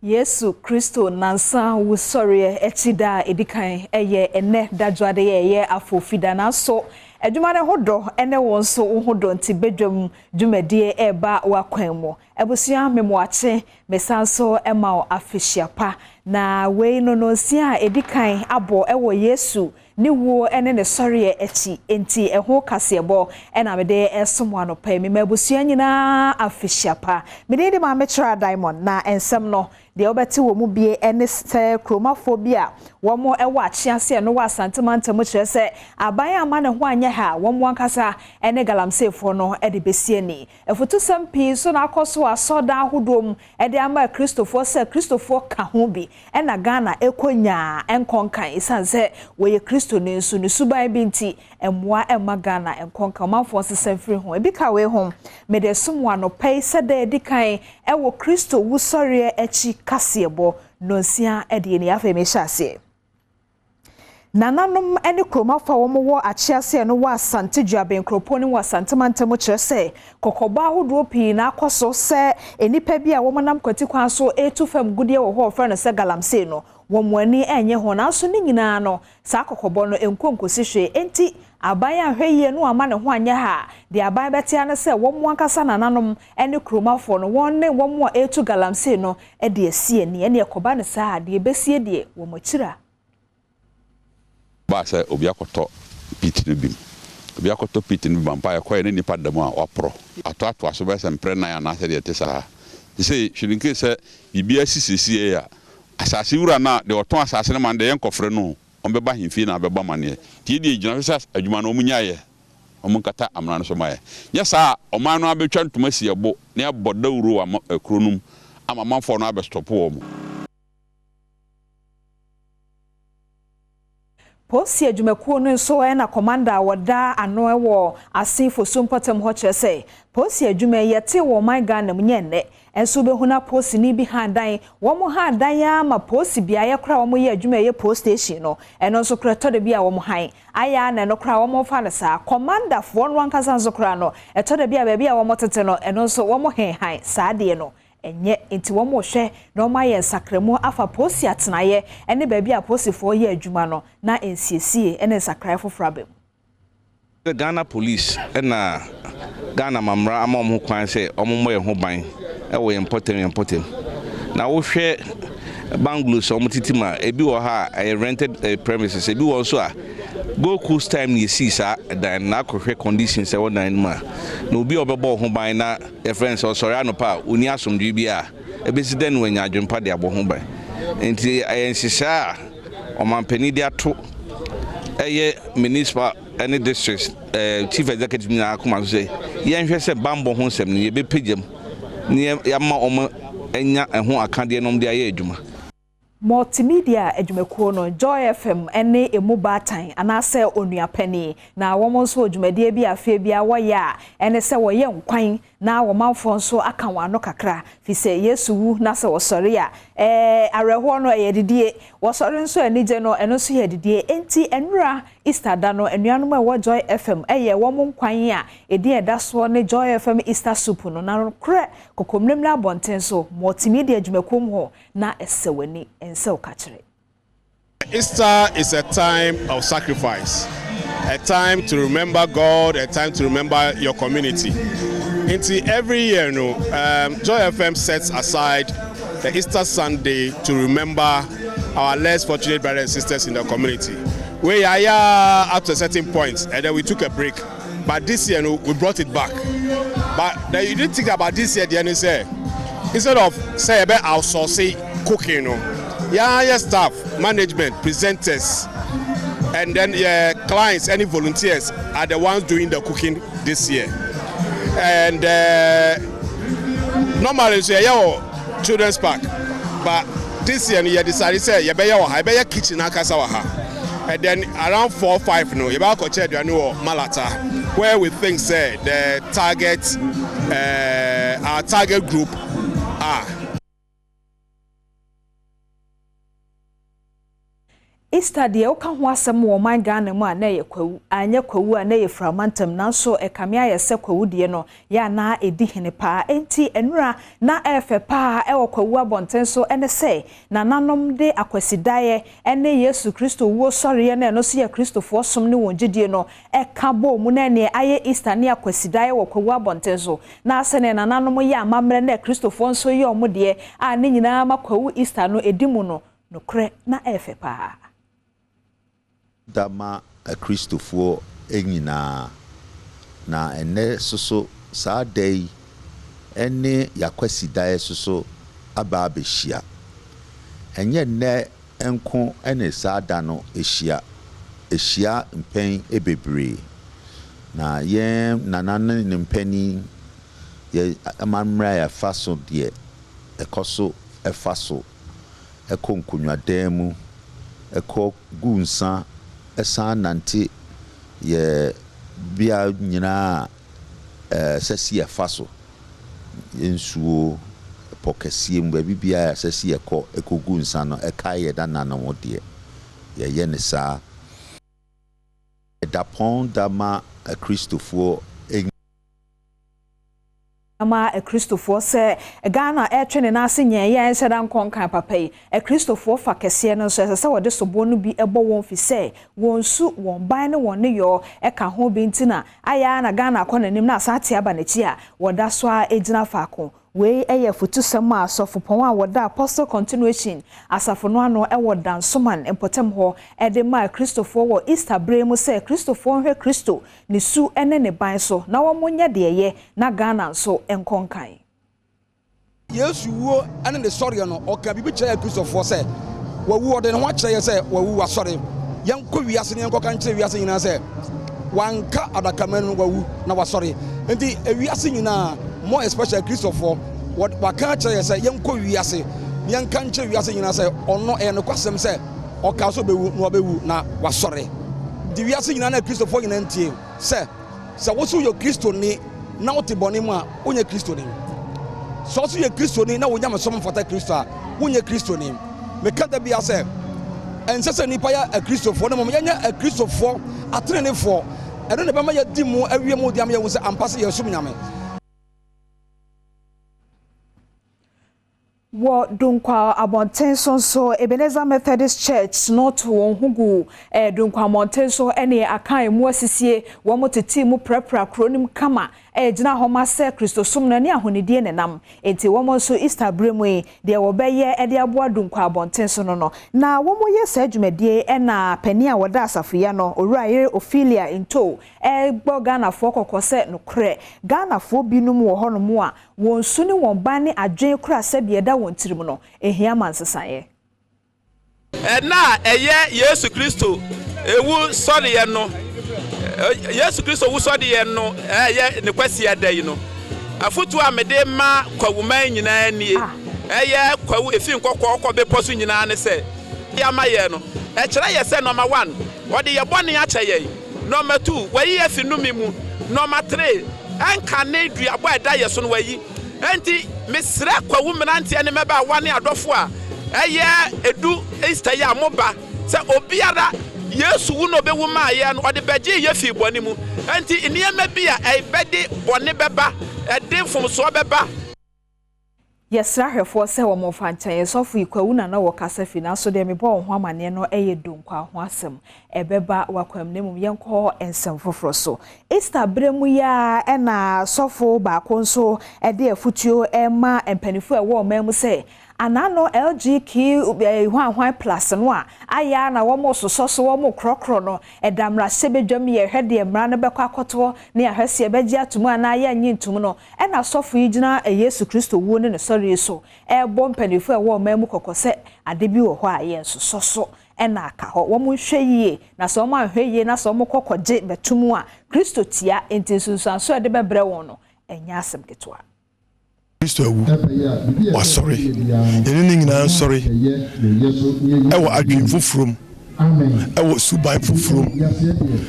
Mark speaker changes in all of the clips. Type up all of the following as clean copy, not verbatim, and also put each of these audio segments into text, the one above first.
Speaker 1: Yesu Kristo nansa wusori etida edikan eye ene dadwade ye afofida na so edwuma ne hodo ene wonso hodo nti bedwam dwumadie eba wakwan mu ebusua memoache mesanso ema afihyiapa na we no sia edikan abo ewo Yesu ni wo ene ne sori echi enti eho kasebo ena mede esomo anopa me mabusua nyina afihyiapa mede de ma metra diamond na ensem no de obeti wo mu bie ene se kromafobia wo mo ewa achiase no wa santemantam kire se aban ama ne ho anya ha wo mo ankasa ene galamsefo no ede besie ni efutu sampi so na akoso asoda ahodom ede ama kristofo se kristofo ka ho bi ena Ghana ekonya enkonkan isanse we kristo ne nsu ne suban binti emwa ema Ghana enkonkan manfo sesafiri ho ebi ka we ho mede somwa no pai se de dikan ewo kristo wusori echi kasebo nonsia ede ni afeme hyase nananom ene kromafa wo achiase no wa asante duaben kroponi wa santemantam kire se kokoba ahodo pii na akoso se enipa bi a wo manam kwati kwan so etufam gudie wo ho ofra no se galamse no wo moani enye ho na so ni nyina no sa kokobo no enkonkosi hwe enti abaya ahweye no ama ne ho anya ha de abaya betia ne se wo mo ankasa nananom ene kromafo no won ne wo mo etu galamse no e de asie ni ene ekoba ne sa de besie de wo mochira
Speaker 2: ba se obi akoto pit no bim obi akoto pit no bampa ya koye ne nipa demo a wapro ato aso be se mpre na ya na se de tesa se shirinke se bibia sisisi ya asase wura na de oton asase ne man de yenkofre no on be ba himfi na be ba mane ti de gina se adwuma no munyaye omunkata amna no so maye nya sa oman no abetwa ntoma si ebo na ya boda wuro wa akronum ama manfo no abestopo wo mu
Speaker 1: Posi adwumakuo no nso na commander wada ano ewo asifo sumpotem ho kire se posi adwuma yete wo my Ghana munye nne enso be huna posi ni bi handan wo mo handan ya ma posi bia ye kra wo mo ye adwuma ye post station no eno nso kra to de bia wo mo han aya na no kra wo mo fa ne sa commander fo no ankasa nso kra no eto de bia ba bia wo mo tete no eno nso wo mo han saa de no enye enti wo mo hwe na o ma ye nsakremu afa posi atenaye ene ba bia posi fo ye adwuma no na ensiesie ene nsakrai fofrabem
Speaker 3: the Ghana police na Ghana mamra ama mo kwan se omo ye ho ban e wo important na wo hwe bungalows omo titima ebi wo ha rented premises ebi wo so a go cruise time ye see sa dan na kohwe conditions e wo dan ma na obi obebo ho ban na e friends o sorry anopa oni asomdwe bi a ebesiden wanya adwempa de abo ho ban enti ayensisa o mampani de ato eye municipal any districts chief executive na akoma so say yen hwe se bambo ho nsem ne ye be pagem ne yama omo enya ho akade nom de aye adwuma multimedia adwumakuo no Joy FM ene emu batan anase onuapani na womo nso adwumadie bi afie bia woya ene se woye nkwan na womanfo nso aka wano kakra fi se Yesu wu na se wosori a areho no yedidie wosori nso anije no eno so yedidie enti enura Easter da no enuanom e wo Joy FM eye womo nkwan a edi edaso ne Joy FM Easter soup no na kre kokomnemla bonten so multimedia adwumakuo ho na esewani
Speaker 4: Easter is a time of sacrifice, a time to remember God, a time to remember your community. Every year, Joy FM sets aside the Easter Sunday to remember our less fortunate brothers and sisters in the community. We are up to a certain point, and then we took a break. But this year, we brought it back. But you didn't think about this year, instead of say about outsourcing cooking, staff, management, presenters, and then clients, any volunteers are the ones doing the cooking this year. And normally it's a children's park, but this year you decided to say you better kitchen and then around 4 or 5 you better check Malata, where we think say the target our target group are.
Speaker 1: Easter de o kan ho asem wo man Ghana mu a na ye kwawu anya kwawu a na ye framantem nanso ekamia ye se kwawu de no ya na edi hene pa enti enura na efe pa e wo kwawu abonten so ene se na nanom de akwasidaye ene Yesu Kristo wo sori ye na no se ye Kristofo som ne wonjidie no e ka bo mu na ne aye Easter ne akwasidaye wo kwawu abonten so na asene na nanom ye amamre na Kristofo nso ye omode a ne nyina ma kwawu Easter no edimu no nokre na efe pa
Speaker 5: dama a Christopher enyina na ene soso saa day ene yakwasi dae soso aba abehia enye ne enko ene saa da no ehia mpen ebebre na ye nanane ne mpani ye amamra ya faso de ekoso efaso ekonkunwa demu eko gunsa esa nanti ye bia nyina sesi ya faso ensuo pokesie mba bibia sesi ekogu nsa no ekaye da nanamo de ye ne sa dapon dama Christopher ama Kristofo se Ghana etwene na ase nye ye ense dan konkan papai Kristofo fa kese no so se wode sobo no bi ebo won fi se won su won ban ne won ne yo ka ho bi ntina aya na Ghana konanim na asate aba na chi a woda so a ejina faako we eye futu sema asofopon a woda apostle continuation asafo no ano e woda nsoman empotem ho de ma Kristofo wo Easter bremu se Kristofo hwe Kristo ne su ene ne ban so na wo monye de ye na Ghana so enkonkan
Speaker 6: Yesu wo ene ne sori no oka bibi kire Kristofo se wawu ode ne ho kire se wawu wasori yanko wiase ne yanko kan kire wiase nyina se wanka adakamanu wawu na wasori enti wiase nyina more especially Kristofo what waka say yanko wiase yanka nche wiase nyina say ono no kwasem say oka so bewu no bewu na wasore di wiase nyina na Kristofo nyina ntie say wo so yo Kristo ni na wote bone mu a onye Kristo ni so ye Kristo ni na wonya mesom fata Kristo a wonye Kristo ni me kada bia say ensese nipa ya Kristofo na mo yanya Kristofo atrenefo eno ne bema ya di mu awie mu di am ya wo say ampase ye sum nyame
Speaker 1: wo dunkwa abonten so Ebenezer Methodist Church not won hugu dunkwa abonten so ene akan mu asisie wo moteti mu prepra kronim kama gina homa se Kristo sum na ne ahonidie nenam enti wo mo so Easter bremu de wo beye de aboa dunkwa abonten so no na wo mo ye sa adwumadie na pani a woda asafoya no owuraye Ophelia into gbo Ghana fo kokose no kre Ghana fo binum wo hono mu a won su ni won ban ni adwen kura se bieda won tirim no ehia mansesaye
Speaker 7: na eye Yesu Kristo ewu sori ye no Yesu Kristo wu sori ye no eye ne kwasi adai no afutu amede ma kwawuman nyina nie eye kwawu efi nkokọ be posu nyina ne se ya ma ye no e kire ye se number 1 wode ye bone ya che ye number 2 wayi efi numi mu number 3 anka ne duabo eda ye so no wayi enti mesre kwawu mrantie ne meba wane adofo a eye edu Easter ya moba se obiara Yesu wu no be wu ma ye no ode beje ye fi boni mu enti iniema bia e bede boni beba e den fom so beba
Speaker 1: yesra hwefo se wo mo fanchan sofu ikwawu na wo kasa fi na so de me bo ho amane no eye dunkwa ho asem ebeba wakwam nemum yenko ensem foforo so Easter bremu ya na sofu ba konso de afutuo ma empanifu e wo memu se anano LGQ hwan plus no a aya na wo mo soso wo mo krokro no edamra sebedwam ye hwede emra no bekwa akoto ne ahwese beji atumu ana aya nyintum no na sofu yigina Yesu Kristo wo ne sori so bom panifu e wo memu kokose ade bi wo ho aye soso na aka ho wo mo hwe yie na so mo ahwe yie na so mo kokoje betumu a Kristo tia entinsunsan so de bebre won no enya asem ketwa
Speaker 8: Kristo awu wasori yene nyina nsori ewo adwin fofurom ewo suban fofurom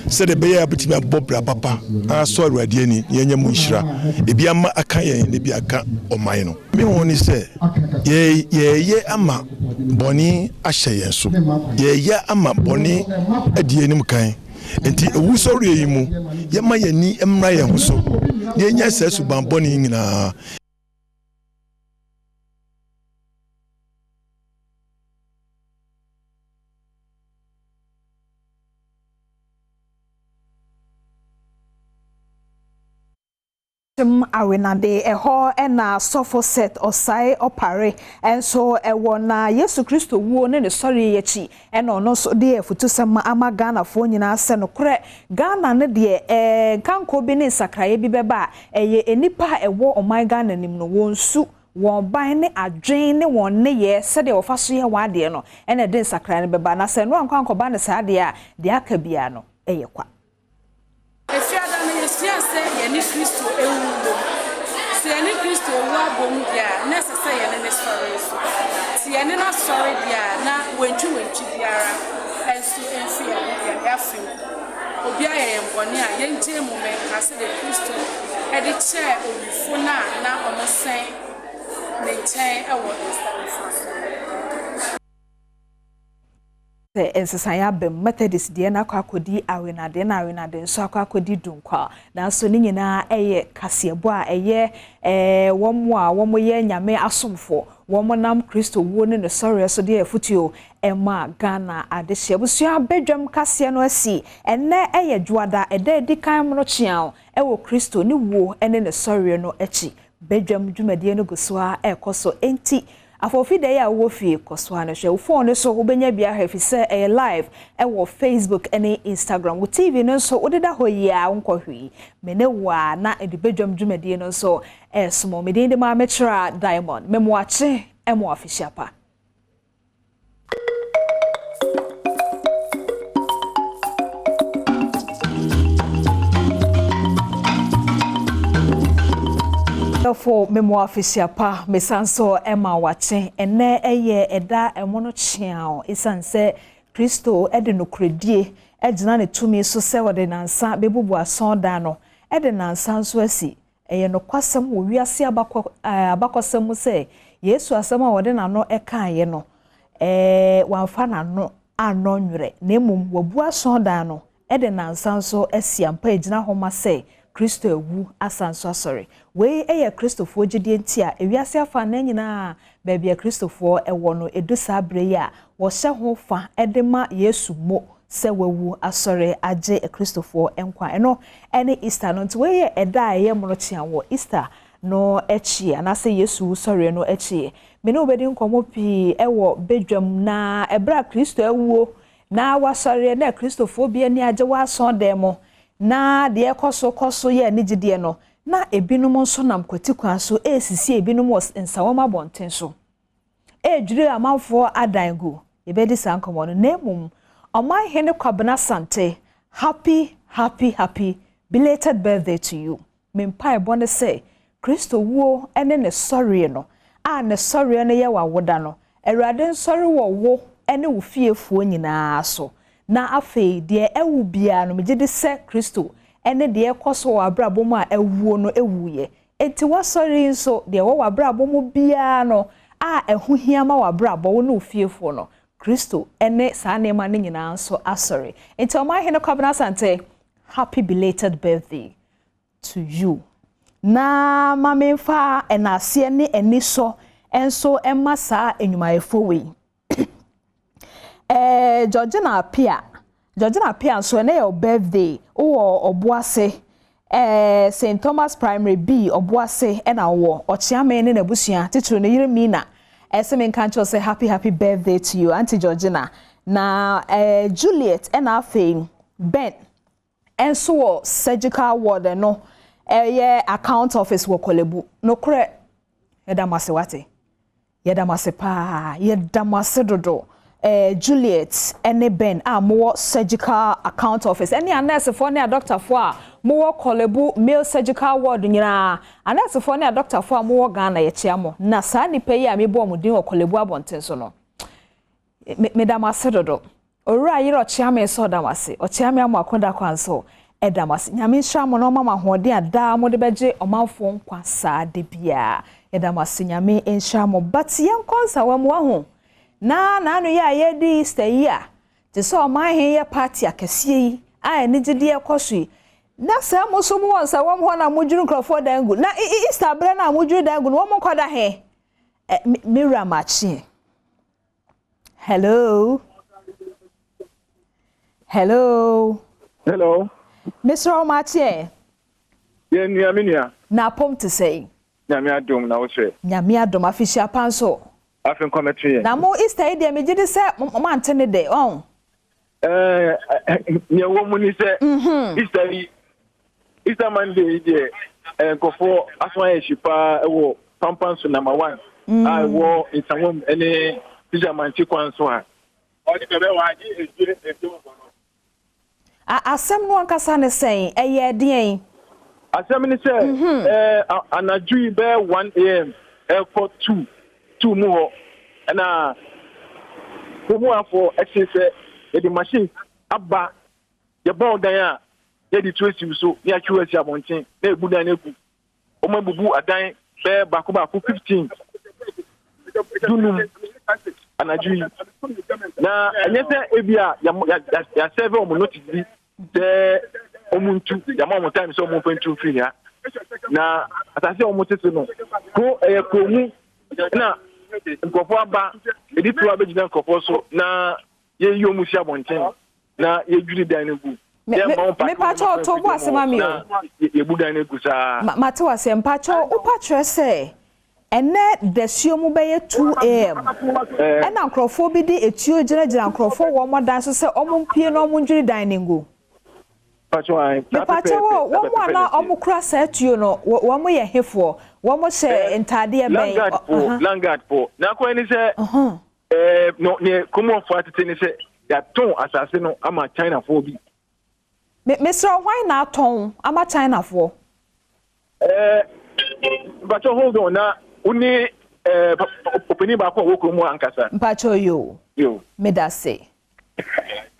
Speaker 8: se de beya betimi abobra papa aso awurade ani yenye mu nhira ebi ama aka yen ne bi aka oman no me woni se ye ama boni ahye yen so ye ama boni adie nim kan enti ewu sori yimu ye ma yani emra ye ho so ye nya se suban boni nyina
Speaker 1: Awenade eho ena sofo set osai opare enso ewo na Yesu Kristo wuo ne sorry yechi ena ono so de futusema ama Ghana fo nyina ase no kre Ghana ne de kanko bi ne sakraye bi beba eye enipa ewo oman Ghana nim no wonsu won ban ne adwen ne won ne ye se de ofaso ye wade no ena de sakraye ne beba na se no anko ba ne sa de a de aka bia no eye kwa
Speaker 9: Yeni Kristo ewuwo si yeni Kristo wa bom dia necessary yeni sorry si yeni na sorry dia na wentu biara ensu enfi ya yafi obi aye mboni a yenje mu menka se de Kristo e de che obufo na omosen ne chen e wo
Speaker 1: ensesanya bem Methodist de na kwakodi awenade na awenade nso akwakodi dunkwa na so ni nyina eye kasebo a eye womo ye nyame asomfo womo nam Kristo wo ne sorry so de afutio ema Ghana adehye busua Badwam kase no asi enne eye dwada ede dikan mo no chiao ewo Kristo ni wo ene ne sorry no echi Badwam dwumadie no gosoa ekoso enti afofi dey a wo fie koso na hwe phone so wo benya bia hafi say e live e wo Facebook and Instagram wo TV no so odeda hoyia wonkɔhwi mene wa na edi Badwam dwumadie no so somo me de ma metra Diamond memoache e mo official pa for memo official pa mesanso ema wache ene eye eda emono chiao isanse Kristo ede no kredie ejina ne tumi so se wode nansa bebubu asonda no ede nansa so asi eye no kwasem wo wiase abakosem se Yesu asem a wode nano ekaye no wamfa nano ano nwere nemum wabu asonda no ede nansa so asi ampa ejina homa se Kristo ewu asanso asori we eye Kristofo gidie ntia ewiase afa na nyina baabia Kristofo ewo no edusa abre ya wo hye ho fa edema Yesu mo se wawu asori age Kristofo enkwa eno ene Easter no nti we eda eye mo no chia wo Easter no echi anase Yesu sorry no echi me no obedi nkomo pi ewo Badwam na ebra Kristo ewuo na wasori na Kristofo bia ni age wa son demo na de ekoso ye ni gidie no na ebinum nso nam kwatikwan so esisi ebinum nsawoma bonten so ejure amanfo adangu ebedi sankomo no nemum oman hene kwabena sante happy belated birthday to you mempai bone say Kristo wuo ene ne sorry no ne sorry no ye wawoda no Awurade sorry wo ene wo fiefuo nyina so na afei de ewu bia no megide se Kristo ene de ekoso wa abrabom a ewuo no ewuye enti wasori nso de wo abrabom bia no ehu hiama wa abrabo no fiefo no Kristo ene saa nema ne nyina nso asori enti o ma hene kwabena sante happy belated birthday to you na mamemfa enase ne eniso enso emma saa enyumayefo we Georgina Apia so na your birthday o obuase St Thomas Primary B obuase na wo ochiame ne nabusua titru ne Yeremina eseme kan cho say happy birthday to you Auntie Georgina na Juliet na afei Ben enso surgical ward no account office wo kolebu no kre yedamase wate yedamase pa yedamase dodo Juliet ene Ben mo surgical account office ene nurse for ne doctor for mo kolebu male surgical ward nyina nurse for ne doctor for mo Ghana ye chiamo na sa ni pe ya me bo mo din kolebu abonten so no medamase dodo ora yiro chiame so damase o chiame am akonda kwanso edamase nyame nhwamo no mama hode ada mo de beje omanfo nkwasa de bia edamase nyame nhwamo but yen konsa wa mo ahu na no ya ye di stay ya te so my he ya party akese yi a ene gide ekoso na sa mo so mo wonsa wo ho na modwuru krofo dangu na Easter bre na modwuru dangu no mo koda he Mira Machi. Hello. Hello.
Speaker 10: Hello.
Speaker 1: Mr. Omachi.
Speaker 10: Yeah, Nyaminia.
Speaker 1: Na pom to say.
Speaker 10: Nyamia dom na wo hwe.
Speaker 1: Nyamia dom official panso.
Speaker 10: Afin commentary.
Speaker 1: Na mo Easter dey me gide say mo antene dey on.
Speaker 10: Ne wo mu ni say Easter Monday dey kofo aswan e shipa wo pampanso number 1. I wo insawom ene Tijamanchi kwanso ha. Odi bebe wa ji ejire edo.
Speaker 1: Asem no ankasa ne sen eye den.
Speaker 10: Asem ni say anaju be 1 am for 2 mu ho. Na komo afọ exercise the machine abba ye bon dan a ye di trace so ya twa si abonten na ebu dan na ebu o ma bubu adan be ba ko 15 dunum anaju na anyese ebia ya serve o mo notice bi de omuntu ya ma mo time so mo pentu free ya na atase o mo tete no ko ko mu na nkofo aba edi tuwa be jina nkofo so na ye yi omusi abonten na ye juri dan na gu
Speaker 1: me pacho to bo asema mi o
Speaker 10: ye bu dan na gu sa
Speaker 1: mate wase mpacho o patro se ene desio mu be 2 am ena nkrofo bi di etuo jira nkrofo wo mo dan so se omo mpie na omo juri dan na gu
Speaker 10: pacho ai
Speaker 1: me pacho wo mo na omo kura sa etuo no wo mo ye hefo wo mo se ntade ben
Speaker 10: langard po na ko eni se no ne komo fo atete ni se ya ton asase no ama China fo bi
Speaker 1: Mr. Why na ton ama China fo
Speaker 10: but hold on na uni opini ba ko wo komo ankasa
Speaker 1: mpacho yo me da say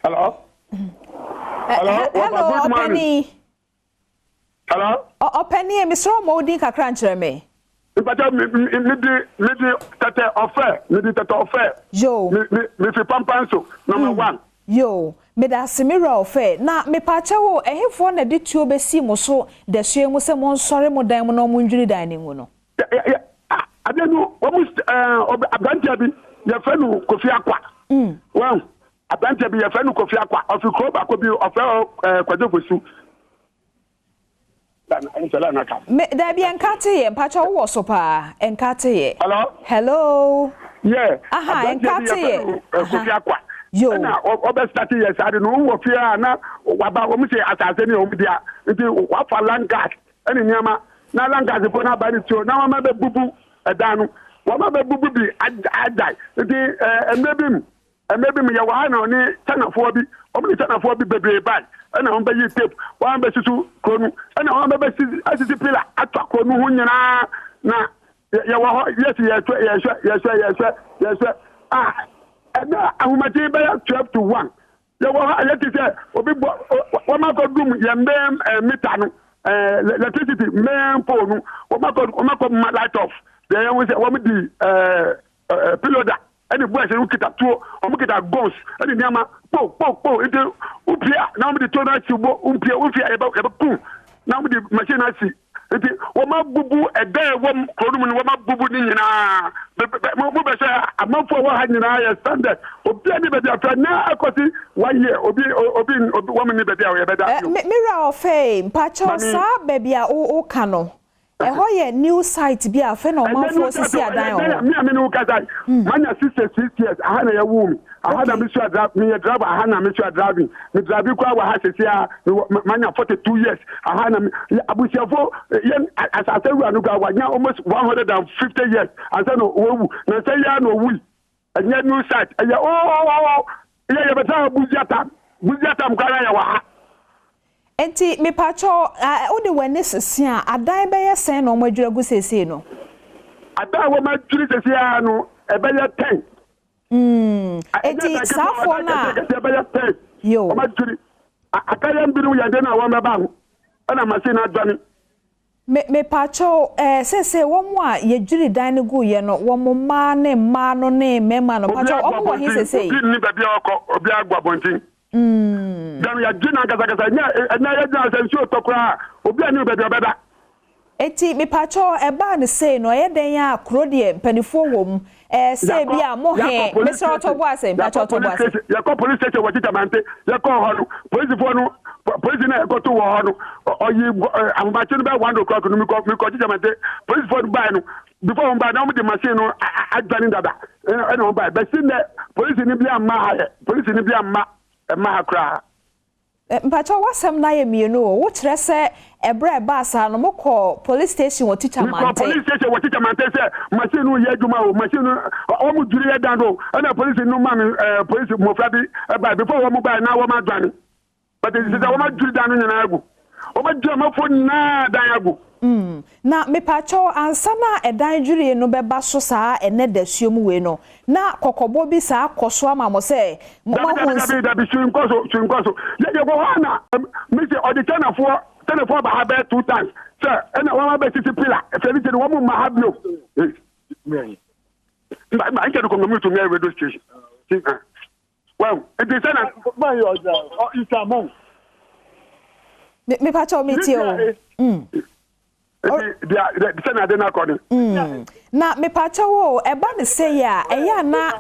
Speaker 10: hello
Speaker 1: hello Penny
Speaker 10: hello
Speaker 1: Penny Mr. Modi kakra nchire me
Speaker 10: but me di tete offer
Speaker 1: yo
Speaker 10: me fi pampanso number 1
Speaker 1: yo me da semira offer na me pacha wo ehefo na de tuo besi mo so de hwe mu se mo nsore mo dan mo no mo ndwiri dan ni ngu no
Speaker 10: adenu wo mu abantia bi ye fa nu Kofi Akwa wow abantia bi ye fa nu Kofi Akwa ofi ko ba ko bi offer kwadofosu
Speaker 1: me da bi enkate ye mpacha wo so pa enkate ye hello
Speaker 10: yeah
Speaker 1: enkate ye
Speaker 10: Kofi Akwa
Speaker 1: yo
Speaker 10: na obe start yes ade no wo fia na waba wo mu se asase ni o mu dia nti wa fa langard eni niama na langard fo na ba ni tio na wa ma be bubu edanu wa ma be bubu bi adai nti emebim ya wa na ni tanafo bi o mu tanafo bi bebre bai na on be yi tape wa be susu kronu na on be asisi pillar atwa kronu hu nyina na ya wa yes na ahumati be 12 to 1 ya wa ayeti se obi wa ma ko dum ya mbem meter no electricity mbem phone wa ma ko light off de ya we se wa mi di piloda any boy se ukita tuo o mu kita guns any niama po ite upia na mu di to na chibo upia e ba ku na mu di machine asi ite wo ma bubu eda wo kronum no wo ma bubu ni nyina mo be say amafo wo ha nyina ya standard obi ani be dia fa na akosi 1 year obi wo me ni be dia we be da
Speaker 1: mira of fame pacho sa baby a o kano ho ye new site bi a fe na amafo sisi adan o
Speaker 10: me no kazai manya 6 years aha na ya wumi aha na me sure drive me driver aha na me sure driving me drive kwa wa ha sisi a manya 42 years aha na abusiafo yen asase ru anu ga wanya almost 150 years asa no owu na say ya no wi anya new site ya ya beta buziata mkara ya wa
Speaker 1: enti me pacho o de wani sisi a adan be ye sen no madwuragu sesi no
Speaker 10: adan wo madwuri sesi a no e be ye 10
Speaker 1: enti safo na
Speaker 10: e be ye 10
Speaker 1: yo
Speaker 10: o madwuri akaya mbiru ya de na wo meba ho na machine adwani
Speaker 1: me pacho se womo a ye juri dan ne gu ye no womo ma ne ma no ne mema no pacho omo wo hi se
Speaker 11: ni baby obi agwa bontin dan ya jina gaza nya ya jina se nso tokra obi ani baby obeda
Speaker 1: eti me pacho eba ne say no ye den ya kro de panifo wom say bia mo he me so to bo ase pacho to bo ase
Speaker 11: ya ko police station wo titamante ya ko ho police fo no police na go to wo ho no oyi ambachi no be 1 o'clock no mi ko titamante police fo buy no before on buy na mo the machine no adwani dada and on buy but see the police ni bia ma akra
Speaker 1: mpacho wasem na ye mienu wo kire se ebre baasa no moko police station wo teacher man
Speaker 11: police station wo teacher man say machine no ye adwuma o machine o mu duri ye dan do na police no man police mo fra bi ba before wo mo ba na wo ma dwane but this is wo ma duri dan no nyana agu o ma dure ma fo na dan agu
Speaker 1: na me pacho ansa na edan dwure no beba so saa ene dasuom we no na kokobo bi saa koso ama mo se mo hu
Speaker 11: da bi chinkoso ye go hana me se o de tenafo ba ha be 2 times sir ena wa be titi pillar e fe ni wo mo ma ha bio ma nke ko mo to me radio station well it is na man yo it's a man
Speaker 1: me pacho me ti o na me pacha wo eba ne say ya eya na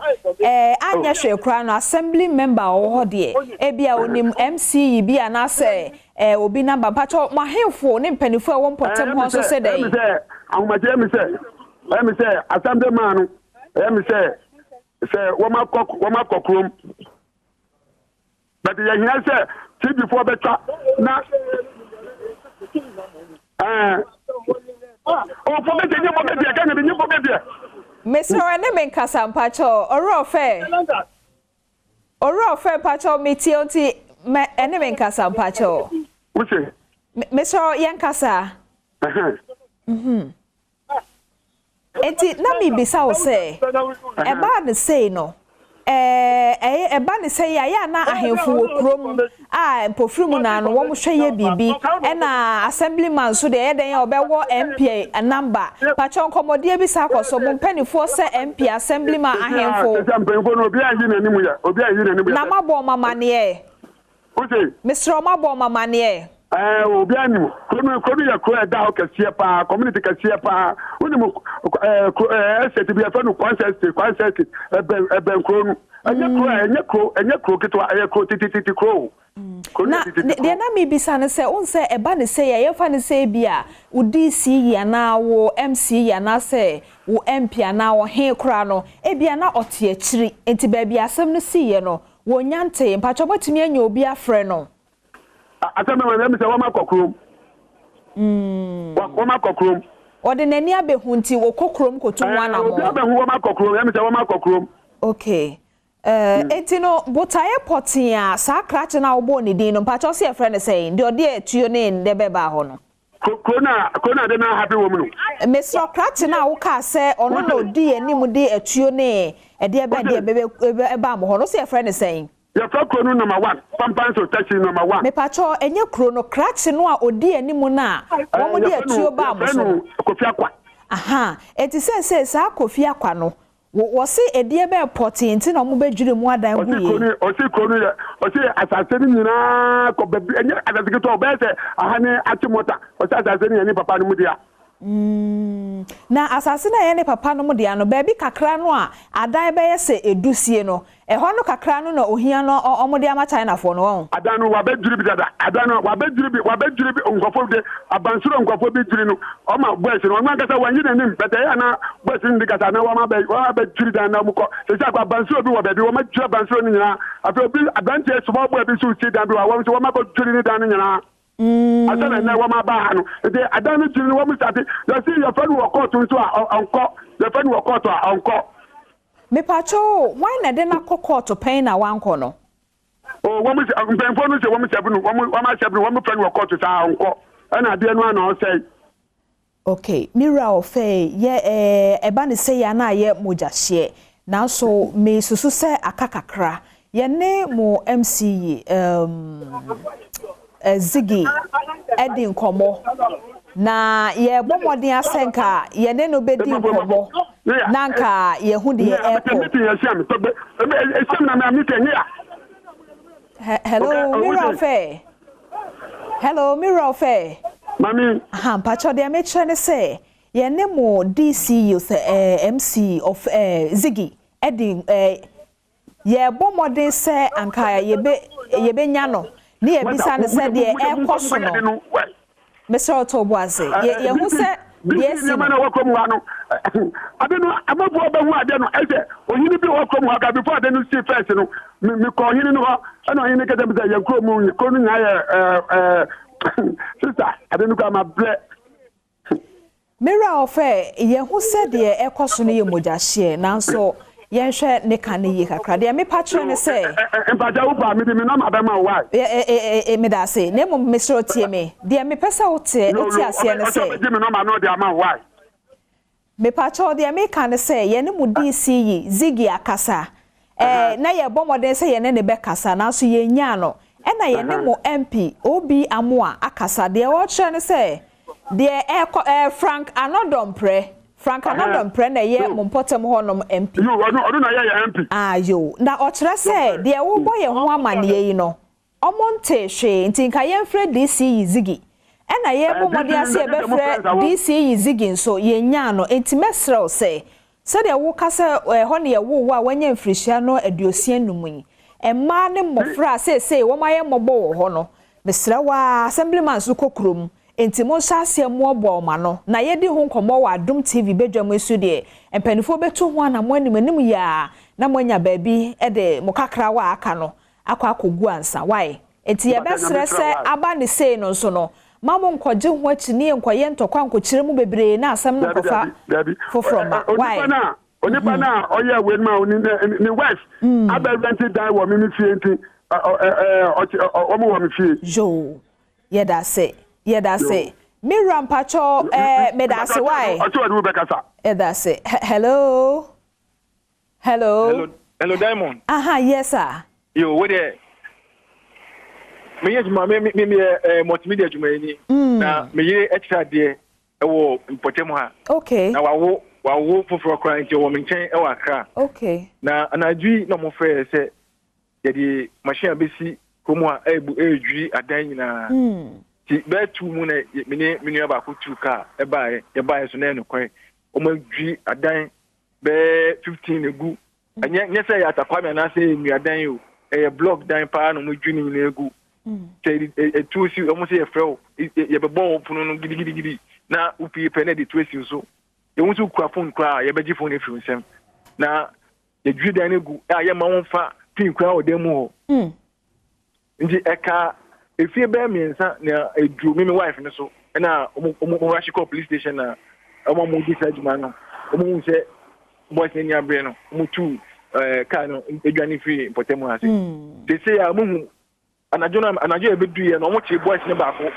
Speaker 1: anya hwekura no assembly member wo ho de e bia onim MC bia na say obi na ba pacha mahefo ne mpanifo wo mpotem ho so say dey
Speaker 11: me say assembly man no me say wo ma kokrom but ya hia say ti before better na
Speaker 1: Mr. Ene Kasa Mpacho, Oro fe Pacho miti onti Ene Kasa Mpacho.
Speaker 11: Uche.
Speaker 1: Mr. Yankasa. Eti na mi bisa o se eba ne say no. Eba ne say ya na ahemfu okrom mpofrimu na no wo hweye bibi na assemblyman so de eden ya obewo MP number pacho nkomodie bi sa koso mo mpanifo se MP assemblyman ahemfu
Speaker 11: no obi ayi nanimu ya
Speaker 1: na mabo mamane
Speaker 11: Oje
Speaker 1: Mr. Mabo mamane
Speaker 11: obi animu kono ya ko da o kase pa community kase pa unimu set bi afa no concert eben kronu enye kro kitwa kro titi kro
Speaker 1: na de na mi bisa ne se on se eba ne se ye fa ne se bia wo DC ya na wo MC ya na se wo MP na wo he kra no e bia na ote akiri enti ba bia asem no si ye no wo nyante mpacho botimi anya obi afre no
Speaker 11: asem ma me se wo ma kokrom wo ma kokrom
Speaker 1: ode nani abehu nti wo kokrom kotu wana mo
Speaker 11: obi abehu wo ma kokrom me se wo ma kokrom
Speaker 1: okay etino botaye potia sa krache na obo ni din no pacho se friend say de ode etuo ne de beba ho no
Speaker 11: kona de na happy woman
Speaker 1: Mr. Krache na wo ka se ono no di anim de etuo ne ede ebe de eba mo ho no se friend say
Speaker 11: ya fa krono number 1 pampan so taxi number 1
Speaker 1: me pacho enye krono Krache no a odi anim na wo mo de etuo ba mo so
Speaker 11: kofi akwa
Speaker 1: aha eti se sa kofi akwa no wo se edie be poti nti na mo bedwire mu adan guye
Speaker 11: o se krono ya o se asase ni nyina ko be enye asase to be se ahane atimota o se asase ni yani papa no mu dia
Speaker 1: na asase na ye ne papa no mu dia no ba bi kakra no a adan be ye se edusie no ho no kakra no na ohia no omode ama China fo no won
Speaker 11: adan no wa bedwire bi dada adan no wa bedwire bi ngofo de abansuro ngofo bi dwire no o ma boys no ma kasa wanyi na nim beta ya na boys ndi kasa na wa bedwire dan na mu ko se sa kwa abansuro bi wa be bi wa ma dwire abansuro ni nyina afi obi advantage small boy bi su ti dan bi wa ma ko dwire ni dan ni nyina asana na wa ma ba ha no de adan no dwire no wa mu sate you see your friend work out nso anko your friend work out anko
Speaker 1: me pacho why na de na court pen na wanko no
Speaker 11: oh wo mu mpenfo no se wo mu sebunu wo ma sebunu wo mu friend work out sa anko na de no na o say
Speaker 1: okay mira ofe ye eba ne se ya na ye mojahye na so me susu se akakakra ye ne mo MC Ziggy Edin komo na ye bomodin asenka ye ne no bedi nkomo nanka ye hu de airport hello Mirofe hello Mirofe
Speaker 11: mami
Speaker 1: pacho de me chene say ye ne mo DC youth MC of Ziggy edi ye bomodin say anka ye be nya no ne ye bisa ne say de ekoso no Mr. Otoboase, ye who said yes,
Speaker 11: man, welcome one. I don't know, I'm not about what I don't know. I said, when you be welcome, before I didn't see first, me call you know, I know you get them say, you're coming, sister, I don't know, my blood.
Speaker 1: Mirror of ye who said the air cosuni moja now so. Yen share ne kan yi kakra de me patro ne say
Speaker 11: empaja wo ba me de me na madama why
Speaker 1: me da say ne mo Mr. Otie me de me pesa otie ase ne say
Speaker 11: me na ma no de ama why
Speaker 1: me patro de me kan say ye ne mu DC yi Ziggy akasa na ye bomode say ye ne be kasa na so ye nya no e na ye ne mo MP Obi Amoa akasa de wo kire ne say de Frank Anodom pre na ye mompotem honom MP.
Speaker 11: Yo, odo na ye MP.
Speaker 1: Yo, na o kire se de wo boye ho amane yi no. Omonte hwe ntinka ye mfre DC Ziggy. E na ye bomode ase be fre DC Ziggy nso ye nya no entimesrel se de wo kase ho ne ye wo a wanya mfrihia no aduosia numu. Emma ne mmofra se wo maye mmobo wo ho no. Mesra wa assemblyman su kokrom. Enti mo hyase mo obo ma no na ye di ho nkomo wa Adom TV Badwam esu de empanifo betu ho na mo anim ya na mo nya baabi e de mo kakra wa aka no akogu ansa why enti ye besre se aba ne sei no so no mamo nkoje ho akini enkoye ntokwa nkokire mu bebre na asem no kofa foforo ma why
Speaker 11: onipa na oye we ma ni wife aba rent die wo mi fie enti omo wo mi fie
Speaker 1: jo ye da say Miriam Pacho me da say why that say hello
Speaker 10: Diamond
Speaker 1: yes sir
Speaker 10: yo what there me multimedia jumani na me ye extra there e wo impotemo ha
Speaker 1: okay
Speaker 10: na wawo foforo kran nti wo me nchen e wa kra
Speaker 1: okay na
Speaker 10: anadwi na mo frɛ sɛ ye di machine abesi komo a edwi adan nyina ti betu mu na me nua ba ko tu ka e bae so na enukwan o ma dwi adan be 15 egu anya sɛ ya atakwa me na sɛ nua adan o e block dan pa no mo dwi ni na egu sɛ tu si o mo sɛ ye frɛ ye be bɔ opono no gidigidi na upi pe na di tu si so ye wo su kwa phone kwa ye be gi phone efi nsem na ye dwi dan egu a ye ma won fa pin kwa o dem ho nji eka efie be miensa na edu me wife ne so na omo rush call police station na omo mo di sajuma no omo se boys ni abre no omo tu car no edwane free potemo ase they say amu anajo ebedu ye no omo che boys ne ba ko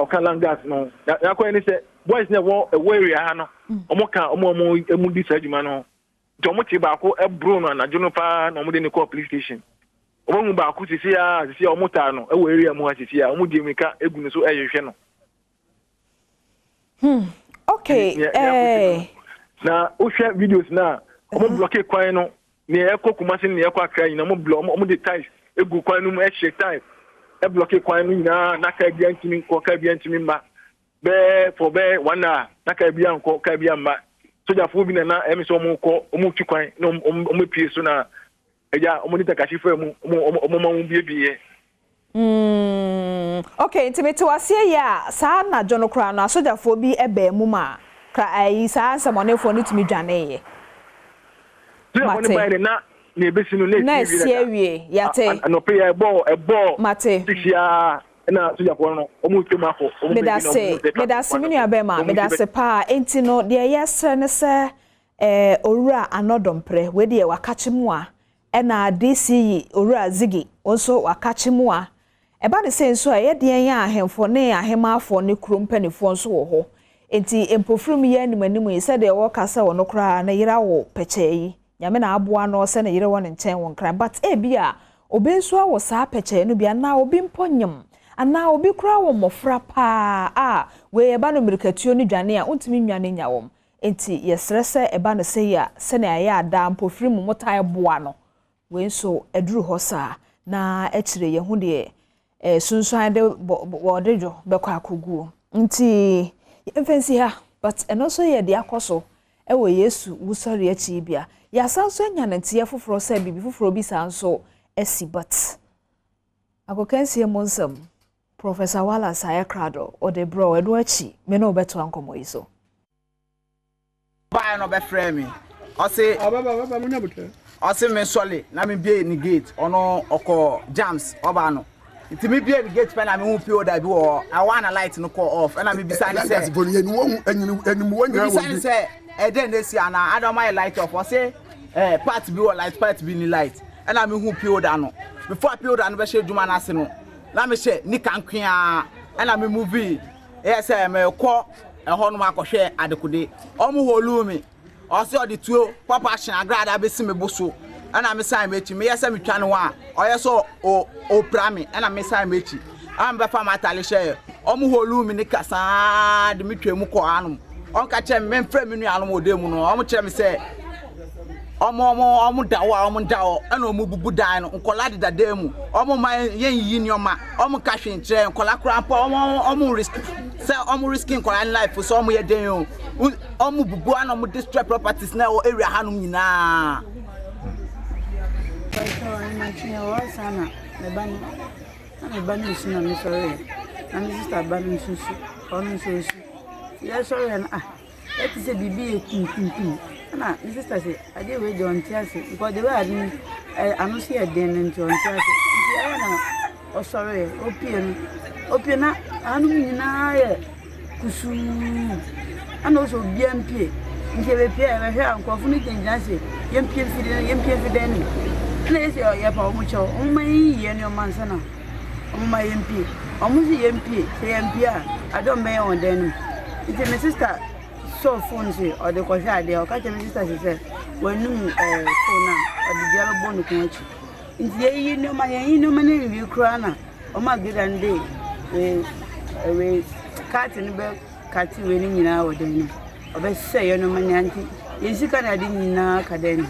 Speaker 10: o kan langas no na ko ni se boys ne wo area ha no omo ka omo di sajuma no to omo che ba ko ebro no anajo no pa na omo de ne call police station omo ba ku sisi omo ta no e wo area mu sisi omo di mika egunu so ehwehwe no
Speaker 1: okay
Speaker 10: na o share videos na omo block kwan no ne ekokuma se ne ekwa nyina omo de ties egu kwan no mu e share ties e block kwan no nyina na ka bia ntimi ko ka bia ntimi ma be for be 1 hour na ka bia nko ka bia ma soja fo bi na emi so omo ko omo twi kwan no omo pie so na eja omonita kashifu mu omo biebie
Speaker 1: okay intimate wasie ya saa na jono kra na sojafo bi ebe mu ma kra ai saa samonefo ni tumi dwane ye
Speaker 10: mate na ebesi no
Speaker 1: na sie yate
Speaker 10: anope ya ebo
Speaker 1: mate
Speaker 10: tixia na sojafo no omo twema afọ
Speaker 1: medase minu abema medase pa enti no de yesre ne se owura Anodom pre we de wakache mu a na DC owura Ziggy onso wakache mu a eba ne senso a ye de yan ahemfo ne ahemafo ne krompanifo nso wo ho enti empofrum ye animanimu yi se de wo kasa wo no kra na yira wo pecheyi nyame na aboa no se na yira wo ne nchen wo nkran but bia obenso a wo saa peche no bia na obi mponyem ana obi kura wo mofra pa we eba no mirikatuo ni dwane a untimi nwane nya wom enti yesrese eba no se ya se na ya ada mpofiri mu motae boa no we nso eduru hosa na ekire ye hu de sunsuan de bodejo bekwa akoguo nti emfansi ha but enoso ye de akoso ewo Yesu wusori achi bia ya sanso nya nantie foforo se bibi foforo bi sanso esi but akokansi emonsam Professor Wallace Ayakrado or the bro edo achi me no beto ankomo iso
Speaker 12: ba no be frame me o se baba munya buke o se me sole na me bie ni gate ono oko jams oba no nti me bie ni gate pe na me hu pio da bi wo I want light no call off na me bisa ni say bisa say e den dey see ana I don't my light off o say part bi wo light part bi ni light na me hu pio da no before pio da no be she djuma na se no na me she ni kankwa na me movie yes me ko ho no makohwe adekude omo holu mi o se odi tuo papa hyen agrada be si me boso na me sai mechi me yes me twa no a o yes o prami na me sai mechi am be fa matale she omo holu mi ni kasa de me twemu ko anum on ka che me mfra me nu anum odemu no omo kire me se omo dawo ana omo bubu dan no nkola de dademu omo man yen nioma omo ka hwentre nkola krampa omo risk say omo risking nkola life so omo ye den o omo bubu ana omo destroy properties na o area hanum nyina sana me bani sina me sorry na me sister bani susu onu susu ya sorry na let say bibi ekun na my sister say I dey wait on Tiasi because the way I no see a den into on Tiasi. Na oh sorry, opie na anu nyina ye kusu. And also BMP. Nke be pia be hwe ankofo ni genja say yempie fide ni. Na ese ya pa omo cho. Omo yi ni o mansa na. Omo ma yempie. Omo si yempie, say yempie I don't me on den. It's my sister so phone say or the kwasha dey o ka tell me sister say when phone na or the dia bo no kun achi nti yi no ma na wi kura na o ma gida nde we cat ni be cat we ni nyina o den no o be say yo no ma nyanti yesi ka na di nyina ka den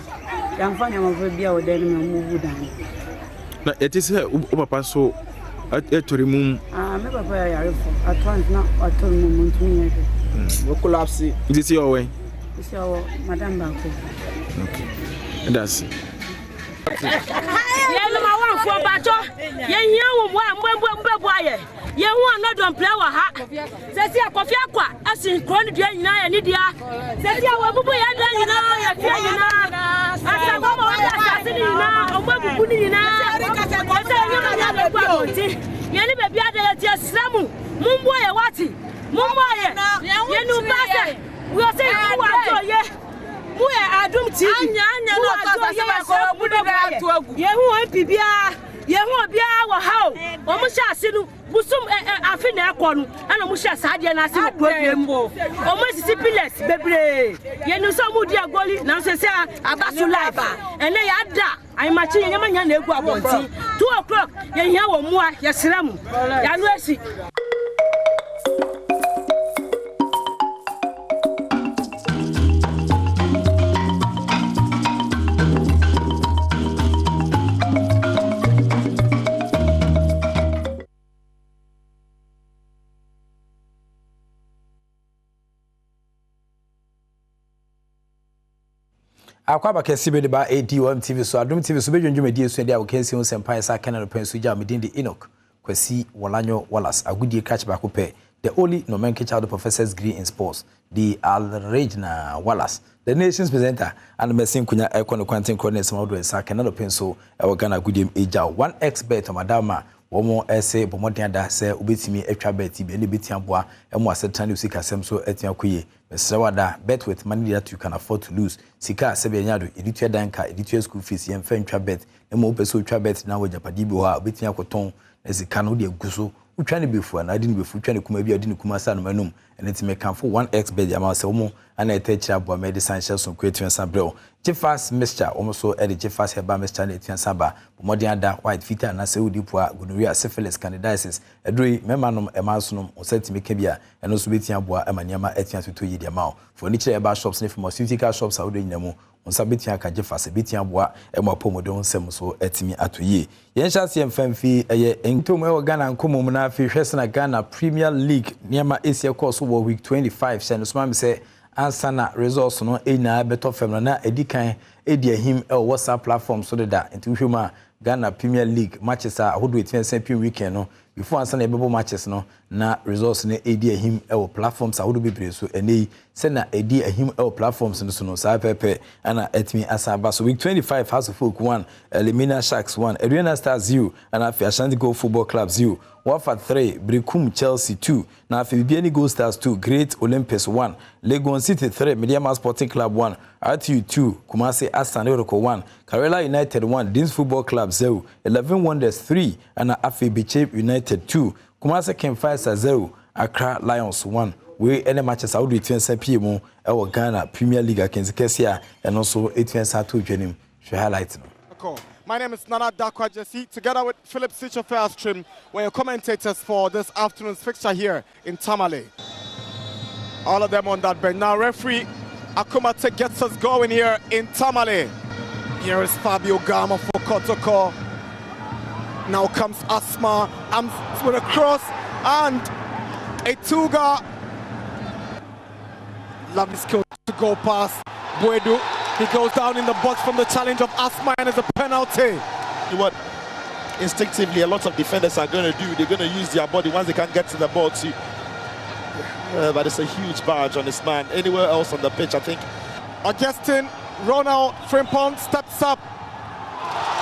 Speaker 12: ya mfa nya mo bia o den no mu bu dan
Speaker 13: na etise o papa so etorimu
Speaker 12: me papa ya yarefo atwant na otorimu ntumi yake no collapse.
Speaker 13: Is it your way?
Speaker 12: It's your Madam Banko.
Speaker 13: Okay. That's it.
Speaker 14: Yeah, no, I want for Bato. Yeah, you want you want not don't play with her. Says your coffee aqua, as in Chronic and Nidia. Says your Wabu and you know, you're feeling now. I said, Mama, I'm now. I'm going to put it now. You never be at your Samu. Mumboy, what's Mumboy, you know, Master. We are saying, who are you? Who are Adom TV? You want Pibia? You want Bia or how? Omusha Sinu, Busum Afina Kwon, and Omusha Sadia Nasi Quembo. Almost Sipiles, Bebre. You know some would dear Golly, now says Abasu Lava, and they are da. I'm matching a man and 2 o'clock. You hear more, Yasram, Yanwesi.
Speaker 15: Akwaba kesi be de ba Adom TV so Adom TV so be dwendwuma die so dia wo kesi ho sempa esa Canada pen so ja medin de Enoch Kwasi Wolanyo Wallace agudie catch back pe the only nomenclature of professor's degree in sports the Alregna Wallace the nation's presenter and mesin kunya icon quantum coordinates model esa Canada pen so e wo Ghana agudie eja 1x bet madama womo ese bomodin da se obetimi atwa bet bi ne betiam boa emo asetan ne sika sem so atia koye mesrewada bet with money that you can afford to lose sika sebe nyado editua danka editua school fees yem fa ntwa bet emo opeso twa bet na wo japadi bi ho a obetiam koton na sika no de guso utwane befu na adi ne befu utwane kuma bi adi ne kuma sa no manum ene ti me kan for 1x bed ama se omo ana etechira bo medicine so kwetuen sabrel Jeffas mixture omo so e de Jeffas heba mixture na etuen saba bomodin ada white fita na se odipo a gonorrhea syphilis candidiasis edoi memanom emansonom osentime ka bia eno so betia bo amaniama etuen to yi de ma for ni kire eba shops ne pharmaceutical shops a wodo nyinamu onsa betia ka Jeffas betia bo emo pomodon nsem so etimi atoyie yen hyase emfamfi eye entomo e Ghana nkomom na afi hwesena Ghana Premier League niama Asia course wo week 25 sen so ma say ansana results no ena beto fem na edikan edi ahim e WhatsApp platform so da enti hwema Ghana Premier League matches a hodo etien pin weekend no before ansana ebebo matches no na results ne edi ahim e platforms a hodo bebre so enei se na edi ahim e platforms no so no sa pepe ana etimi asaba so week 25 House of Folk 1 Elimina Sharks 1 Arena Stars 0 ana Ashanti Go Football Club 0 Watford 3 Brekum Chelsea 2 na Bibiani Gold Stars 2 Great Olympus 1 Legon City 3 Mediama Sporting Club 1 RTU 2 Kumasi Asante Kotoko 1 Karela United 1 Deans Football Club 0 11 Wonders 3 ana Afi Biche United 2 Kumasi Kemfire 0 Accra Lions 1 we any matches out with 20 PM e Ghana Premier League akenzi kesia and also 18 to dwenim should highlight no.
Speaker 16: My name is Nana Dakwa Jesse, together with Philip Sichofairstream, we're your commentators for this afternoon's fixture here in Tamale. All of them on that bench. Now referee Akumate gets us going here in Tamale. Here is Fabio Gama for Kotoko. Now comes Asma with a cross and a Tuga. Lovely skill to go past Buedu. He goes down in the box from the challenge of Asma and it's a penalty.
Speaker 17: What instinctively a lot of defenders are going to do, they're going to use their body once they can get to the ball too. But it's a huge barge on this man. Anywhere else on the pitch, I think.
Speaker 16: Augustine Ronald Frimpong steps up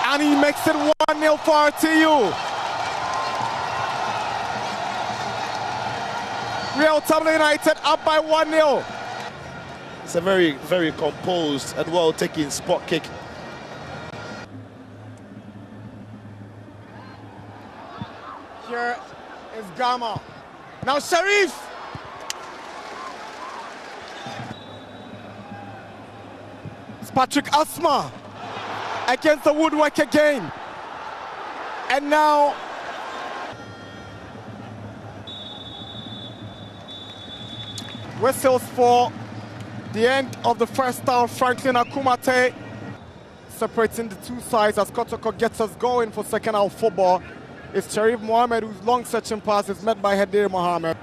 Speaker 16: and he makes it 1-0 for RTU. Real Tamale United up by 1-0.
Speaker 17: It's a very, very composed and well-taken spot kick.
Speaker 16: Here is Gama. Now Sharif. It's Patrick Asma against the woodwork again. And now whistles for the end of the first down. Franklin Akumate separating the two sides as Kotoko gets us going for second half football. It's Sharif Mohammed whose long searching pass is met by Hadir Mohammed.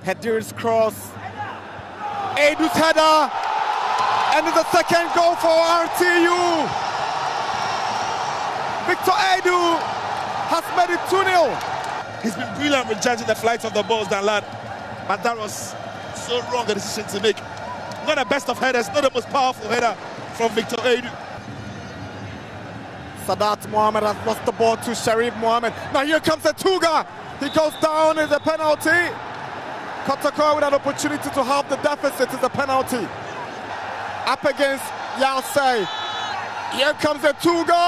Speaker 16: Hadir's cross. Edu's header. And it's a second goal for RTU. Victor Edu has made it 2-0.
Speaker 17: He's been brilliant with judging the flight of the balls, that lad. But that was so wrong a decision to make. Not the best of headers, not the most powerful header from Victor Edu.
Speaker 16: Sadat Mohammed has lost the ball to Sharif Mohammed. Now here comes a Tuga. He goes down, it's a penalty. Kotoko with an opportunity to halve the deficit, it's a penalty. Up against Yasei. Here comes a Tuga.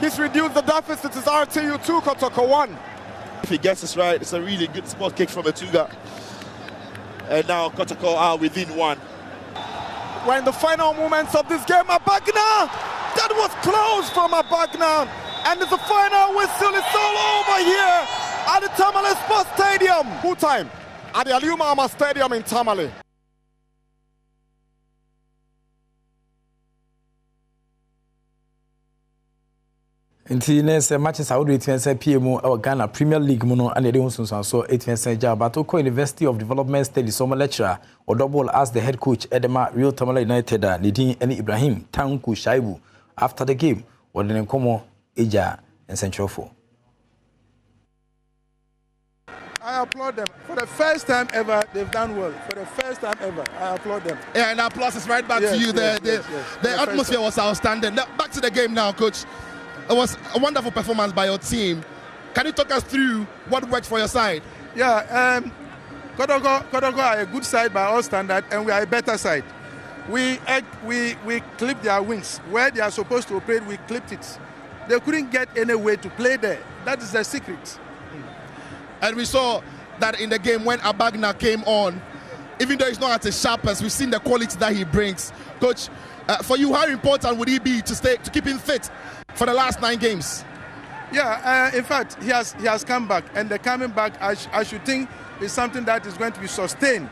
Speaker 16: He's reduced the deficit, it's RTU 2, Kotoko 1.
Speaker 17: If he gets this right, it's a really good spot kick from Etuga. And now Kotoko are within 1.
Speaker 16: We're in the final moments of this game. Abagna! That was close from Abagna. And it's the final whistle, it's all over here at the Tamale Sports Stadium. Full time at the Aliuma Ama Stadium in Tamale.
Speaker 15: Inti nese matches out with PM or Ghana Premier League mono and the Hunsun so 8 job but Oko University of Development Studies summer lecturer or double as the head coach Edema Real Tamale United Nidin and Ibrahim Tanku Shaibu after the game or the Nkomo Eja and Central 4.
Speaker 18: I applaud them. For the first time ever, they've done well. For the first time ever, I applaud them.
Speaker 19: Yeah, and applause is right back to you. The atmosphere was outstanding. Now, back to the game now, Coach. It was a wonderful performance by your team. Can you talk us through what worked for your side?
Speaker 18: Yeah, Kodogo are a good side by all standards, and we are a better side. We clipped their wings. Where they are supposed to operate, we clipped it. They couldn't get any way to play there. That is the secret.
Speaker 19: And we saw that in the game when Abagna came on, even though he's not as sharp as we've seen the quality that he brings. Coach, for you, how important would he be to keep him fit for the last 9 games?
Speaker 18: Yeah, in fact, he has come back, and the coming back, I should think, is something that is going to be sustained.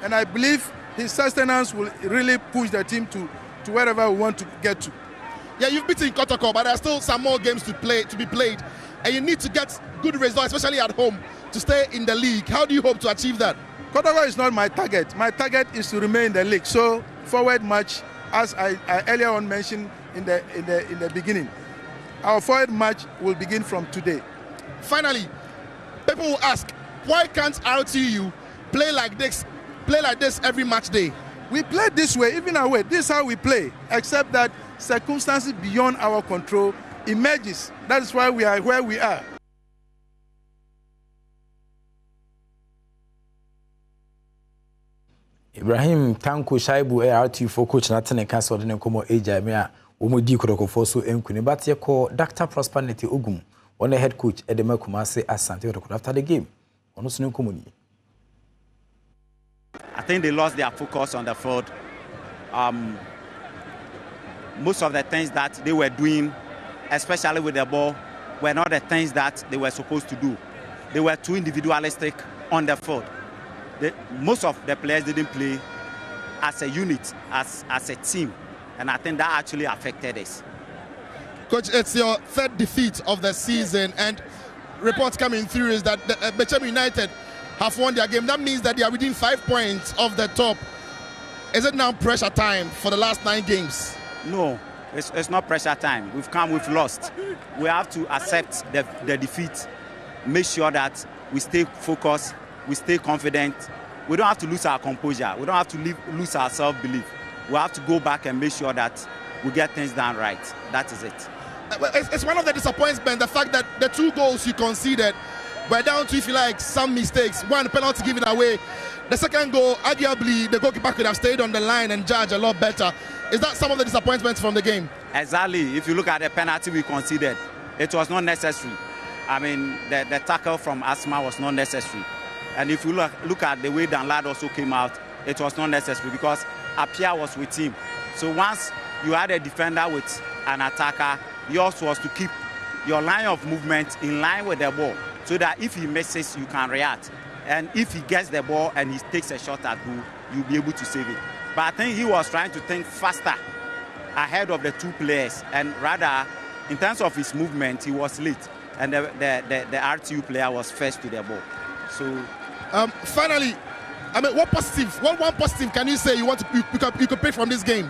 Speaker 18: And I believe his sustenance will really push the team to wherever we want to get to.
Speaker 19: Yeah, you've beaten Kotoko, but there are still some more games to be played, and you need to get good results, especially at home, to stay in the league. How do you hope to achieve that?
Speaker 18: Kotoko is not my target. My target is to remain in the league. So forward match, as I earlier on mentioned in the beginning, our forward match will begin from today.
Speaker 19: Finally, people will ask, why can't RTU play like this every match day?
Speaker 18: We play this way, even away. This is how we play, except that circumstances beyond our control emerges. That is why we are where we are.
Speaker 15: Ibrahim Tanko Shaibu RTU for coach Nathan Castle de Nkomo Ejamia, Umudi Kodokofoso Enkuni, but ye call Dr. Prosperity Ogum, on the head coach Edema Kumase Asante after the game.
Speaker 20: I think they lost their focus on the field. Most of the things that they were doing, especially with the ball, were not the things that they were supposed to do. They were too individualistic on the field. Most of the players didn't play as a unit, as a team, and I think that actually affected us.
Speaker 19: Coach, it's your 3rd defeat of the season, and reports coming through is that Bechem United have won their game. That means that they are within 5 points of the top. Is it now pressure time for the last 9 games?
Speaker 20: No, it's not pressure time. We've lost. We have to accept the defeat, make sure that we stay focused, we stay confident. We don't have to lose our composure. We don't have to lose our self-belief. We have to go back and make sure that we get things done right. That is it.
Speaker 19: It's one of the disappointments, the fact that the 2 goals you conceded were down to, if you like, some mistakes. One penalty given away. The second goal, arguably, the goalkeeper could have stayed on the line and judged a lot better. Is that some of the disappointments from the game?
Speaker 20: Exactly. If you look at the penalty we conceded, it was not necessary. I mean, the tackle from Asma was not necessary. And if you look at the way Danlad also came out, it was not necessary because Apia was with him. So once you had a defender with an attacker, yours was to keep your line of movement in line with the ball so that if he misses, you can react. And if he gets the ball and he takes a shot at goal, you'll be able to save it. But I think he was trying to think faster ahead of the 2 players. And rather, in terms of his movement, he was late. And the RTU player was first to the ball. So,
Speaker 19: finally, I mean, what one positive can you say you could pick from this game?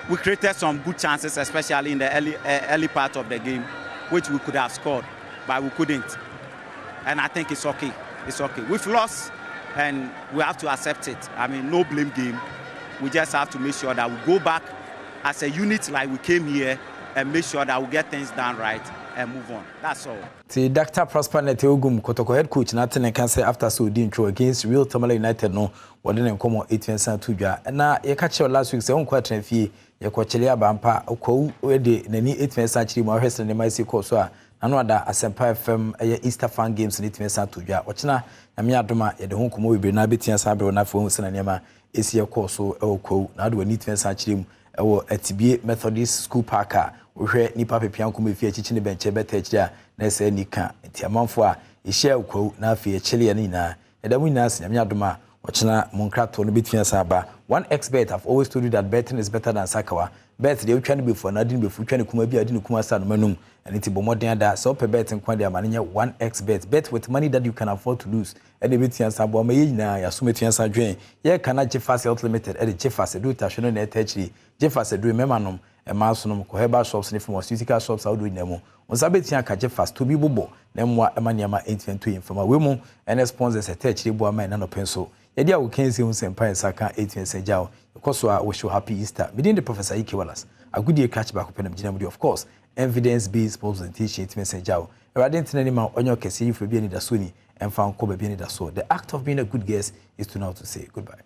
Speaker 20: We created some good chances, especially in the early part of the game, which we could have scored, but we couldn't. And I think it's okay. It's okay. We've lost, and we have to accept it. I mean, no blame game. We just have to make sure that we go back as a unit like we came here and make sure that we get things done right and move on. That's all.
Speaker 15: The Dr. Prosperity Ogum Kotoko head coach Nathan can say after so didn't throw against Real Tamale United no what didn't come on 8-2. And now you catch your last week, say on quarter and fee, your Cochelia Bampa, Oko, where the Nani 8-2 more rest and the Maisi Kosoa, and what that as a FM Easter fan games in 8-2. Watchna, and me Adoma, the home Kumo will be Nabitian Sabro, not for Sanama, is your course so Oko, now do a need to answer or at TBA Methodist School Parker. We hear Nipa Pian come if you're teaching the bench better there. Let's say Nika, it's a month for a share quote now for Chile and Nina. And the winners, Yamiadoma, Watchna, Monkrato, no between Saba. One expert, I've always told you that betting is better than Sakawa. Bet they were trying to be for nothing before trying to come be a didn't come outside Manum. And it's more than that. So per bet and quantity money, one expert. Bet with money that you can afford to lose. And the between Sabo may na Yasumetian Sadrin. Yeah, cannot Jeffas Health Limited at the Jeffas, do Tashon net actually. Jeffas, do Memanum. And Marsonum, Koheba shops, and pharmaceutical shops out doing them. On Sabetia Kajefas to be bobo, then what Emaniama 8-2 from a woman and sponsors a touch the boy man and a pencil. Yadia will can see him Empire Saka 8 Jao. Of course, I wish you happy Easter. Within the Professor Ike Wallace, a good year catch back open of of course, evidence based presentation 8 Jao. I didn't anymore on your case for being the Sunni and found Kobe being the so. The act of being a good guest is to now to say goodbye.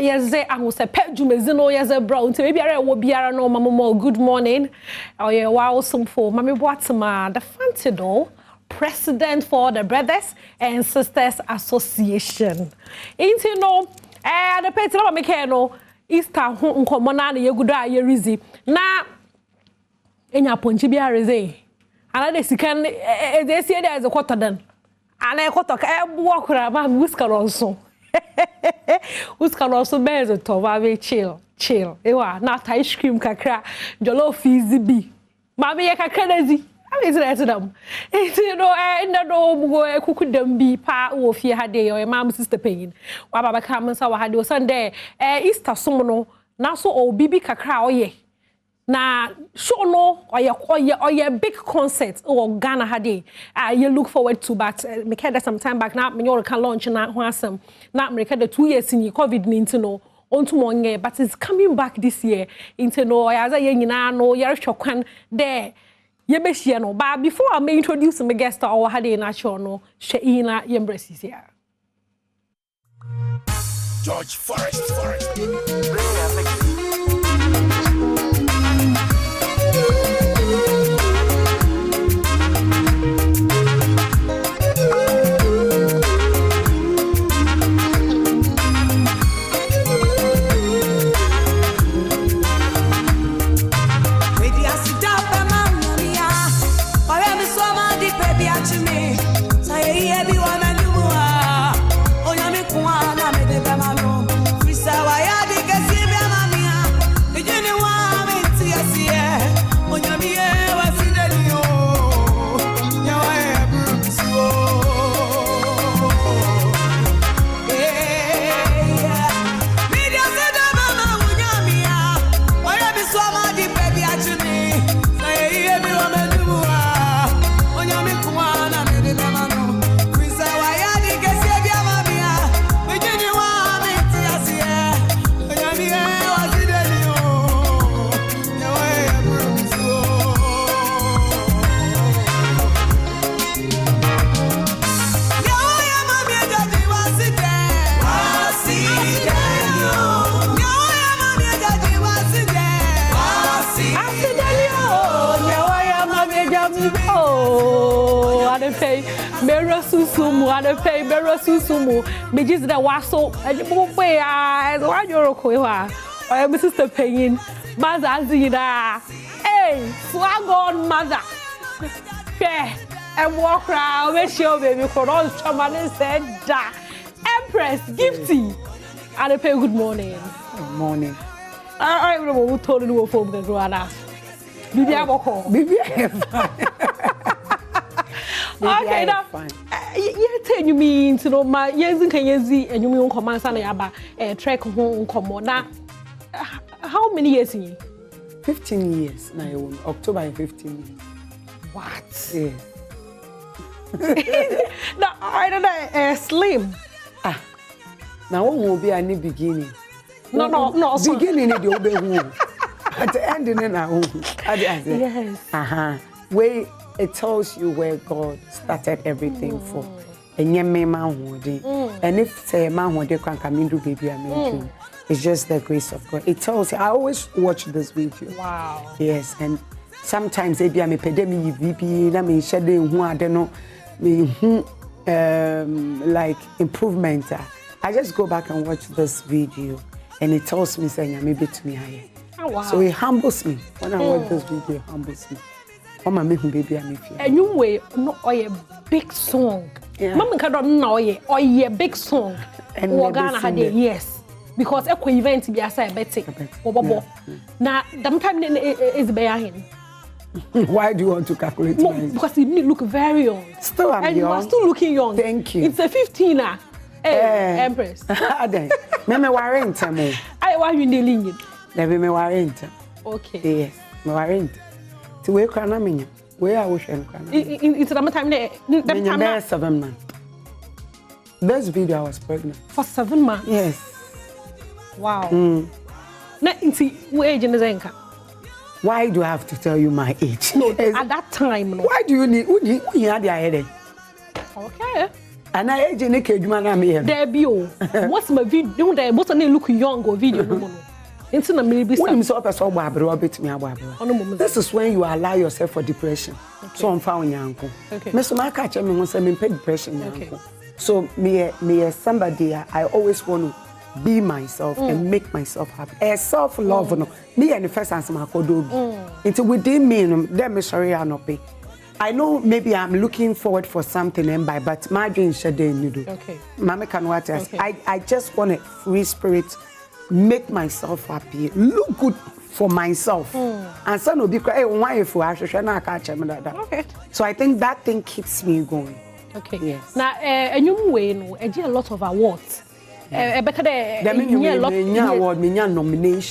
Speaker 14: yeze ahose pedwumezi no yeze bro nti maybe are wo biara no mama good morning oye wow somfo mama boatema the fantido president for the Brothers and Sisters Association inti no the petra ma make no Easter ho nkomo na ye gudo a ye rizi na enya ponchi biara ze ana de sikan e sie de ze kwatodan ana e kwato ka e buo kura ma whiskeronso Uskalo so bezo to va chill. Ewa na ice cream kakra jollof easy bi. Mama ye kakra nazi. How is it them? You know in the dome go kuku dem bi pa wo fie ha dey your mama sister pain. Wa baba kam sa wa ha dey Sunday Easter som no na so o bibi kakra oye. Na show no oye big concert or Ghana hadi you look forward to but me had some time back now me can launch na ho asem na me the 2 years in COVID-19 no onto monye but it's coming back this year into no as ye nyina no ye hwekwan there ye be hie no but before I may introduce my guest or hadi na show no hwe ina ye embrace here
Speaker 21: George Forest Susumu me just the waso boy why you ko wa or my sister paying mother azida hey swag on mother yeah and walk around we show baby for all chamane said da Empress Gifty and pay good morning I remember who told you from the Rwanda bibi aboko bibi okay now yeah you mean to know my yes can you and you mean command sana yaba trek home nkomo na how many years in
Speaker 22: 15 years now October 15 years
Speaker 14: what
Speaker 22: yeah
Speaker 14: no I don't know slim
Speaker 22: now what will be any beginning
Speaker 14: no
Speaker 22: beginning the obe who at the end in our home
Speaker 14: yes
Speaker 22: where it tells you where God started everything for. And if say man who can come into baby I mean it's just the grace of God. It tells you I always watch this video.
Speaker 14: Wow.
Speaker 22: Yes, and sometimes maybe I'm a pandemic VP, I mean shedding who I don't know me like improvement. I just go back and watch this video and it tells me saying maybe to me higher.
Speaker 14: Oh, wow.
Speaker 22: So it humbles me. When I watch this video, it humbles me. Mama make baby I feel.
Speaker 14: And you way no a big song. Mama can no a big song.
Speaker 22: And
Speaker 14: Ghana had yes. Because a event be aside better. Bobo. Now that time is behind.
Speaker 22: Why do you want to calculate?
Speaker 14: Because you look very young.
Speaker 22: Still I'm
Speaker 14: and
Speaker 22: young.
Speaker 14: You are still looking young.
Speaker 22: Thank you.
Speaker 14: It's a 15er. Empress.
Speaker 22: Then me warrant mo.
Speaker 14: I why you dealing?
Speaker 22: Never me warrant.
Speaker 14: Okay.
Speaker 22: Yes, me warrant. To where can I mean? Where I wish and can.
Speaker 14: It's the time there.
Speaker 22: 7 months. This video I was pregnant.
Speaker 14: For 7 months?
Speaker 22: Yes.
Speaker 14: Wow. Now, what age is Zenka?
Speaker 22: Why do I have to tell you my age?
Speaker 14: No, at that time. No.
Speaker 22: Why do you need? Who had the headache?
Speaker 14: Okay.
Speaker 22: And I age in a cage man. I'm here.
Speaker 21: Debut. What's my video? What's the name? Look young or video? This is
Speaker 22: when you allow yourself for depression. Okay. So I'm found uncle. Okay. Mr. Mark, me say me depression. Okay. So me somebody I always want to be myself and make myself happy. Self-love, no. Me and the first answer my kodo. Until within me, them me sorry I not pay. I know maybe I'm looking forward for something and by, but my dream shade you do. Okay. Mama can watch us. I just want a free spirit, make myself happy, look good for myself. And son will be crying, why for I should not catch him like that. Okay. So I think that thing keeps me going. Okay. Yes. Now, a new way, no, I did a lot of awards. Better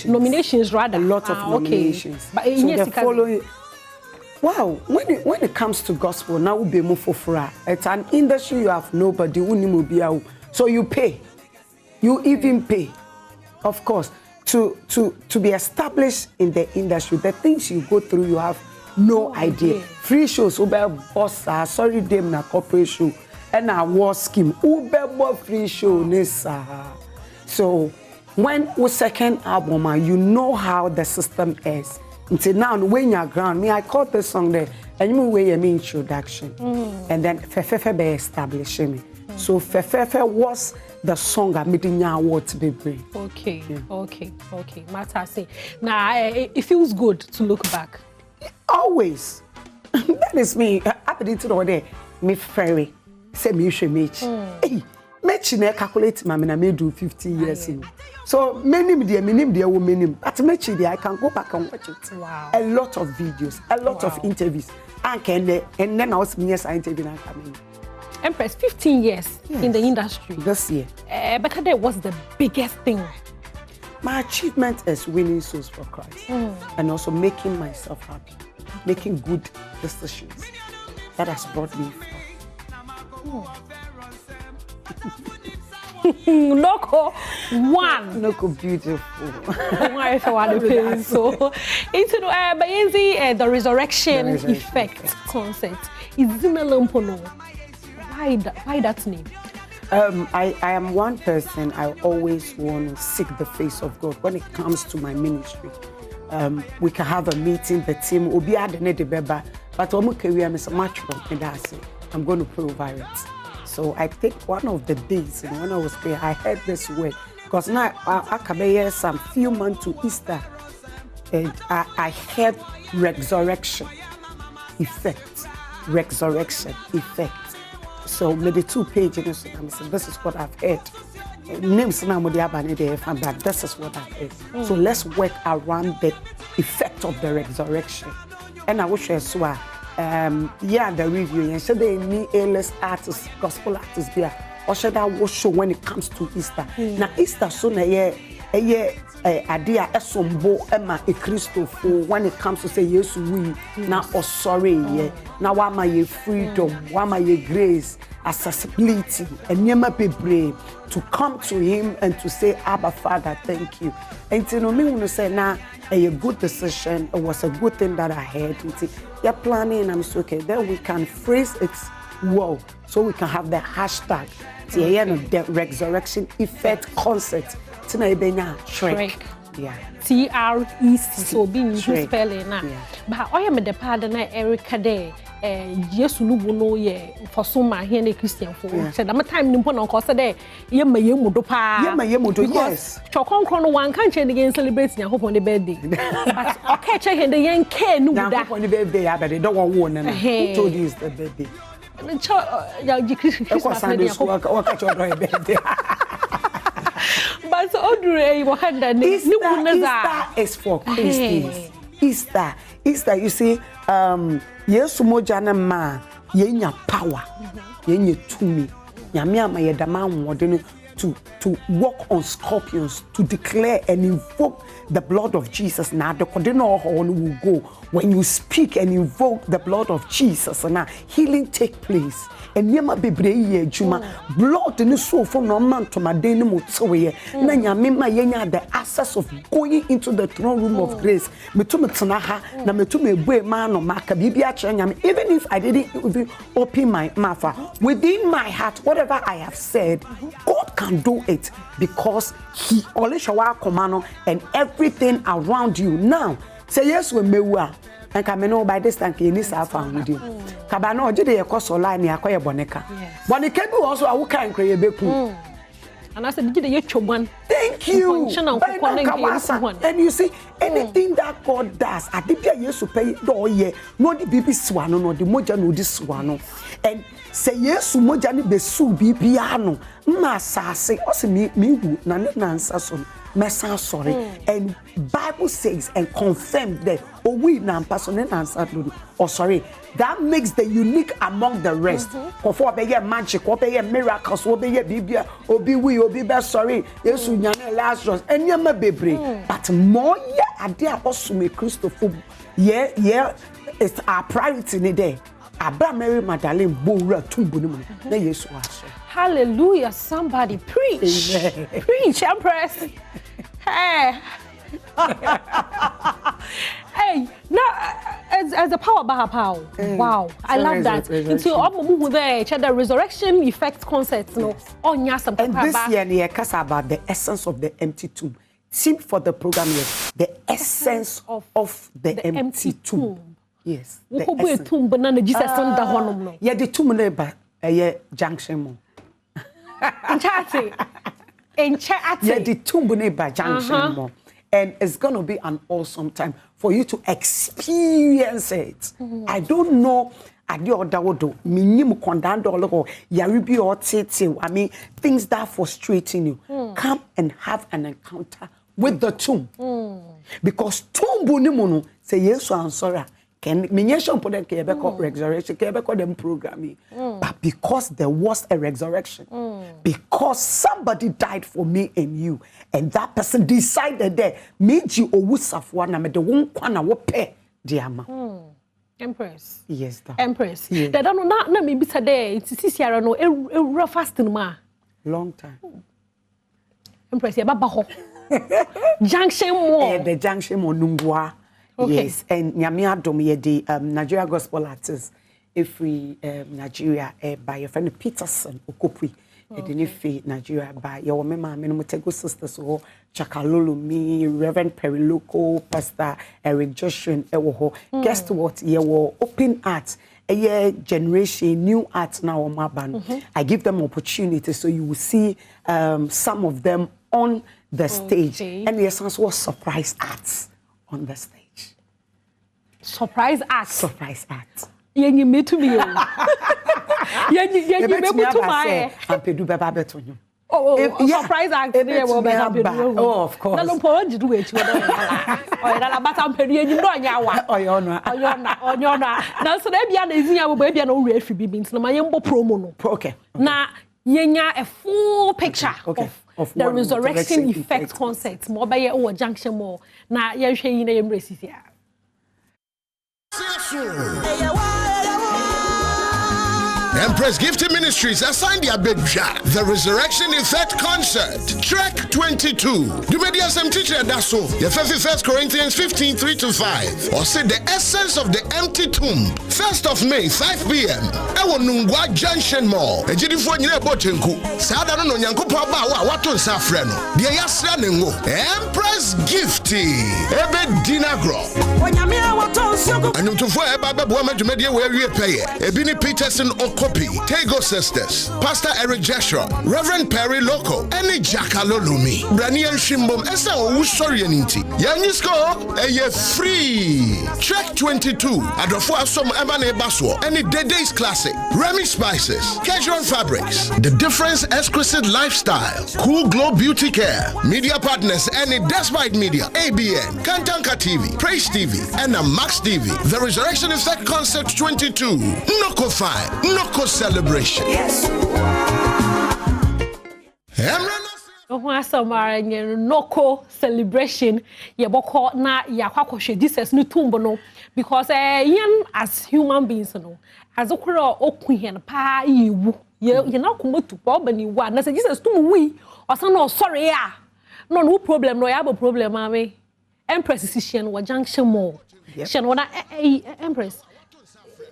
Speaker 22: nominations rather. A lot of nominations. But so the following. Wow, when it comes to gospel, now we be more for it's an industry you have nobody who so you pay, you even pay, of course, to be established in the industry. The things you go through, you have no idea. Okay. Free shows, Uber boss, sorry, them na corporate show, and a war scheme, Uber more free show, nessa. So when we second album, you know how the system is. Until now, when you're ground, I caught the song there, and you way me introduction, and then Fefefe be establishing me. So Fefefe was the song I made in award to be brave. Okay, yeah. okay. Matter say now, it feels good to look back. Always, that is me. I did it all day. Me ferry, say me should meet. Hey. Mechine calculate mama na me do 50 years ago. So many women, but Mechi I can go back and watch it. Wow. A lot of videos, a lot of interviews. And then I was interview and coming. Empress, 15 years in the industry. This year. But that was the biggest thing. My achievement is winning souls for Christ. And also making myself happy. Making good decisions. That has brought me far. Loco one. Loco beautiful. Why if I want to pay so into the resurrection effect concept is Zimelampono. Why that name? I am one person. I always want to seek the face of God when it comes to my ministry. We can have a meeting, the team will be at the beba, but I'm going to provide it. So I think one of the days when I was there, I heard this word because now I can be some few months to Easter, and I heard resurrection effect. So maybe 2 pages. I said, this is what I've heard. Names now but this is what I've heard. So let's work around the effect of the resurrection. And I wish I saw. The review and said they need A-list artists, gospel artists there. Or should I watch show when it comes to Easter? Now Easter so na idea esombo ema Christopher when it comes to say yes we now or sorry now why my freedom, why my grace, accessibility, and nyama bebre to come to him and to say Abba Father thank you. And you know me when you say now a good decision, it was a good thing that I had. You're planning, I'm so okay. Then we can phrase it well, so we can have the hashtag. The resurrection effect concept. Shrek. Yeah. TREC. So being spelling now. But I am the pardon Erica Day. Yes, no for some here in Christian for. Said I'm a time in Pono Costa Day. Yemayemudo, yes. Chokon Chrono one country again celebrating. I hope on the birthday. But okay, check in the young Ken. Now on the birthday, but they don't want one. Who told you it's the birthday? But Audrey, Easter is for Christians. Easter, you see, yes, Mojana ma, yenya power, yenya to me, Yamia, my demand, to walk on scorpions, to declare and invoke the blood of Jesus. Now the cordino will go when you speak and invoke the blood of Jesus. Now healing take place. And yema bebree juma blood ni so from no man to my day no mutwe na nyame yenya the access of going into the throne room of grace metum tena ha na metum ebu ma no maka bibia kire nyame even if I didn't even open my mouth within my heart whatever I have said God can do it because he only shower command and everything around you now say yes we mewa and come know by this time you need to found with you kabano je dey cost online akoye boneka boneka bi also awu kan kre yebeku
Speaker 21: and I said did you chobwan
Speaker 22: thank you and you see anything that God does adibia yesu pay do ye no the bibi swano no the moja no di swano and say yesu moja ni besu bibia no ma sase o se mi wu na ne nansa so messa sorry and Bible says and confirmed that we na person answer oh sorry that makes the unique among the rest for be magic or be miracles or be bibia obi we obi be sorry yesu nyame Lazarus enyama bebre but more ade apostle me Christopher it's our priority in there Abba Mary Magdalene bowra tumbu ni na yesu aso.
Speaker 21: Hallelujah, somebody preach. Amen. Preach, Empress. Hey. Hey, now as a power power. Wow, I love that. Into the resurrection effect concert, no. On some
Speaker 22: and this year, we about the essence of the empty tomb. Theme for the program is the essence of the empty tomb. Yes.
Speaker 21: The tomb banana Jesus on the one.
Speaker 22: Yeah, the tomb neighbor, junction mo.
Speaker 21: In chat.
Speaker 22: Yeah, the tomb neighbor junction mo. And it's going to be an awesome time for you to experience it. I don't know. I mean, things that are frustrating you. Come and have an encounter with the tomb. Because tomb say yes, I'm sorry. Can resurrection them programming, but because there was a resurrection, because somebody died for me and you, and that person decided that made you owusafwa na me de won kwana wo pe diama.
Speaker 21: Empress.
Speaker 22: Yes,
Speaker 21: Empress. They don't know na me bisa there. It's sisiara no e fasting ma.
Speaker 22: Long time.
Speaker 21: Empress ya baba ho. Junction mo.
Speaker 22: The junction mo nungwa. Okay. Yes, and Nyame Adom ye the Nigeria gospel artist every Nigeria by your friend Peterson Okopui Edinife Nigeria by your mama Menumotego sisters or Chakalulu me Reverend Periloko Pastor Eric Joshua Ewoho. Guess what? Ye were open art a year generation new art now on my band. I give them opportunity so you will see some of them on the stage and yes, was surprise arts on the stage.
Speaker 21: Surprise act.
Speaker 22: Surprise act.
Speaker 21: Yenyi me to me. Yenyi me to my.
Speaker 22: Ampedu baba beto nyo.
Speaker 21: Oh, surprise act.
Speaker 22: Oh, of course.
Speaker 21: Na lo po nji do echi odo. Oh, na bata ampedu yenyi no anyawa.
Speaker 22: Oyona.
Speaker 21: Na so na bia na ezinya bo bia na owura afi bibi nti na maye mbo promo no.
Speaker 22: Okay.
Speaker 21: Na yenya a full picture of the resurrection effect concert. Mo ba ye o junction mo. Na ye hwe yi na ye mresi sia.
Speaker 2: Empress Gifting Ministries assigned their big shot. The Resurrection Effect Concert. Track 22. Do media some teacher daso. The 1 Corinthians 15:3-5. Or say the essence of the empty tomb. 1st of May, 5 p.m. Ewo Nungwa Junction Mall. Ejidifo nyine bochenku. Sada no nyankopon ba wa wato nsa frɛ no. De yasra nengo. Empress Gifting. Ebe dinagro. Anyumtufo eba Badwam adwumadie we awie peye. Ebi ni Peterson Okopui, Tego Sisters, Pastor Eric Joshua, Reverend Perry Loco, any Jakalolumi, Branian Shimbom, Esa Usori Ninti, Yanisko, a free. Track 22, Adofo Asom Emane Baswo, any Dead Days Classic, Remy Spices, Casual Fabrics, The Difference Exquisite Lifestyle, Cool Glow Beauty Care, Media Partners, any Despite Media, ABN, Kantanka TV, Praise TV, and Max TV. The Resurrection Effect Concert 22, Noko 5, Noko Celebration. Yes.
Speaker 21: Noko celebration yeboko na yakwakoshe Jesus ni tumbo no because yen as human beings no as okura okuhen pa yiwu ye na komotu pa obani wa na say Jesus tum wi osan no sorry ya no problem no ya problem ame Empress decision wa junction mall shen wona Empress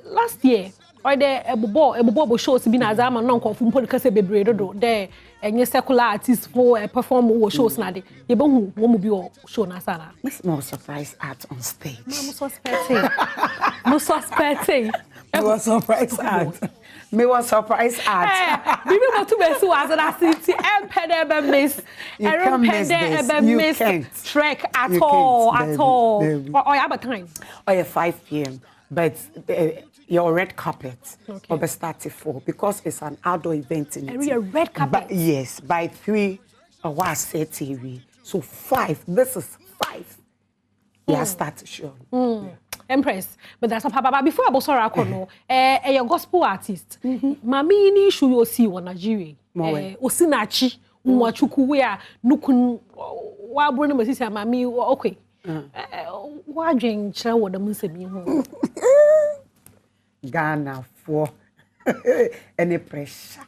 Speaker 21: last year or the ebobo shows bi na azama no nkonfu mpo kase bebre dodo there enye secular artists for perform wo shows na de ye behu wo mu bi o show na sala
Speaker 22: Miss more surprise art on stage
Speaker 21: no suspecting
Speaker 22: me was surprise art me was surprise art
Speaker 21: bibi mo to be so as na city empede be miss trek at all or you have a time
Speaker 22: or 5 p.m. but your red carpet will be started 4 because it's an outdoor event in it.
Speaker 21: A red carpet?
Speaker 22: Yes, by 3 I say TV. So 5, this is 5. Yeah, start show.
Speaker 21: Empress, but that's a papa. Before I was sorry, I know. A gospel artist. Mami ni show you see one Nigeria. Osinachi, Mwachuku wea nukun wa broni masisi ya mami okay. Wa jeng chira wada munse mi ho.
Speaker 22: Ghana for any pressure.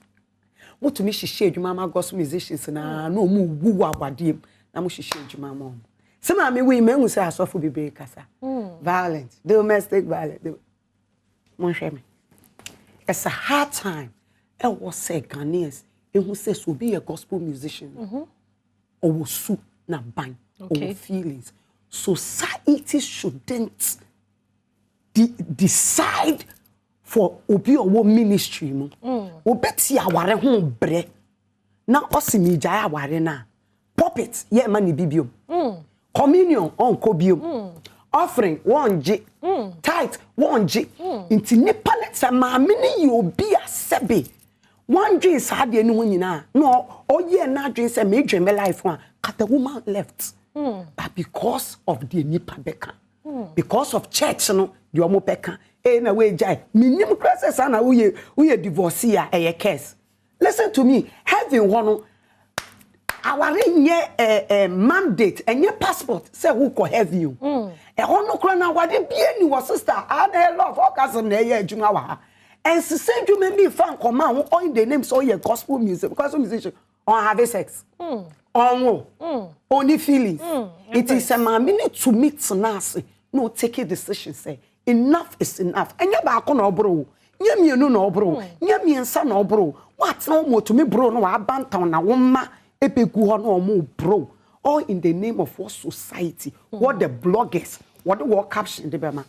Speaker 22: What to me she share you mama gospel musicians na no mu wu awade na mo share you mama. Some of me women who say aso for be kasa. Violence, domestic violence. Mon shame. It's a hard time. I was say Ghanaians who says to be a gospel musician. Or su na ban or feelings. Society shouldn't decide for obi owo ministry mu obeti aware ho bre na osimi jaya aware na puppet ye ma ni bibiom communion on kobiom offering wonje tithe wonje inti nipa let sa maame ni ye obi asebe one dream sa de ni nyina no oye na dream say me dream life one cut the woman left but because of the nipa beka because of church no the omo beka na we jai minim process na we divorcee a case. Listen to me, having one our mandate and your passport say who could have you e hono kra na wade bia ni wo sister and love orgasm na ye adwuma wa and say you may be fan come on the names all your gospel music because musician on have sex only feelings it is a man need to meet nasi no take a decision say enough is enough. Enya ba ko na obro. Nya mienu na obro. Nya miensa na obro. What no mo to me bro no abantan na woma epegu ho no mo bro. All in the name of what society, what the bloggers, what the war caption the bema.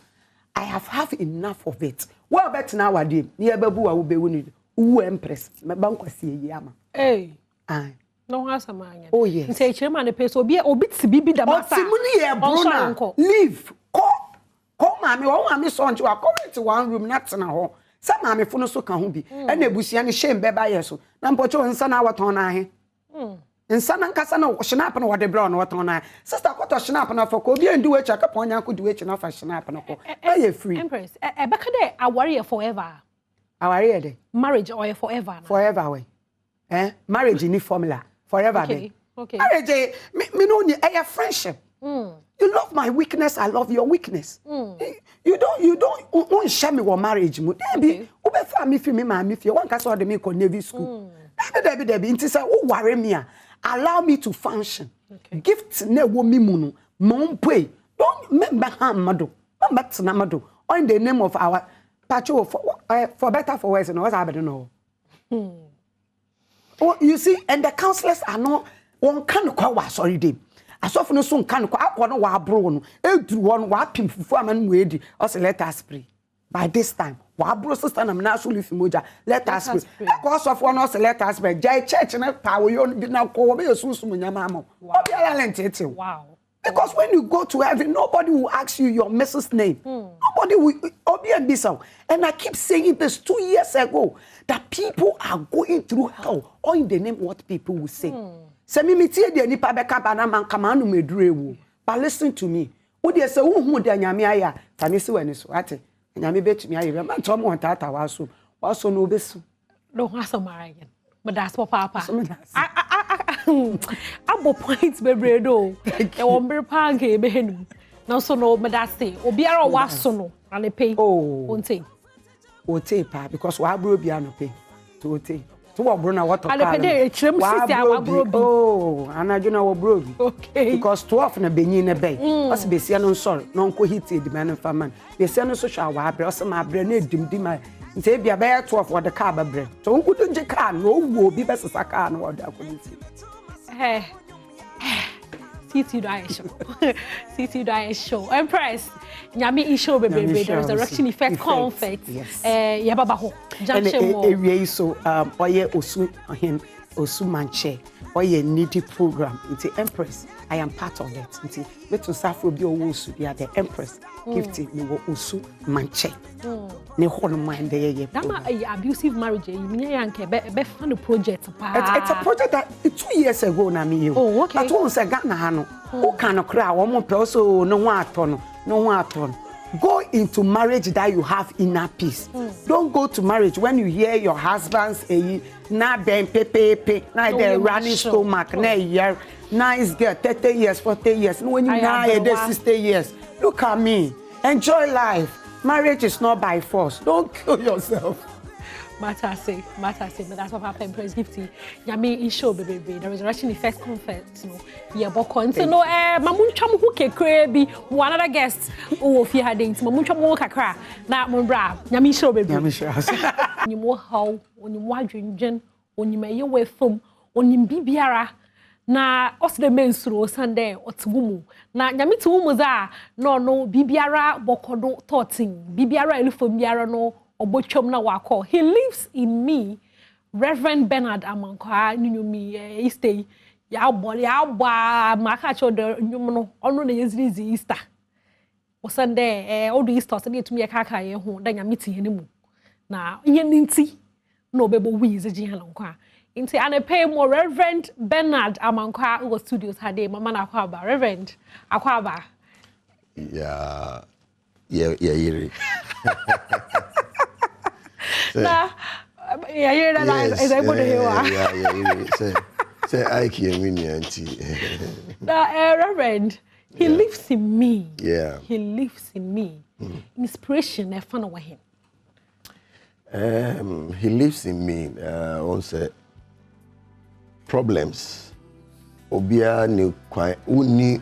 Speaker 22: I have enough of it. Well bet now ade. Ni ebabu a wo be woni. Wu Empress. Me ban kwase yi ama. Ai.
Speaker 21: No hasa manya.
Speaker 22: Oh yes.
Speaker 21: Nse chirema ne peso obi tibibi da masa.
Speaker 22: Otimuni ye bro na. Leave. Come mami so nti wa come to one room not na ho. Sa mami fo no so ka ho bi. E na ebusia ne shame be ba yeso. Na mpocho nsa na waton na he. Nsa na nkasa na shinap na wode bra na waton na. Sister koto shinap na for ko bi ndi we chaka ponya ko di we chi na fa shinap na ko. E free.
Speaker 21: Empress, e beka de aware forever.
Speaker 22: Aware de.
Speaker 21: Marriage or forever.
Speaker 22: Forever we. Marriage ni formula. Forever de.
Speaker 21: Okay.
Speaker 22: Marriage me no ni a friendship. You love my weakness, I love your weakness. You don't share me with marriage. Debbie, ube family fi me ma me fi. One case order me ko Navy school. Debbie, inti say o worry me. Allow me to function. Gift na wo mi mu no. Mon pay. Don't remember hamado. Remember tnamado. Or in the name of our pacho for better for worse, no what's happening no. Oh, you see, and the counselors are not one can call was sorry dem. Asofo no so nka no akọ no wa abro no eduru won wa pim fufu aman we edi o say let us pray by this time wa abro sister na na so lifi moja let us pray akọ asofo no say let us pray jai church na power yo bi na ko be yesusu munyama am obi ala lentete wow because when you go to heaven nobody will ask you your Mrs. name nobody will obi ebisa and I keep saying this 2 years ago that people are going through hell or in the name what people will say se mi tie de nipa beka ba na man kama anu medurewu but listen to me wo de se wo hu de nyame aya ta ne se wani so ate nyame betumi aye man to mo tata waso no obesu
Speaker 21: no hasa maragen but that's what papa abo points bebre do e won ber pa nke be henu na so no medase obiara wa so no ane pay onte
Speaker 22: pa because wa bro bia no pay to ote to wa bro na what
Speaker 21: ane pay dey chirem sisi a wa bro bi
Speaker 22: anaju na wa bro bi
Speaker 21: okay
Speaker 22: because 12 na benyi na bay os be sia no sorry no nko hit the man faman be sia no so sha wa abre os ma abre na dimdim nti bia be 12 for the car bebre so nkudu nje car no wo bi be sesa car no wa da akonti
Speaker 21: CT Dye show. Empress, Nyami Isho Baby, the resurrection effect comfort. Yababa ho.
Speaker 22: Area so oye osu him osu manche. Oye needy program. It's Empress. I am part of that. It's me to suffer be osu. They are the Empress. Gifting me osu manche. Ne whole mind there.
Speaker 21: That abusive marriage. You mean yanke be fun project.
Speaker 22: It's a project that 2 years ago na me.
Speaker 21: Oh, okay.
Speaker 22: At once I got na hano. Who can cry? One more person. No one turn. Go into marriage that you have inner peace. Don't go to marriage when you hear your husband's na ben pepe na the running stomach na year nice girl 30 years 40 years no when you now 60 years. Look at me. Enjoy life. Marriage is not by force. Don't kill yourself.
Speaker 21: Matter say, but that's what happened. Praise gifty. Yami Isho baby. The resurrection effect conference. No, yeah, boko. So no, mamuncham who ke krebi. One other guest. Oh, if you had it, mamuncham mo kakra. Na mumbra. Yami Isho baby.
Speaker 22: Yami Isho.
Speaker 21: Oni mo how. Oni mo adwendwen. Oni me ye we fom. Oni bibiara. Na osde mensuro Sunday otugumu. Na nyami tugumu za no bibiara bokodo 13. Bibiara elufom biara no. He lives in me, Reverend Bernard Amankwa. Me stay. Ya makacho de nyumono. Ono ne yezri Easter. Sunday all the Easter Sunday to me kaka ye ho. Da nyami ti henimu. Na yen nti no bebo wi zeji halankwa. Inti anepe mo Reverend Bernard Amankwa go studios hade mama na akwaba. Reverend akwaba.
Speaker 3: Yeah.
Speaker 21: Yeah, you're that is able to hear.
Speaker 3: Yeah. Say I can win auntie.
Speaker 21: Reverend, he lives in me.
Speaker 3: Yeah.
Speaker 21: He lives in me. Inspiration, I found over him.
Speaker 3: He lives in me. Also, problems. Obia ni uni.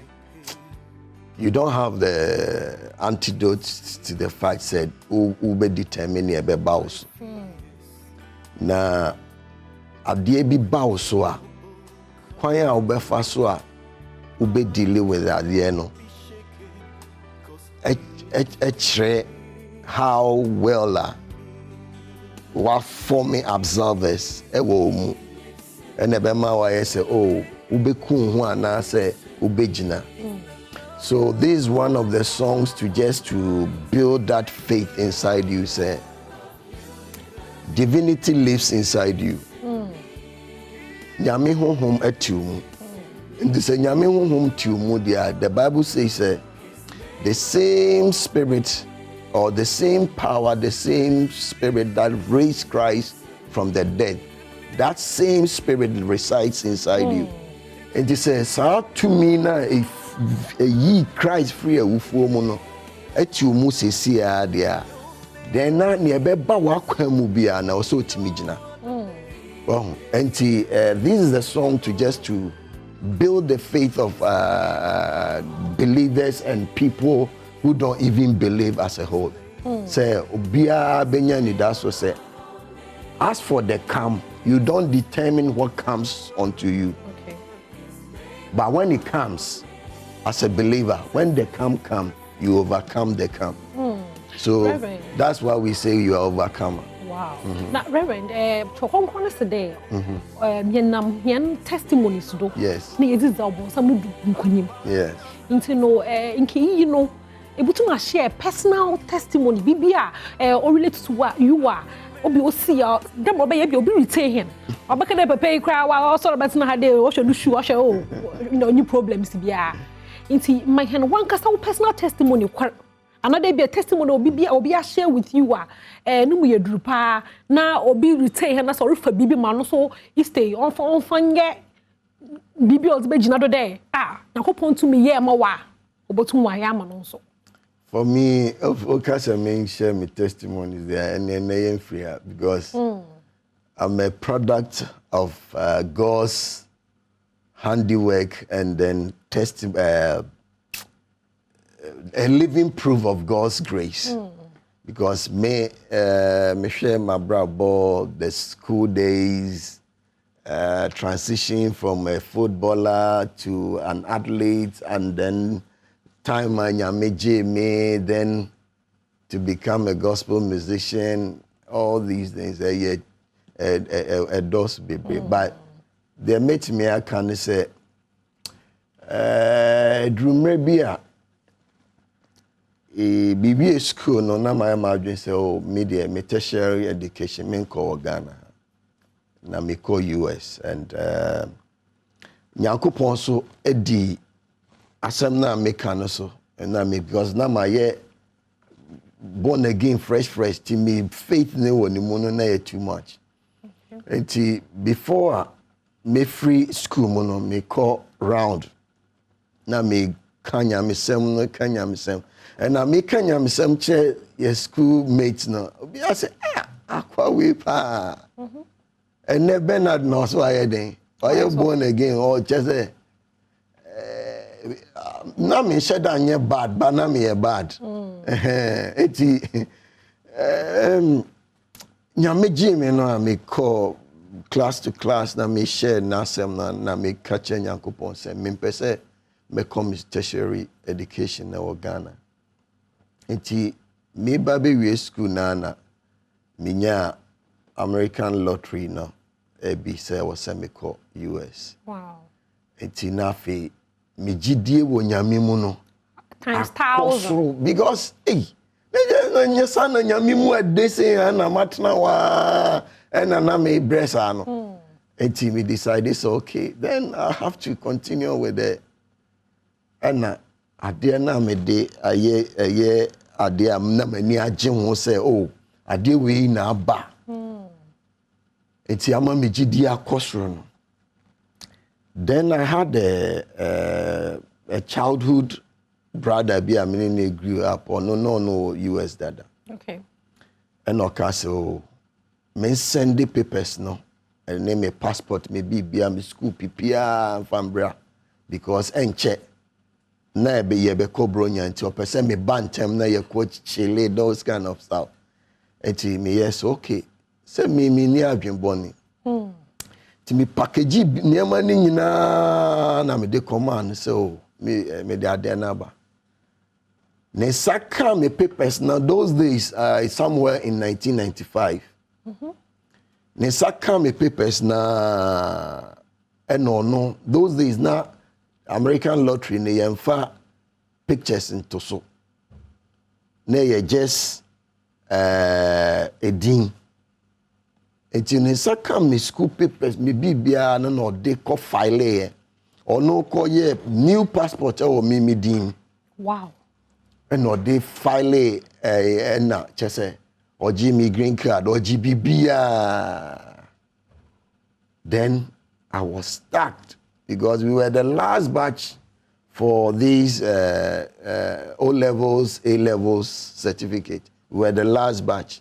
Speaker 3: You don't have the antidote to the fact said who be determine ebe baus. Na adie bi baus so a kwan a obefa so a ube deal with adie no. How well what forming observers ewo mu. Ebe ma wa say oh ube kun ho ana say ube jina. So this is one of the songs to build that faith inside you. Say, divinity lives inside you. Nyame honhom atiumu. And this nyame honhom tiumu dia. The Bible says the same spirit or the same power, the same spirit that raised Christ from the dead, that same spirit resides inside you. And it says, to me now if ye Christ free a ufuo mu no atu mu sesi a dia then na ne beba wakwamu bia na so timigina and this is the song to build the faith of believers and people who don't even believe as a whole. Say bia benya ni da so say as for the come, you don't determine what comes unto you, but when it comes as a believer, when the come, you overcome the come. So Reverend, that's why we say you are overcomer.
Speaker 21: Wow. Now, Reverend, today, testimonies do.
Speaker 3: Yes.
Speaker 21: Yes. Able to share personal testimony, BBA, or related to what you are. Obi osi ya dem obi retain him. Obaka na pay cry wa so about na hade o should shoe o show no problems bia. Inti my hand one kasa personal testimony another be a testimony obi share with you no mu yeduru pa na obi retain him na so refa bibi ma no so stay on for ye bibi ozibe jinado de Nyankopon to me ye ma wa obotum wa ya ma no so.
Speaker 3: For me, of course, I mean, share my testimonies there and then I am free because I'm a product of God's handiwork and then a living proof of God's grace. Because me share my brother the school days, transition from a footballer to an athlete, and then time me then to become a gospel musician, all these things a dose baby. But they met me I can say Drumrebia BBA school no na my imagine say media me tertiary education me ko Ghana na me ko US and Nyankopon so edi asem na make no so and na me because na my born again fresh to me faith ne woni mu no na too much. Okay. Before me free school mu no me call round na me kanya me sem and na me kanya me sem che your school mates no obi I say akwa we pa and ne Bernard no so ayeden oye born again or just say na me share that nye bad but na me bad nyame jimi no me call class to class na me share na sem na me catch Nyankopon say me pese me come tertiary education na Ghana me baby we school na me nya American lottery no be say was me call US.
Speaker 21: Wow.
Speaker 3: Na fe me gidie wo nyame mu no
Speaker 21: times 1,000
Speaker 3: because nya sana nyame mu adese na matna wa na me breast ano me decided so okay then I have to continue with the na ade na me de aye ade am na mani agye ho say ade we na aba ama me gidie akosoro no. Then I had a childhood brother be I grew up on no US dada.
Speaker 21: Okay.
Speaker 3: And okay so me send the papers no and name a passport me be me school pipia fambra because enche na be ye be kobronya nti opese me bantem na ye ko chile those kind of stuff. Enti me yes okay. Say me ni adwenboni. Me package niema ni nyina na me de command so me de ade na ba ne saka me papers now those days somewhere in 1995 ne saka me papers na no those days na American lottery ne yemfa pictures into so ne ye just edin in second me school papers me bibia no de ko file or no ko ye new passport or me dim.
Speaker 21: Wow.
Speaker 3: And no de file na chese or me green card or GBBia. Then I was stuck because we were the last batch for these O levels, A levels certificate. We were the last batch.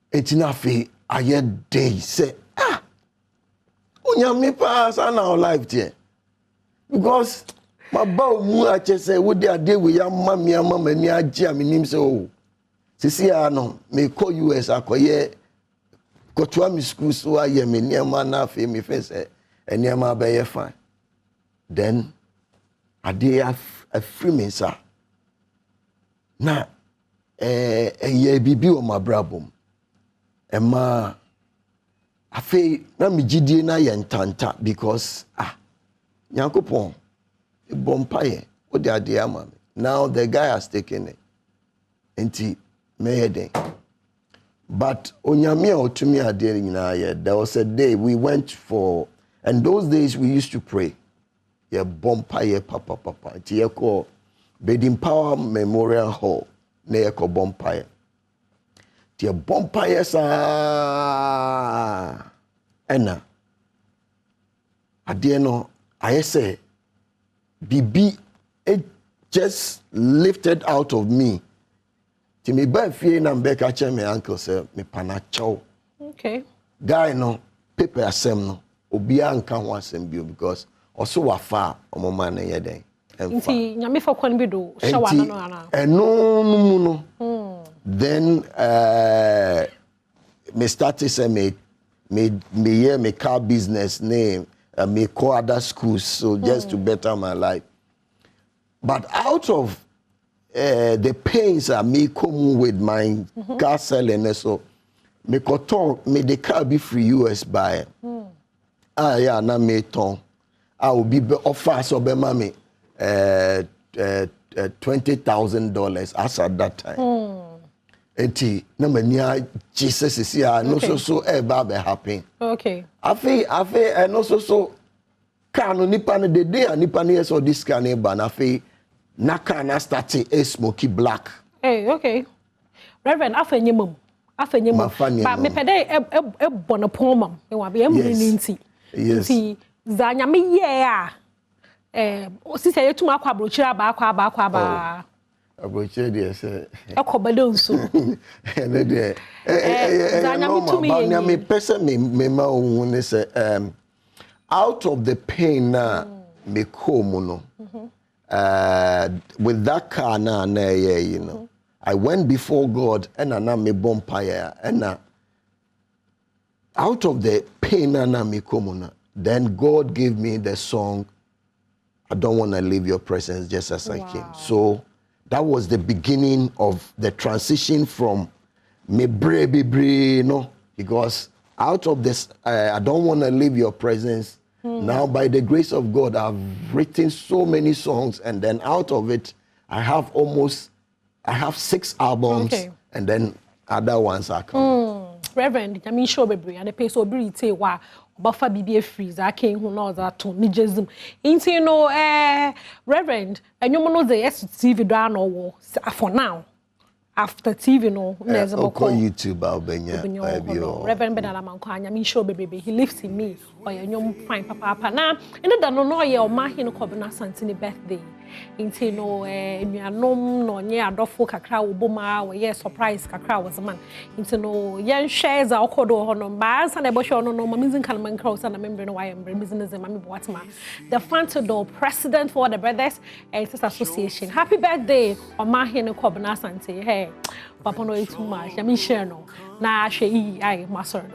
Speaker 3: It's enough. I had day say onyame pass on our life there because my bow mu ache say wo dey ade we ya mama ni age am nim say oh sisi no me call US akoye kotua mi school so aye me niam na afi me fe say eniam abaye fine then ade a free me sir na ye bibi o mabrabom Emma, I feel na me gidie na ye ntanta because Nyankopon e bompaye o de ade ama me. Now the guy has taken it. Enti me yeden. But onyame a otumi ade nyina ye there was a day we went for and those days we used to pray. Ye bompaye papa. Enti ye call Badwam Power Memorial Hall na ye call bompaye. The bompire sa ena adeɛ no ayɛ sɛ bibi it just lifted out of me. Ti me ba fie na mbeka che me uncle say me pana chow.
Speaker 21: Okay.
Speaker 3: Guy no paper asem no obi anka ho asem bio because also wafa omoma na ye den.
Speaker 21: Nti nyame fa kwan bi do shawa no ana.
Speaker 3: Eno no no. Then me started say me car business name, me call other schools so just to better my life. But out of the pains I may come with my car selling, so me cotton me the car be free US buy. Yeah, na me ton. I will be offer so be mommy $20,000 as at that time. Enti na mania Jesus is here no so ever be happen.
Speaker 21: Okay.
Speaker 3: Afi no so car no nipa no the day nipa no so this car no ban afi na car na start a smoky black.
Speaker 21: Hey, okay. Reverend afenyemum. But me pede e bonopon mam. E wa be emuni nti.
Speaker 3: Yes.
Speaker 21: Nti za nyame ye a osisi yetuma akwa brochira ba akwa.
Speaker 3: Abrochire dey say.
Speaker 21: Ekobado nso.
Speaker 3: Ene dey. Me person me ma ohun say out of the pain na me come no. With that car na you know. I went before God and na me bonfire and out of the pain na me come no. Then God gave me the song I don't want to leave your presence just as I came. So that was the beginning of the transition from me brave, no, because out of this, I don't want to leave your presence. Now, by the grace of God, I've written so many songs, and then out of it, I have 6 albums, and then other ones are coming.
Speaker 21: Reverend, I mean, show baby, and the pace will be say, wow. Buffer BBA freeze, I came who knows that to me just into you know, Reverend, and you know the TV down or for now. After TV, no, there's a
Speaker 3: call YouTube, Albania,
Speaker 21: Reverend Benalaman, I mean, show baby, he lives in me, or your fine papa. Now, and the no year or my hino cobna Santini birthday. Into no, no, near Adolfo Kakra, Obama, or yes, surprise Kakra was a man. Into no, young shares are Kodo on Bars and a bush on no Mamizin Kalman Cross and a member of I business and Mammy Watma. The Fantado president for the Brothers and Sisters Association. Happy birthday on my hino cobna Santi. Hey, Papa no too much. I mean, share no. Na she I master.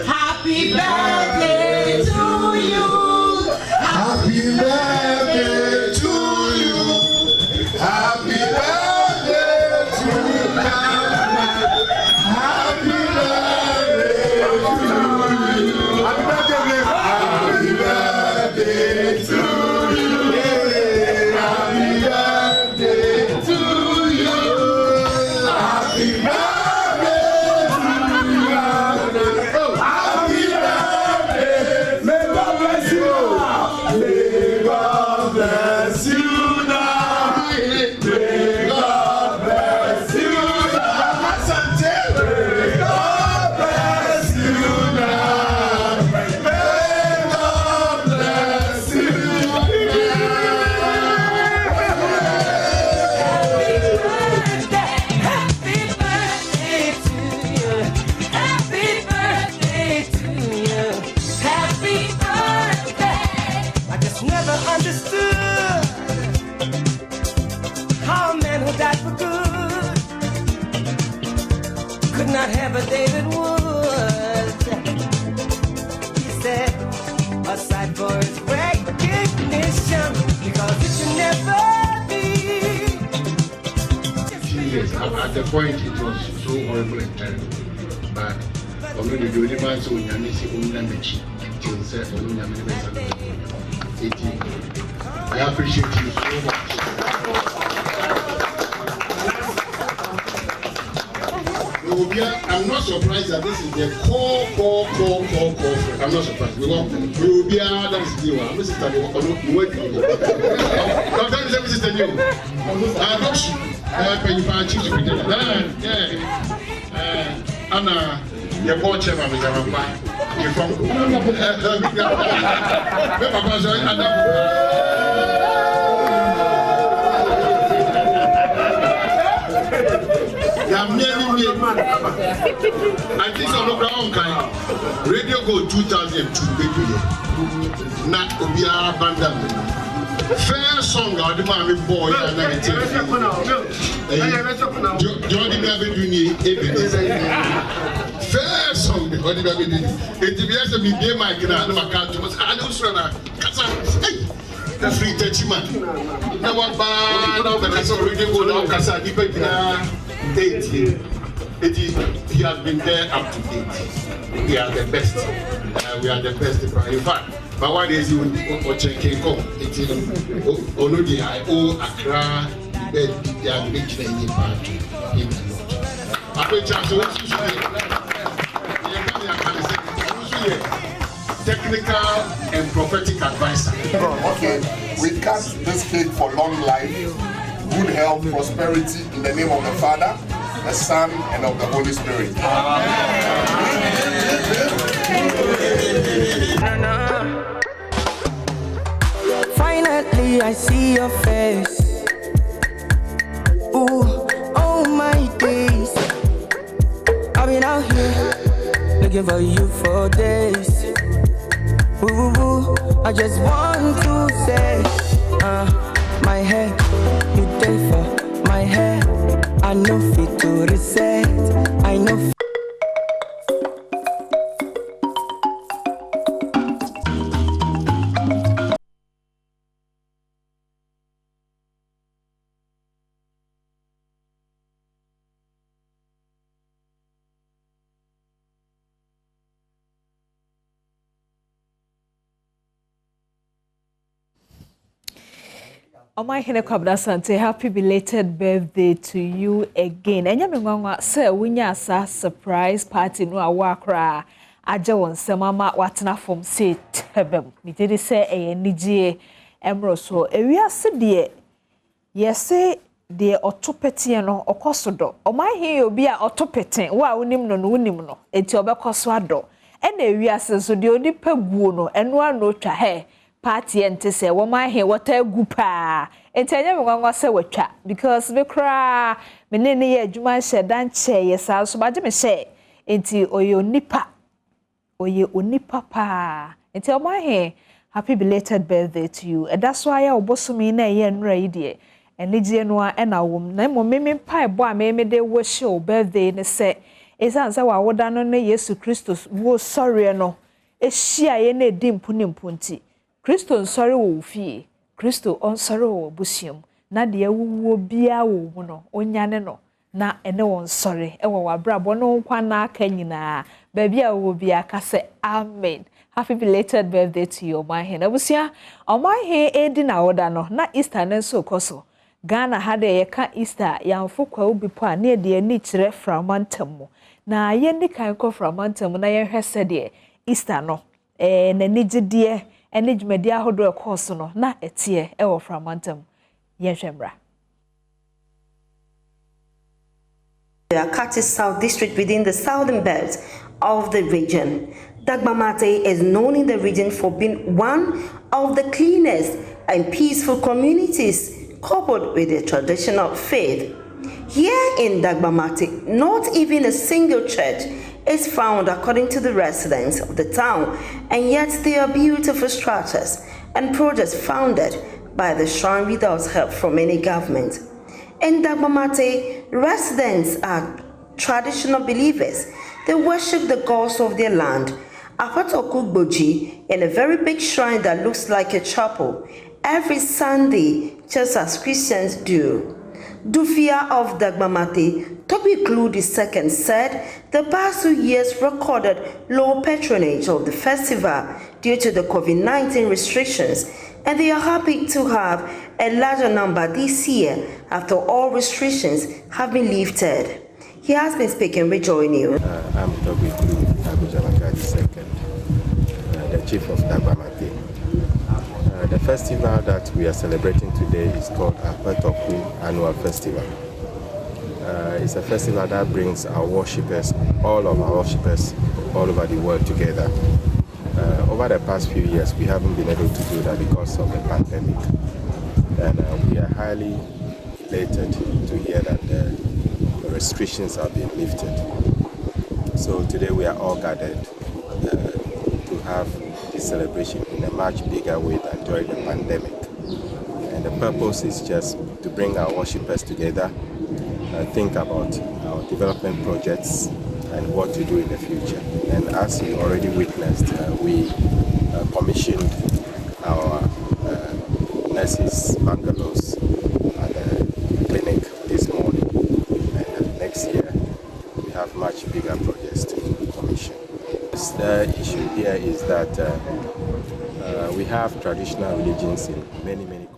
Speaker 4: Happy birthday to you. Happy birthday to you. Happy birthday to Mama. Happy birthday to you. Happy birthday to you. Happy birthday to you. Happy birthday.
Speaker 5: Not have a David Wood. He said, aside for his recognition, because it should never be.
Speaker 23: Yes, at the point it was so horrible and terrible. But already the only man so Yamisi Unamichi till said I appreciate you so much. I'm not surprised that this is the core. I'm not surprised. We will be that is the one. Mrs. Tani, wait. Don't tell me Mrs. Tani. Anna, your boy chairman is a you're from I think so. No ground kind. Radio go 2002 baby. Not Obiara Bandam. Fair song, or the man boy and negative. Jordi Babiduni, fair song, the body Babiduni. It is a big mic and I don't run the free touchy man. Now, what now the Casa Radio go down Casa, depending on 80. He has been there up to date. We are the best. We are the best. In fact, but what is you checking? It is Onodi, I owe Accra, they are making any part in the lot. I will chance technical and prophetic advisor.
Speaker 6: Okay, we cast this cake for long life, good health, prosperity in the name of the Father, the Son, and of the Holy Spirit.
Speaker 5: Finally, I see your face. Ooh, oh my days. I've been out here looking for you for days. Ooh, I just want to say, my head, you day for my head. I know fit to reset. I know.
Speaker 1: Omai hene kwabda sante, happy belated birthday to you again. Enya mengwangwa se winya sa surprise party no awakra aja wonse mama watena from set hebem. Mitedi se nijie emro so ewiase de yese de otopete no okosodo. Omai he obi a otopete wa wonim no no enti obekoso ado. Ena ewiase so de onipa guo no eno ano twa he party ente se wo man he wota gu pa entenye me ngwa se watwa because me kra me ne ye adwuma hye dan che ye sa so baje me hye enti oye onipa pa enti o man he happy belated birthday to you and that's why ya obosumi na ye nra yi de enije no a na wom na mo me pa ebo a me de wo hye birthday ne se esanse wa woda no ne Yesu Christus wo sorry no ehia ye na edimpu ni mpunti Kristo nsori wo fie Kristo onsori wo busiam na de awuwo bia wo mu no onyane no na ene won sori ewo wabrabo no nkwa na aka nyina ba bia wo bia ka se amen. Happy belated birthday to you my hen abusia my hen edi na oda no na Easter ne so koso Ghana hade ye ka Easter yamfo kwa obi po a na de ani kire framantam mu na ye ni kan ko framantam na ye hwese de Easter no na nigide enigmedi ahodo course no na etie ewo framantam yenhwemra
Speaker 7: the Akati South District within the southern belt of the region. Dagbamate is known in the region for being one of the cleanest and peaceful communities coupled with a traditional faith. Here in Dagbamate, not even a single church is found according to the residents of the town, and yet there are beautiful structures and projects founded by the shrine without help from any government. In Dagbamate, residents are traditional believers. They worship the gods of their land. Apatokugboji, in a very big shrine that looks like a chapel, every Sunday, just as Christians do. Dufia of Dagbamate, Toby Glue II said the past 2 years recorded low patronage of the festival due to the COVID-19 restrictions, and they are happy to have a larger number this year after all restrictions have been lifted. He has been speaking. We join you.
Speaker 8: I'm Toby Abujalakadi II, the chief of Badwam. The festival that we are celebrating today is called Apetoku Annual Festival. It's a festival that brings our worshippers, all of our worshippers all over the world together. Over the past few years, we haven't been able to do that because of the pandemic. And we are highly elated to hear that the restrictions have been lifted. So today we are all gathered to have this celebration in a much bigger way than during the pandemic. And the purpose is just to bring our worshippers together and think about our development projects and what to do in the future. And as you already witnessed, we commissioned our nurses' bungalows at the clinic this morning. And next year, we have much bigger projects to commission. The issue here is that we have traditional religions in many communities.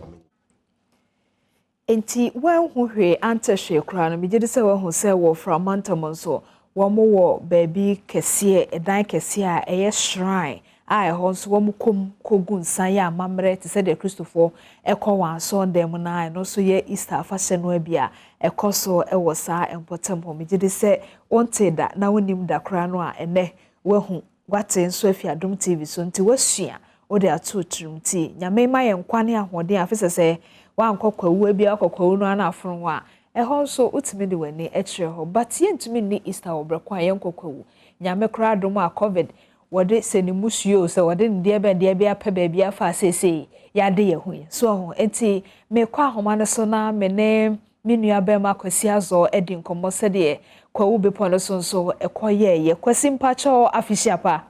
Speaker 1: Enti when who ante hwe kra no megye de se we hu se wo from Mantamonso wo mo wo baby kese edan kese a eye shrine a ho so wo mo kogun san ya mamre te se de Christopher ekọ Sunday mu na no so ye Easter fashion no bia ekoso ewo sa empotem ho megye de se onte da na wonim da kra no a ene we hu gwate nso afia Adom TV so nti wasua o de ato trimti nyame ma ye nkwane ahoden afese se wan kokwawu bia kokwawu no ana afron wa ho so utimi de wani ekire ho but ye ntumi ni Easter obrekwa ye kokwawu nyame kra Adom a covid wode senimusuo se wode ndie bia pebe bia fa sese ya de ye hu so ho enti me kwa ahoma ne so na me ne minua be ma kwasi azo edi nkomo se de kwawu be pon so so ekoye ye kwasi mpacho afishiapa.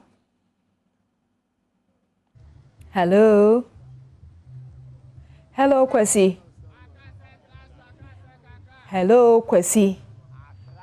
Speaker 1: Hello Kwesi. Hello Kwesi.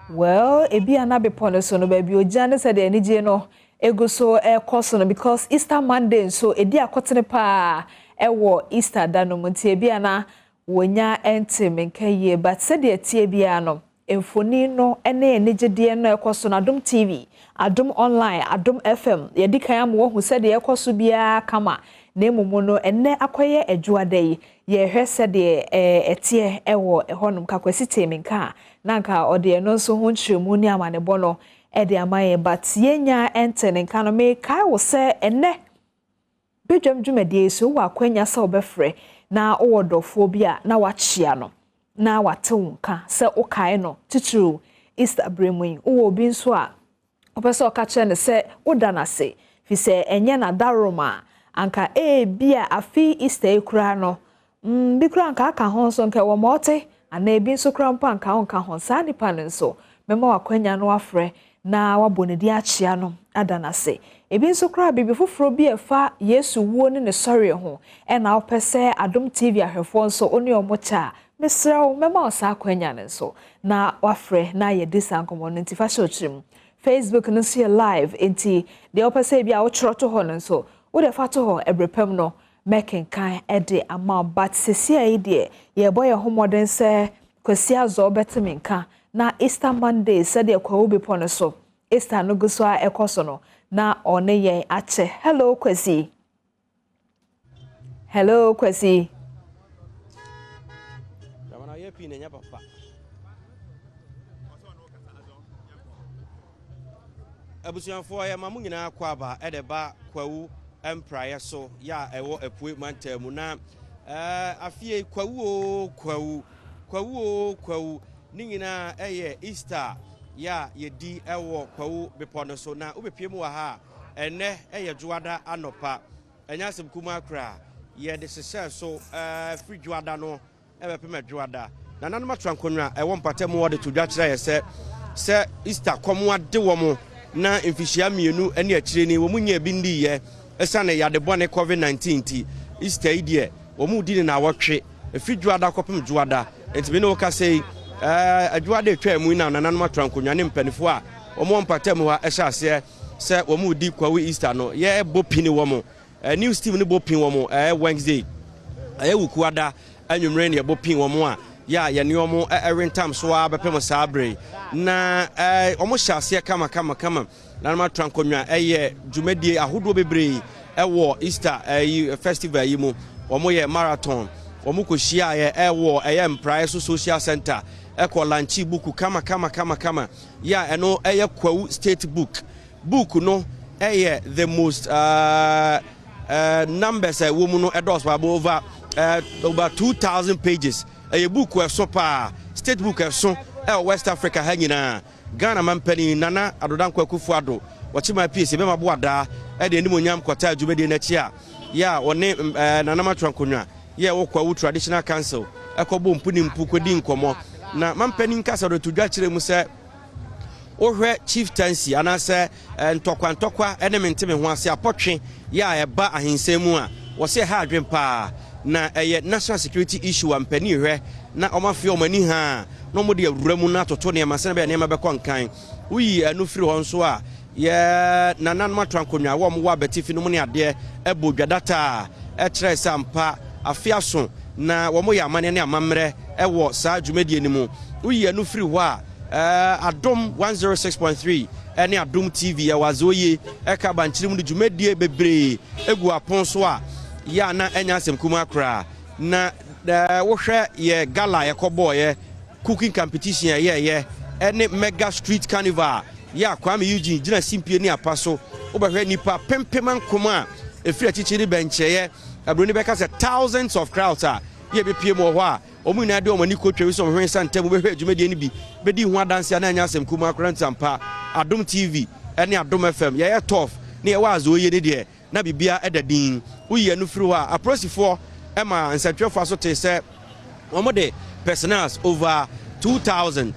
Speaker 1: Well, ebi anabe pon so no baby ojane said enije no ego so ekoso no because Easter Monday so edi akotene pa ewo Easter dano monti ebi ana wonya ente menkaye but said e tie bia no emfoni no ene enije de no ekoso na Adom TV, Adom Online, Adom FM yedi kan am wo hu said e ekoso bia kama na emumu no enne akoye adwuade ye hwese de etie ewo ehonum kakwasi teminka na nka ode no so ho nchiremu ni amanebo no ede amaye but yenya entenenka no me kai wo se enne bedwam dwumade so wa kwanya se obefre na owodofo bia na wachia no na watewunka se okai no titru Easter bremui wo obi nso a opeso kache ne se wodanase fi se enye na daroma anka bia afi Easter ekura no bi kura anka aka ho so nka wo mote ana ebi nso kura mpa anka onka ho sa nipa ne nso mema wakwanya no afre na wabonedi achia no adanase ebi nso kura bibi foforo bi efa Yesu wuo ne sori ho e na opese Adom TV ahwefo nso oni omocha mesrawo mema osa akwanya ne nso na wafre na ye disankomo no ntifa shochim Facebook no see live enti de opese bia wo chroto ho ne nso wo de fato ho ebrepem no making kan ede ama but sesi ai de ye boy homoden se kwasi azo beteminka na Easter Monday se de kwa obi pon so Easter no go so a ekoso no na one ye ache. Hello Kwasi. Hello Kwasi.
Speaker 9: Jamana ye pi nenya papa. Abusuanfo ya mamu nyina kwa ba ede ba kwawu empire so ya ewo epue mantamu na afie kwawu ni nyina eye Easter ya yedi ewo kwawu bepono so na obepie mu wa ha ene eye juada anopa enya semkuma kra ye de sese so free juada no ebepem juada na nanu matrankonwa ewo mpatemu wo de tudwa kira ye se Easter komwa de wo mo na mfishia mienu ene akire ni wo munya bi ndi ye esane ya de bone COVID-19 ti Easter idie wo mu di na wotwe free juada kopem juada entime no ka sei adwuade atwa mu na nananom atrankonwa ne mpanifo a omo mpatemu ha ehya ase se wo mu di kwawe Easter no ye bopini wo mo New Steve ne bopin wo mo Wednesday wukuada anwumre ne bopin wo mo a ya ye ne omo rentam so abepem sabre na omo hyase kama na ma trankonwa dwumadie ahodo bebre ewo Easter festival yi mu omo ye marathon omo ko hia ewo Empire Social Center eko lanchi book kama ya eno kwawu state book no the most numbers woman no edos over 2,000 pages book so pa state book so West Africa hanyina Ghana mampani Nana Adodan Kwakufuado wachima piece be maboada de anim onyam kwata adwumade na chi a ya wone Nana matrankonwa ya wokwa traditional council ekobo mpuni mpu kodi nkomo na mampani nkasa do tudwa kire mu se ohwe chieftaincy anase ntokwa enemente me ho ase apotwe ya eba ahensemu a wo se ha adwen pa na national security issue ampani hwe na omafe omani ha no mo de awura mu na toto ne masene be ne ma be konkan uyi anu firi ho nso a ye nanan matrankonwa wo mo wa betifi no mu ne ade ebo dwadata kire sampa afiaso na wo mo ya amane ne amamre ewo saa dwumadi enimu uyi anu firi ho a Adom 106.3 ene Adom TV wazoye eka banchiri mu dwumadie bebre egu aponso a ya na enya asem kuma kra na wohwe ye gala ye koboye cooking competition ye ene mega street carnival ya Kwame Eugene gina simpie ni apaso obehwe nipa pempeman koma efiri achichiri bencheye abroni beka say thousands of crowds ye be pie mo ho a omu na de omani kotwe so hwen santem behwe adwumade ni bi bedi hu adanse na anya asem kuma kra ntampa Adom TV ene Adom FM ye tough na ye wazo ye de na bibia edadin uyi anu firi wa aprosifo ema nsatwefo so te se omode personals over 2,000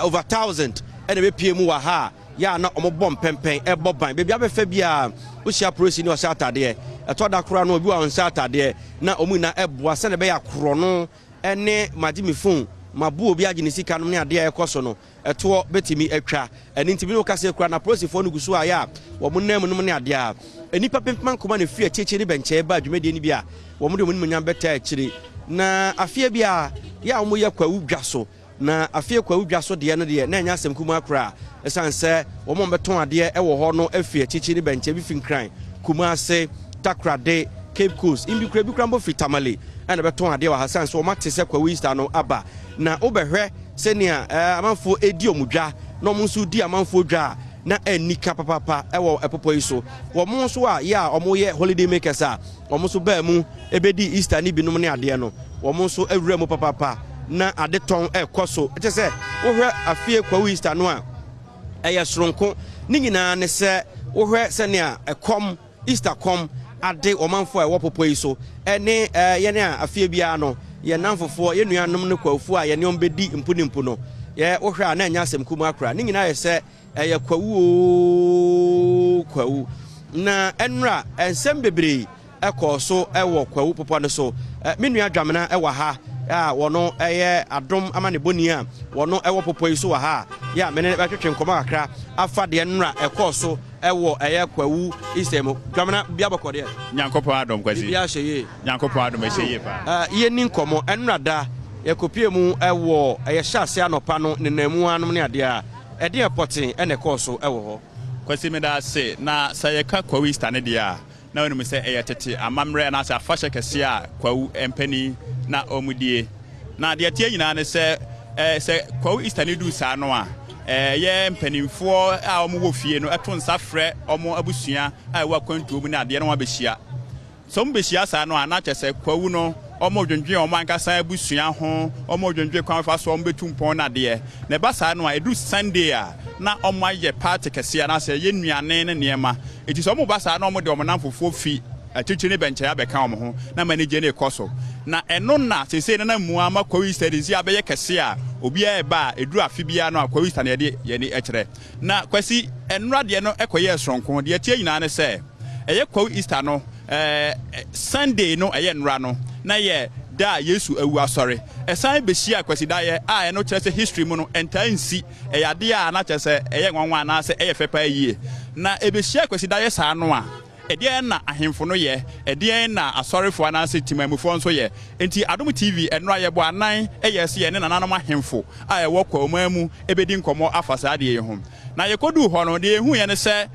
Speaker 9: over 1,000 ene be pie mu wa ha ya na omobom pempen eboban bibia be fa bia ushia prosi ni o sha atade etoda kura no obi wa nsa atade na omu na eboa se ne be ya kro no ene magimi phone mabu obi agini sika no ne ade ekoso no eto betimi atwa eni ntimi no kase kura na prosifo no gusu aya wo munam no ne ade a enipa pempan koma na fie cheche ni benche ba dwumade ni bia wo mu de munum nyam beta akiri na afie bia ya wo ye kwawu dwaso na afie kwawu dwaso de no de na nya asem kuma akra esanse wo mo beton ade ewo ho no afie cheche ni benche bi finkran kuma ase takrade Cape Coast imbi kura bi krambo fitamale ana beton ade wa hasan so mate se kwawu Easter no aba na obehwe senia amanfo edi omudwa no mo nso di amanfo dwa na enika papa ewo epopo iso wo mo nso a ya omo ye holiday makers a wo mo nso ba mu ebedi Easter ni binom ne ade no wo mo nso awura mu papa na ade ton ekoso ete se wo hwe afie kwawu Easter no a eye soronko ni nyina ne se wo hwe senia ekom Easter kom ade omanfo a wopopo iso ene ye ne afie bia no ye nanfofo ye nuanom ne kwafo a ye ne ombedi mpunimpu no ye wo hwe a na anya asem kuma akra ni nyina ye se eye kwawu na enra ensem bebre ekoso ewo kwawu popo ne so menu adwamena ewa ha wono eye Adom amane boni a wono ewo popo iso wa ha ya mene betwetwe nkoma akra afa de enra ekoso ewo eye kwawu isemo dwamena bia bokode
Speaker 10: nyankopo Adom kwasi
Speaker 9: bia hyeye
Speaker 10: nyankopo Adom hyeye pa
Speaker 9: ye ni nkomo enra da ye kopie mu ewo eye hyase anopa no nenamu anom ne ade a ede epoten ene ekoso ewo ho
Speaker 10: kwasi me da se na sayeka kwawu Easter ne dia na wonu se eye tete amamre na asa fashe kese a kwawu empani na omudie na de tie nyina ne se kwawu Easter ne du sa no a ye mpanimfo a omo wo fie no eto nsa frɛ omo abusua a wa kwantu omu na ade no abehia so mbehia sa no a na kyese kwawu no omo dwendwe omo ankasa abusua ho omo dwendwe kwan fa so omo betumpon na de ne ba sa no a edu Sunday a na omo aye party kese na se ye nuane ne niema eti so omo ba sa na omo de omo namfofo fi achichi ne benche abeka omo ho na manage ne ekoso na eno na sese na mu ama kwawu studies ya beye kese a obi a eba edu afibia no kwawu sta na ye ni ekere na kwasi enra de no ekoye sonko de tie nyina ne se eye kwawu Easter no Sunday no eye nra no na ye da Yesu awu asore esan behia kwasi da ye a eno kire se history mu no entansi eyade a na kire se eye nwanwa na se eye fepa yie na ebehia kwasi da ye sa no a ɛdeɛn na ahemfo no yɛ ɛdeɛn na asɔrefo anaasɛ timamufo nso yɛ enti Adom TV ɛno ayɛbɔ anan ɛyɛ sɛ yɛ ne nananom ahemfo a ɛwɔ kwawoma mu ɛbɛdi nkɔmmɔ afa saa adeɛ yi ho na yɛkɔdu hɔ no deɛ ɛhu yɛ ne sɛ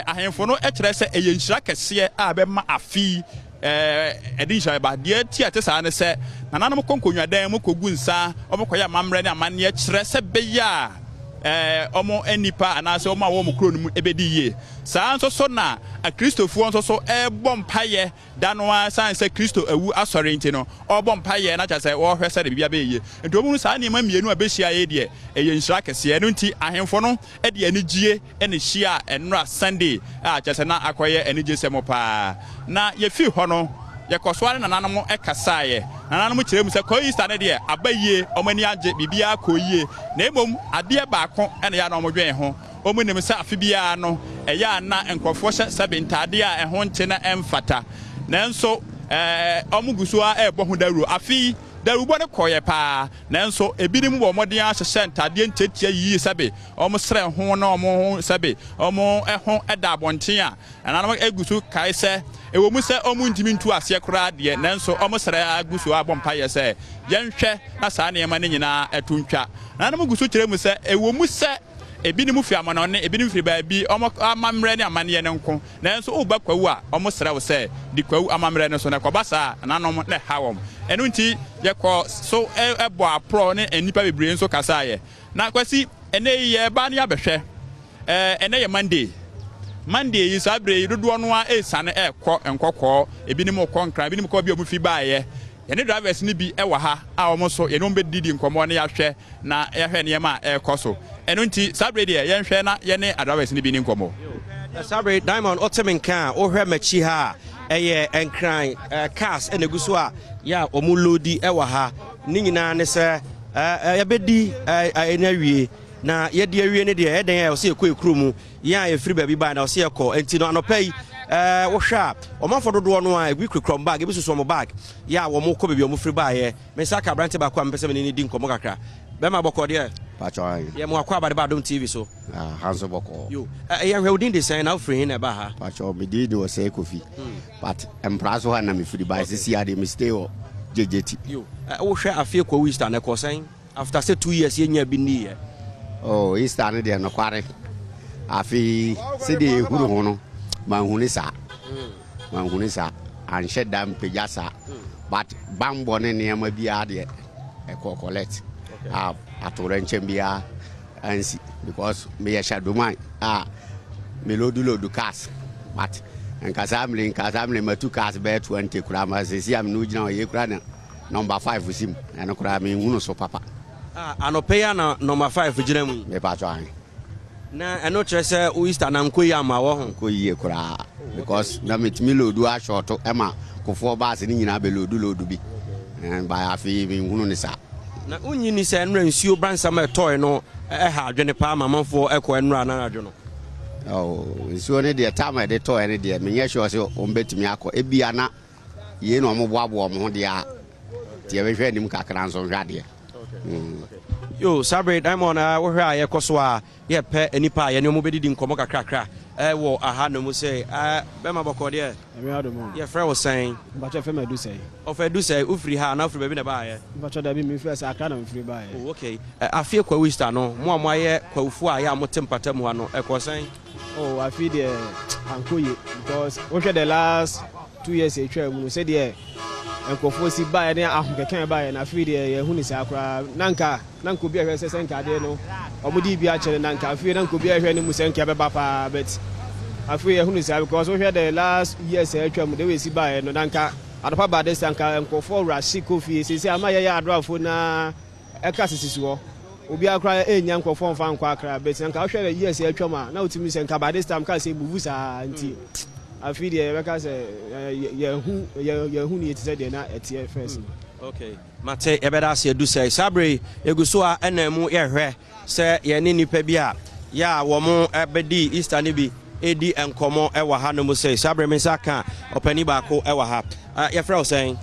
Speaker 10: ahemfo no ɛkyerɛ sɛ ɛyɛ nhyira kɛseɛ a bɛma afi ɛde nhyira ba deɛ ti ate saa ne sɛ nananom kɔnkɔnwadan mu kɔgu nsa ɔmokɔyɛ amammerɛ ne amanneɛ kyerɛ sɛ bɛyɛ a ɔmo anipa anaasɛ ɔmo a wɔn kuro no mu ebedi yie saa nso so na akristofoɔ nso so ɛbɔ mpayɛ da no a san sɛ kristo awu asɔre nti no ɔbɔ mpayɛ na kyerɛ sɛ wɔhwɛ sɛ de bibia bɛyɛ nti ɔmo no saa nneɛma mmienu a bɛhyia yɛ deɛ ɛyɛ nhyira kɛseɛ no nti ahemfo no ɛde anigye ɛna hyia ɛnora sunday a kyerɛ sɛ na akɔyɛ anigye sɛm paa na yɛfi hɔ no yɛkɔsoa ne nananom ɛkasaeɛ nananom kyerɛ mu sɛ kɔ Easter ne deɛ aba yie ɔmani agye biribiara kɔ yie na mmom adeɛ baako ɛna yɛ na ɔmodwɛn ho ɔmu nim sɛ afe biara no ɛyɛ ana nkurɔfoɔ hyɛ sɛbe ntadeɛ a ɛho nte na ɛmfata nanso ɔmo gu so a ɛbɔ ho dawuro afi darubɔ ne kɔyɛ paa nanso ebinom wɔ mmɔden ahyehyɛ ntadeɛ ntiatia yie sɛbe ɔmo srɛ ho na ɔmo ho sɛbe ɔmo ɛho ɛda abɔnten a nananom egu so kae sɛ ewo mu sɛ ɔmo ntimi ntu aseɛ koraa deɛ nanso ɔmo srɛ agu so abɔ mpayɛ sɛ yɛnhwɛ na saa nneɛma no nyinaa ɛto ntwa nananom gu so kyerɛ mu sɛ ewo mu sɛ ebinom fi amanɔne ebinom firi baabi ɔmo amammerɛ ne amanneɛ ne nko nanso woba kwawu a ɔmo srɛ wo sɛ di kwawu amammerɛ no so na kɔba saa nananom ne ha wɔm ɛno nti yɛkɔ so ɛbɔ aporɔ ne nnipa bebree nso kasaeɛ na kwasi ɛnɛ yi yɛba ne yɛabɛhwɛ ɛnɛ yɛ Monday yi saa bere yi dodoɔ no a ɛsane ɛkɔ nkɔkɔɔ ebinom kɔ nkran ebinom kɔ bi ɔmo fi baayɛ yɛne drivers ni bi ɛwɔ ha a ɔmo so yɛne ɔmo bɛdidi nkɔmmɔ ne yɛahwɛ na yɛhwɛ nneɛma a ɛkɔ so ɛno nti saa bere deɛ yɛnhwɛ na yɛne drivers ni bi ne nkɔmmɔ
Speaker 9: saa bere Diamond ɔtɛm nka a wohwɛ m'akyi ha a ɛyɛ nkran cars ɛna egu so a yɛ a ɔmo loadi ɛwɔ ha ne nyinaa ne sɛ yɛbɛdi ɛna awie na yɛde awie ne deɛ ɛdɛn a ɔsɛ yɛkɔ ekuro mu yɛn a yɛfiri baabi baa na ɔsɛ yɛkɔ nti no anɔpɛ yi wohwɛ a ɔmanfo dodoɔ no a ebi kurakura bag ebi soso ɔmo bag yɛ a wɔn kɔ baabi a wɔn firi baayɛ mɛnsa ka aberante baako a mpɛ sɛ mene di nkɔmmɔ kakra bɛma bɔkɔ deɛ
Speaker 11: patro
Speaker 9: yɛ mo akɔ abade ba Adom TV so
Speaker 11: hanso bɔkɔ
Speaker 9: yo yɛhwɛ wodin de sɛn na wofiri hin na ɛba ha
Speaker 11: patro mede de wɔ sɛ kofi but mpra so ha na mefiri baayɛ sisi ade me stay wɔ JJT
Speaker 9: yo wohwɛ afie kɔ Easter na ɛkɔ sɛn after say 2 years yɛnya bi ni yɛ
Speaker 11: oh Easter ne deɛ no kware afi sɛ de ehuru ho no manhuni sa anhyɛ da mpagya sa but bambɔ ne nneɛma biara deɛ ɛkɔ collect atore nkyɛn biara ansi because meyɛ shadoman melodu cars but nkasa mle matu cars bɛɛ 20 kura ma sisi am no gyina ɔyɛ kura na number 5 sim ɛno kura me hunu so papa
Speaker 9: anɔpɛ ya na number 5 gyina mu
Speaker 11: me pa twa
Speaker 9: na ɛno kyerɛ sɛ Easter na nkɔ yi ama wɔ ho
Speaker 11: nkɔ yi kura because na metimi lodu a short ɛma kofoɔ baase ne nyinaa bɛ lodu bi ba afi me hunu ne sa
Speaker 9: na unyi ni sɛ nnura nsuo bransam ɛtɔe no ɛha adwene pa amamanfoɔ ɛkɔ nnura na adwo no
Speaker 11: nsuo ne deɛ tam ɛde tɔe ne deɛ menyɛ sure sɛ ɔmbɛtumi akɔ ebia na yie na ɔmo boaboa ɔmo ho deɛ a tie bɛhwɛ anim kakra nso hwɛ adeɛ
Speaker 9: yo Sabre Diamond wohwɛ a yɛkɔ so a yɛpɛ nipa a yɛne ɔmo bɛdidi nkɔmmɔ kakrakra ɛwɔ aha no mu sɛ bɛma bɔkɔ deɛ yɛfrɛ wo sɛn
Speaker 12: mpatwɛ fɛ madu sɛn
Speaker 9: ɔfɛ du sɛ wofiri ha na wofiri baabi na baayɛ
Speaker 12: mpatwɛ dabi mefiri sɛ akra na mefiri baayɛ
Speaker 9: okay afie kwawu Easter no mo a moayɛ kwawufoɔ a yɛ a mote mpata mu ha no ɛkɔ sɛn
Speaker 12: afie deɛ ankɔ ye because wohwɛ the last 2 years ɛtwa mu no sɛdeɛ nkɔfoɔ si baayɛ ne ahokɛkɛn baayɛ na afei deɛ yɛhu ne saa koraa nanka obi ahwɛ sɛ sɛ nkadeɛ no ɔmode bi akyerɛ nanka afei nanka obi ahwɛ ne mu sɛ nka bɛba paa but afei yɛhu ne saa because wohwɛ the last years ɛtwa mu de wɔsi baayɛ no nanka adɔpa baade sɛ nka nkɔfoɔ wurahye kɔfie sɛsɛ ama yɛyɛ adoafo na ɛka sisisi hɔ obi akora ɛnya nkɔfoɔ mfa nkɔ akra but nanka wohwɛ the years ɛtwa mu a na wotumi sɛ nka baade sɛ ka sɛ buvu saa nti afi deɛ bɛka sɛ yɛhu ne yɛte sɛ deɛ na ɛteɛ first
Speaker 9: okay mate yɛbɛda ase adu sɛ Sabre ɛgu so a ɛna mu yɛhwɛ sɛ yɛne nnipa bi a yɛ a wɔn ɛbɛdi Easter ne bi ɛdi nkɔmmɔ ɛwɔ ha no mu sɛ Sabre me nsa ka ɔpani baako ɛwɔ ha yɛfrɛ wo sɛn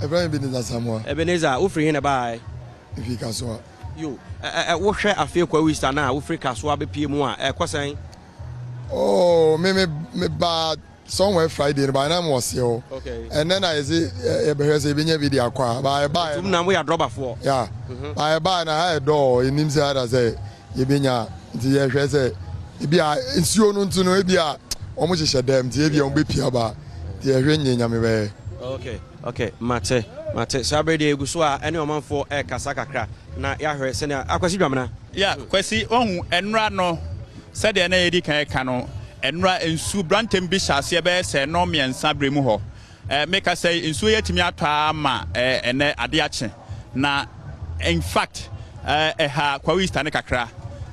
Speaker 13: Ebenezer Samoa
Speaker 9: Ebenezer wofiri hin na bae
Speaker 13: ɛfiri Kasoa
Speaker 9: yo wohwɛ afei kwawu Easter na wofiri Kasoa bɛpie mu a ɛkɔ sɛn
Speaker 13: me ba somewhere Friday, but I was here.
Speaker 9: Okay.
Speaker 13: And then I say, video qua. By
Speaker 9: now we are drop for.
Speaker 13: Yeah. I buy and I had a door in him said as a Ibinya, the say, Ibia, it's you to know Ibia, almost a them, the Ibia on Bipiaba, the Yami.
Speaker 9: Okay, Mate, Saturday Guswa, any man for a Kasaka na ya hwɛ sɛnea akwasi dwamena
Speaker 10: ya kwasi ohun enra no sɛde na yedi kan no enra ensu brantem bi hyase be sɛ no miensa bremu hɔ meka sɛ ensu yetimi atwa ma ene ade ache na in fact ha kwawi stane kakra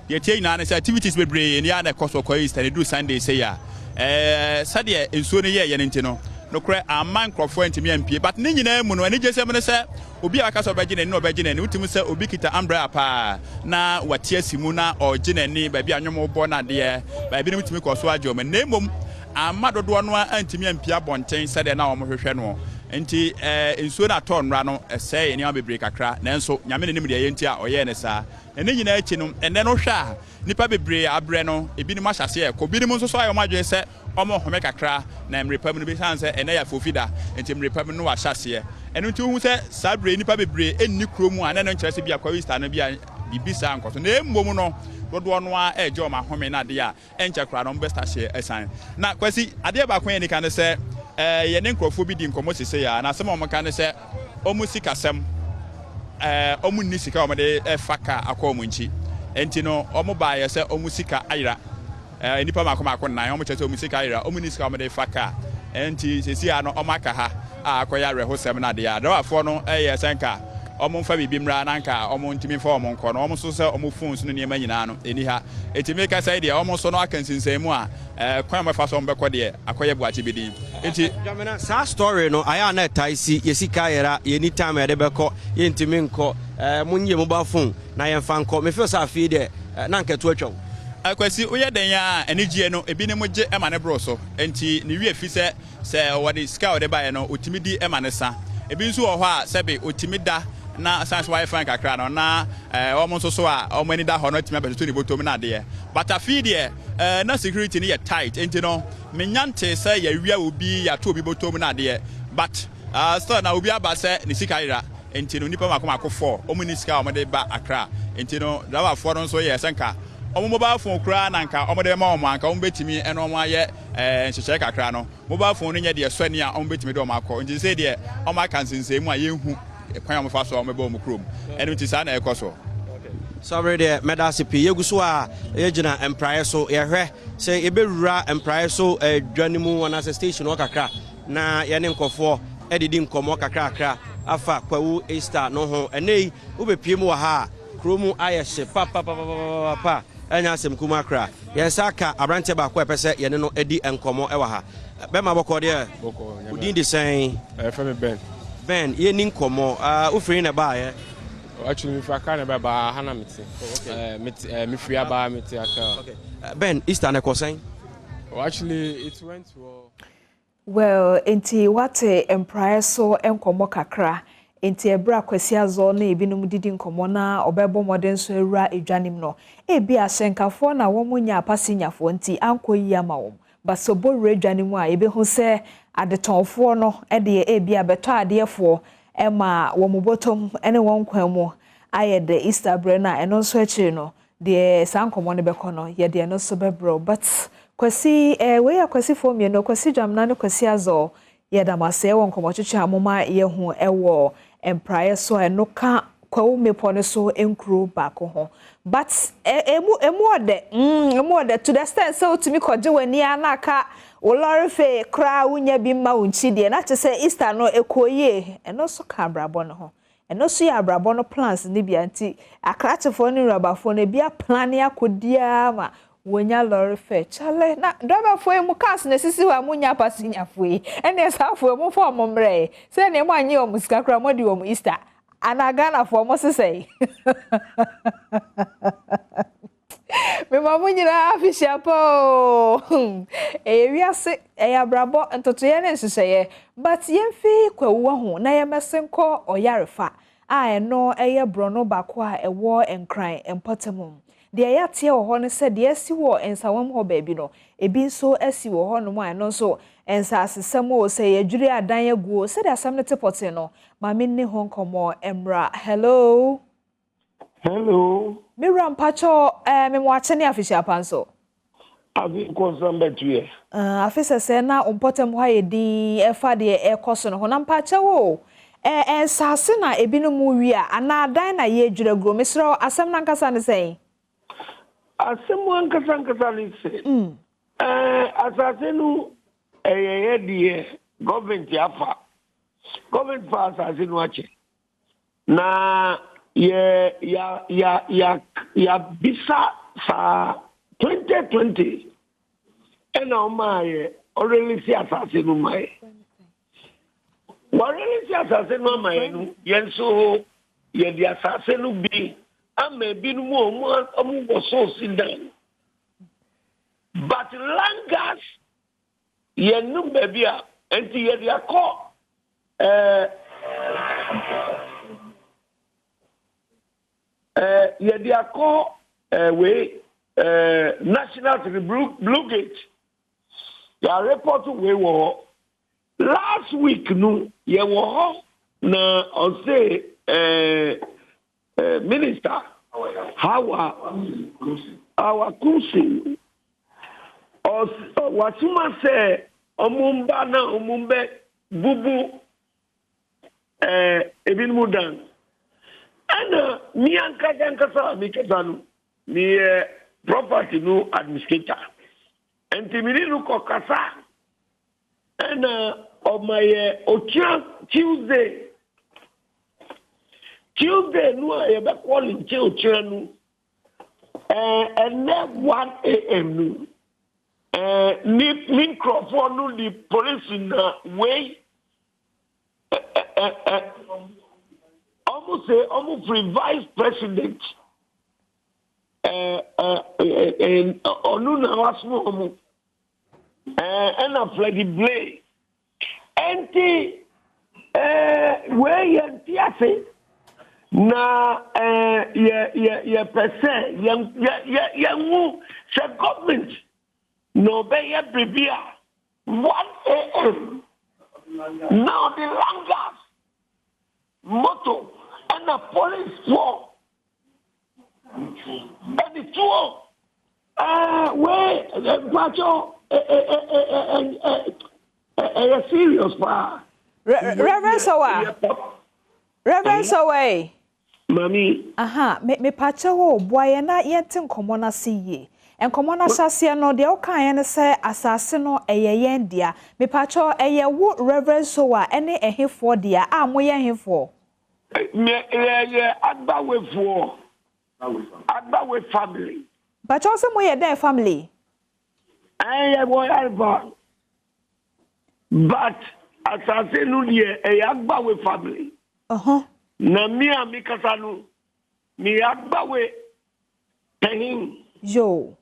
Speaker 10: yetie nyina ne sɛ activities bebree ne ya na koso kwawi stane do Sunday say ya sɛde ensu ne ye ne ntino no kra amman crofo ntimi ampie but ne nyina mu no ani gyesem ne sɛ obi aka so bagye ne obagye ne utimi sɛ obi kita umbrella pa na watie simu na ogye ne ba bi anwom bo na de ba bi ne mutimi koso agye o me na emom amadodo no antimi ampie abonten sɛ de na wo hwehwɛ no enti ensuo na ton ra no ɛsɛ eni abebre kakra nanso nyame ne nim de yenti a ɔyɛ ne saa ene nyina achi no ene no hwɛ a nipa bebre abre no ebi ni mahase ko bi ni nso so ayo madwe sɛ ɔmo home kakra na mrepam no bi san sɛ ene ya fofida enti mrepam no wa hyase eno nti hu sɛ sabre nipa bebre enni kromu a na no nkyerɛ sɛ bi akwa Easter no bi a bibisa nkoso na emmom no dodo no a eje o ma home na de a enche kra no best hye esan na kwasi ade ba kwan ni kan sɛ ye ne nkrofo bi di nkomo sese ya na asɛm o mo kan sɛ o mu sikasɛm o mu ni sika o mo de faka akɔ mo nchi enti no o mo ba ye sɛ o mu sika ayira nipa makoma na o mo kyerɛ sɛ o mu sika ayira o mu ni sika o mo de faka enti sesi ya no o maka ha akɔya rehosɛm na de ya dawafo no ye sɛnka omo fa bibi mra na nka omo ntimi fa omo nkɔ no omo so sɛ omo phones no niema nyina no eni ha etimi ka sai de omo so no aka nsinsɛmu a kwan ma fa so omo bɛkɔ de akɔyɛ buachi bidin enti
Speaker 9: jamena sa story no aya na taisi yesika yera yeni time ya de bɛkɔ ye ntimi nkɔ munye mobile phone na ye mfa nkɔ me feel sɛ afi de na nka to atwa
Speaker 10: akwasi oyɛ den ya enigie no ebi ne mogye ema ne bro so enti ne wi afi sɛ wɔde sika wɔde bae no otimi di ema ne sa ebi nso wɔ hɔ a sɛbe otimi da na sans wifi kakra no na omo so so a omo ani da ho no timi abeto ni botom na de but afi de na security ni ye tight enti no menyante say ya wia obi ya to obi botom na de but still na obi aba say ni sika ira enti no nipa makoma 4 omo ni sika omo de ba akra enti no dawa fo no so ye senka omo mobile phone kra na nka omo de ma omo anka omo betimi eno omo aye nhyehyɛ kakra no mobile phone no nye de so ani a omo betimi de omo akɔ enti say de omo aka nsensemu a yehu kwan mo fa so mo be mo krom enu ti sa na ekoso
Speaker 9: sorry there medasipi yeguso a yegina empraye so ye hwɛ sɛ ebewura empraye so dwanimu wana station okakra na ye ne nkɔfo edidi nkɔmɔ kakra kakra afa kwawu Easter no ho enei ubepie mu wa ha kromu ayehye pa enya asem kuma kra ye saka abrante ba ko epese ye ne no edi nkɔmɔ ewa ha be ma bɔkɔ de udin de sɛn
Speaker 16: from
Speaker 9: Ben ye nin komo ufiri na ba ye
Speaker 16: actually me faka na ba hana meti me free aba meti aka
Speaker 9: okay Ben Easter na kosen
Speaker 16: actually it went
Speaker 1: well enti wate empire so enkomo kakra enti ebra kwasi azo na ebinum didi nkomo na obebo moden so ewura edwanim no ebi asenkafo na wo munya apasinyafo enti ankoyi ama wo basobo redwanim a ebe hu se adetonfo no de ebi abeto adefo ema wo mubotom ene won kwan mu aye de Easter bre na eno so akiri no de sankomo ne beko no ye de no so bebro but kwasi we akwasi fo mi no kwasi dwamna ne kwasi azo ye da mase won komo chichi amoma ye hu ewo empire so eno ka kwawo mepo ne so enkru bako ho but emu ode to the extent so to me koje wani anaka olorife kra unya bi ma unchi de na te say Easter no ekoye eno so ka brabo no ho eno so ya brabo no plans ni bia nti akratefo ni rabafo no bia plan ya kodia ma wonya lorife chale na drabafo emu cars na sisi wa munya pasinyafo yi ene safo emu fo momre se ne mu anye o musika kra modi o Easter anagana fo mo sesei me mamu nyina afishia po wiase brabo ntoto ye ne nseseye but yemfi kwawu ho na yemesenko oyarefa a eno eye brono bako a ewo enkran empotemum de ya tie wo ho ne se de asi wo ensawam ho ba bi no ebi nso asi wo ho no mo an no so ensa asesem o se yadwuri adan aguo se de asem ne tepote no ma me ne ho nkomo emra. Hello Miriam Pacho me mo ache ne afisia panso
Speaker 17: Abi konsambe tuye
Speaker 1: afisa se na umpotem ho ayedi efa de ekoso no ho na mpache wo sase na ebinu mu wi a ana dan na ye dwura gro mesro asem na nkasa ne sei
Speaker 17: asem wan nkasa ne sei asase nu ye die government afa government fa asase nu ache na ya bisa sa 2020 ena omaye already si asase nu mai Wareli si asase no amayenu yenso ye di asase no bi ama bi no mu omu go so sindan but langas ye no baby a enti ye di akọ ye di akọ we National Blue Gate ya report we wo last week no ye wo na on say minister our council or wasuma say omumba na omumbe bubu ebin mudan ana mi ankasa mi kesanu mi property no administrator entimini no kokasa ana of my Tuesday no I be calling children and 1 a.m. no microphone no the police in the way almost vice president and onuna wasmo and a Freddy Blay enti we yentiase na ye pese ye se government no be ye prepare 1 a.m. now the langas moto and the police for and the two we pacho serious pa
Speaker 1: Reverend Sowa
Speaker 17: Mami
Speaker 1: me pacha wo boye na yente nkomo na siye enkomo na hyase no de o kan ye ne se asase no eyeyen dia me pacha eye wo Reverend Sowa ene ehefo dia a mo ye ehefo
Speaker 17: me ye agbawe family
Speaker 1: pacha se mo ye den family
Speaker 17: boy alba but asase nu die agbawe family na mi amikasa nu mi agbawe pehin
Speaker 1: yo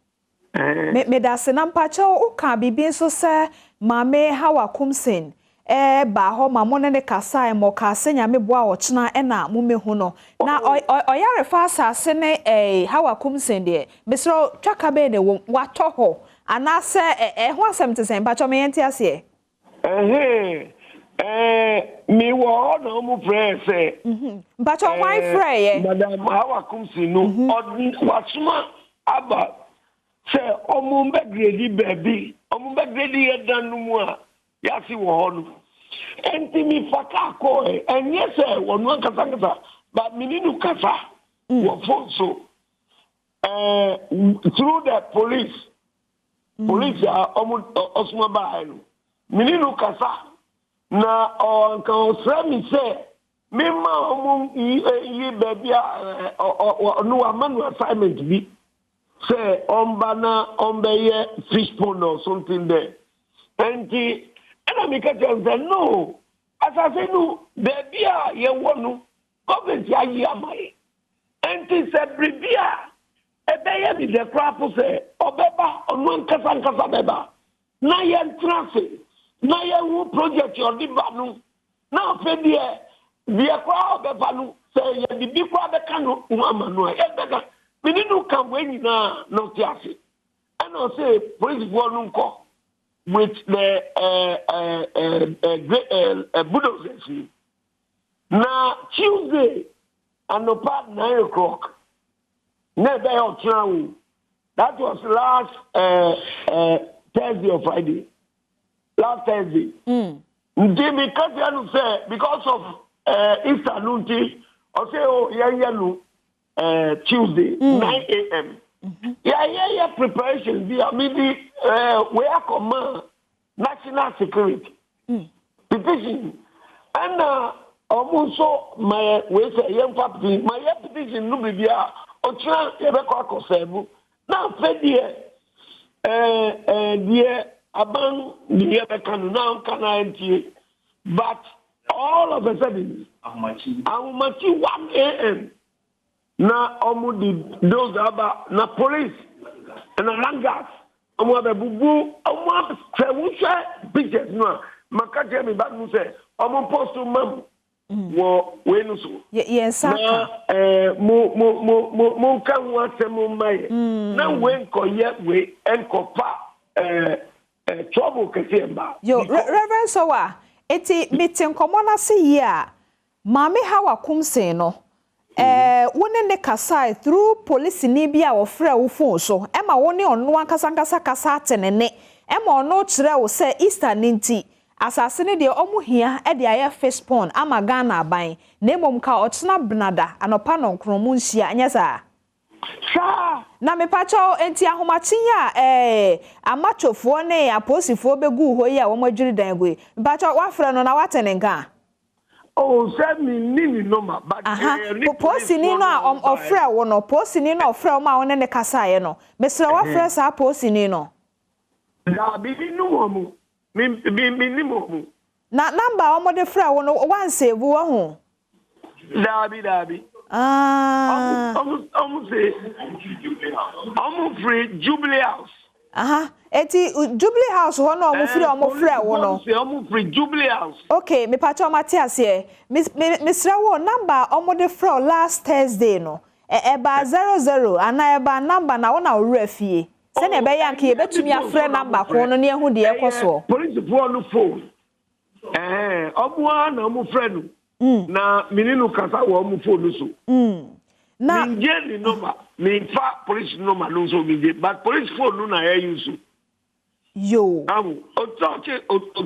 Speaker 1: me da se na mpacha o ka bibi so se mame hawa kumsen ba ho mamo ne kasa mo ka se nya me boa o chena na mo mehu no na oyare fa asase ne hawa kumsen de mesro twaka be ne wato ho ana se ho asem te se mpacha me yenti ase
Speaker 17: mi wo no mu friend say
Speaker 1: mpacha why frey
Speaker 17: madam hawa kumsen no wasuma aba say omumbe gredi baby omumbe gredi yedanu mu a yasi wo ho no enti mi faka ko enye say wonu ankasa but mininu kasa wo phone so through the police are osuma ba no mininu kasa na on kan say mi say me ma yi baby no amanu assignment bi say on fish pond or something there. And I make a tell them no. As I say no, baby ye wonu government ya yamai. And he said bribia ebe ye the crap say obeba onu nkasa beba. Na ye transfer na ye wu project your dibanu. Na fe die crowd obeba nu say ye di bi kwa be kanu amanu e bega Mininu come when you na no tiasi. And I'll say police one with the bulldozers. Now Tuesday and no part 9 o'clock. Never out. That was last Thursday or Friday. Last Thursday. Jimmy Katianu said because of Easter Nunti, I say oh Tuesday 9 a.m. Yeah, preparation. I mean, we are command national security. Petition. And also, my way say, young papi, my petition, no be there. Ocha, Rebecca Kosebu. Now, Fedia, dear, Aban, the Rebecca, now can I but all of a sudden, I'm matching 1 a.m. Na omudi those about na police and na langas omo abebubu omo sewusha pictures no makaje me back mu say omo post mam wo we no so
Speaker 1: yes
Speaker 17: na mo kan wa temu mai na we nkoye we enkopa trouble kese mba
Speaker 1: yo Reverend Sowa eti meeting komona se yi a mame hawa kumsen no wone ne kasa through police ni bia wo frɛ wo phone so ema wone ono ankasa kasa atenene ema ono kyerɛ wo sɛ Easter ninti asase ne de omu hia e de aye face pon ama Ghana aban na emom ka otena bnada anopa no nkromu nhia anya saa na me pacho enti ahomachi ya amachofo ne aposifo begu ho yi a wo madwiri dan go me pacho wa frɛ no na watene nka.
Speaker 17: Oh, send me nini number, but
Speaker 1: posi ni no ofre wo no posi ni no ofre ma wo ne kasa ye no mesra wa frɛ sa posi ni no
Speaker 17: da bi no mo mi ni mo
Speaker 1: na number o mo de frɛ wo no wan save wo ho
Speaker 17: da bi say free Jubilee House.
Speaker 1: Eti Jubilee House ho no omo frɛ wo no
Speaker 17: omo free Jubilee House.
Speaker 1: Okay, me pacho Matias here. Mr. Wo number omo de frɛ last Thursday no. Eba 00 ana eba number na wo na wo refie. Se na ebe yank ye betumi afrɛ number ko no ne ehu de ekoso.
Speaker 17: Police for no phone. Omo na omo frɛ no. Na meninu kasa wo omo phone so.
Speaker 1: Na
Speaker 17: the number me fa police number no so be but police phone no na use
Speaker 1: yo
Speaker 17: o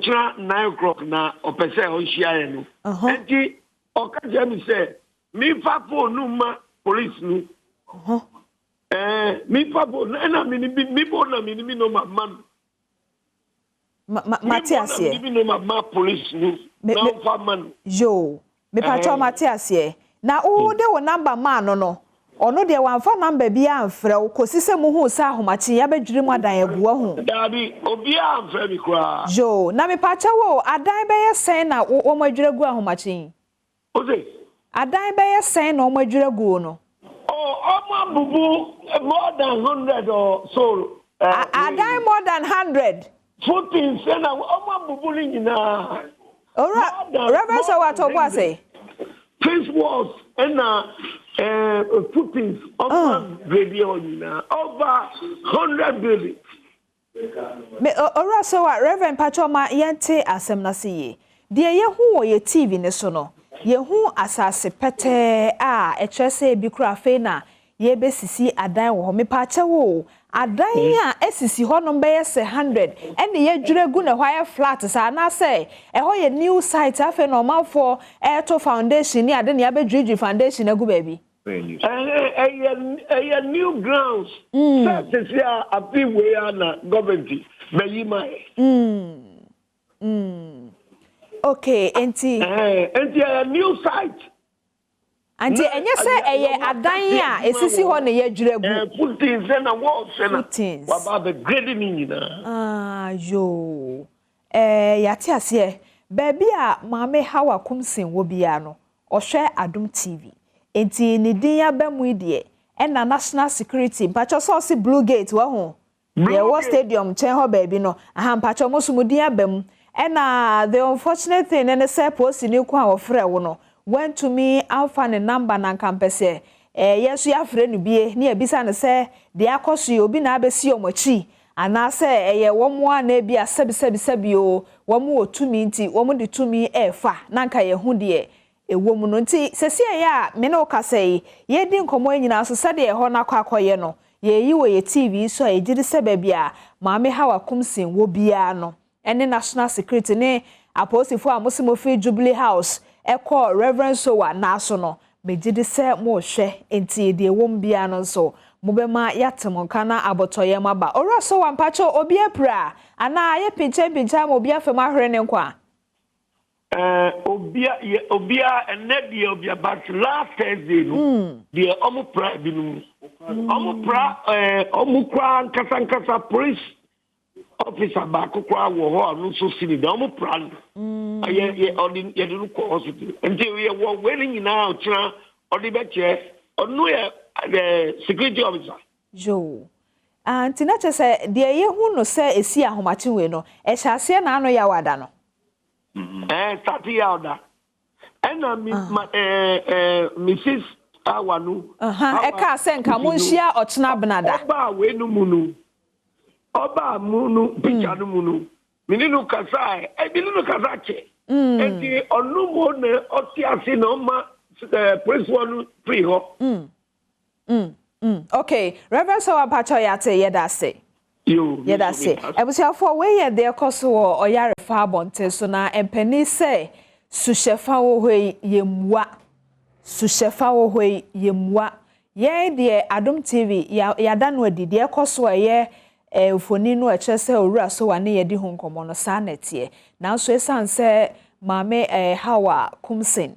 Speaker 17: try 9 o'clock na opese on share no enti o ka je mi say me fa phone no ma police no me fa phone na me phone na me no man
Speaker 1: Matias here
Speaker 17: me no ma police no na fa man
Speaker 1: yo me pacho Matias here na o de wo number man no ono de wan fa number bia amfrɛ wo kosise mu hu sa ahomachi ya bedwiri mu adan aguwa hu
Speaker 17: dabi obi amfrɛ mi kwa
Speaker 1: jo na me pacha wo adan be yesen na wo madwira gu ahomachi
Speaker 17: oze
Speaker 1: adan be yesen na wo madwira gu no
Speaker 17: omo bubu more than 100 or so
Speaker 1: adan more than 100
Speaker 17: 14 say na omo bubu ni nyina
Speaker 1: Reverend Sowa to go say
Speaker 17: Prince was and footings over baby on over 100 baby.
Speaker 1: Me so Reverend Pachoma yente asem na siye. De ye hu ye TV ne so no. Ye hu asase pete etrese bi kura fe na ye besisi adan wo me pacha wo adan a esisi ho no be 100 ene ye dwuregu na hwa flat sa na say ho ye new site afe no manfo to foundation ni ade ne abedwidwi foundation agu baby
Speaker 17: new grounds this year api we na government be mai
Speaker 1: okay enti
Speaker 17: a new site
Speaker 1: anti enye se eye adan a esisi ho na ye dwuregu
Speaker 17: Putin na walls na wa ba be grading nyina
Speaker 1: yo yate ase baby a maame hawa kumsen wo bia no ohwe Adom TV enti ne din ya ba mu de na national security mpacho so se Blue Gate wa ho ye wo stadium chen ho baby no aha mpacho mo so mu din ya ba mu na the unfortunate thing ne say post ni ku a wo frɛ wo no went to me alpha ne number na campese yesu ya frɛ no bie ne ebisa ne sɛ de akɔso obi na abesi omachi anase eye womo a na bia sebi o womo otumi nti womo de tumi efa na nka ye hu de ewomu no nti sesi ya me na okasai ye di nkomo nyina so sade ye ho na kwakoye no ye yi wo ye TV so e gidi sebe bia maame hawa kumsin wo bia no ene national security ne apostifo a musimo fi Jubilee House ekọ Reverend Sowa na so no me gidi se mo hwe enti de wom bia no so mubema yatem kana abotoye maba ora so wampacho obi apra ana ye pinche mo obi afem ahwere ne nkwa
Speaker 17: obia enedi obia but last Thursday no the omupra binum omupra omukwa nkasa police officer ba kokwa wo ho anu so sini the omupra ye odin ye do ko hospital until ye wo we nyina otira odi be che onu ye the security officer
Speaker 1: jo antina chese de ye hu no se esi ahomachi we no e hyase na anu ya wada no
Speaker 17: stati ya oda ena mi Mrs. Awanu
Speaker 1: e ka se nka mo nhia otena benada
Speaker 17: oba we no munu oba munu picture no munu mininu kasa mininu kasa che enti onu mo ne oti ase no ma police one free ho
Speaker 1: okay Reverend Sowa Pacho yate yedase yedase ebusiafo we ye de koso oyare fa bonte so na empani se sushefa wo hwe yemwa ye de Adom TV ya danu adidi e koso ye ufoni no echese owura so wa ne ye di ho nkomo no sa netie nanso esanse maame hawa kumsin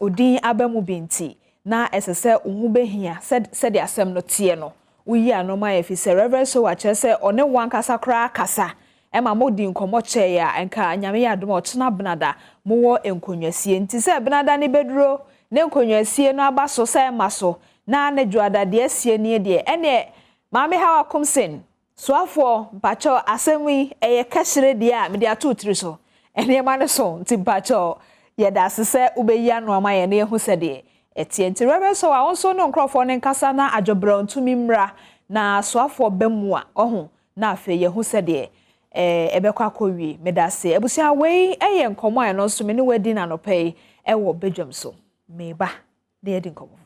Speaker 1: odin abamu binti na esese uhu behia said asem no tie no uyi anoma ye fi se Reverend so wa chese one wan kasa kra kasa ema modi nkomo che ya enka nyame ya dom otena benada mowo enkonwasie nti se benada ne beduro ne enkonwasie no abaso se maso na ne dwada de asie ne de ene maame hawa kumsin soafo mpacho asemi eye kashire de a me de atutri so ene ma ne so nti mpacho ye da sese ubeyi anoma ye ne ehu se de etienti Reverend so a onso no nkrofo ne nkasa na adwobra ntumi mra na soafo bemu a ohu na afa ye hu se de ebekwa akowie medase ebusia wei eye nkomo ayo no so me ne wadi na no pay ewo Badwam so meba de edi nkomo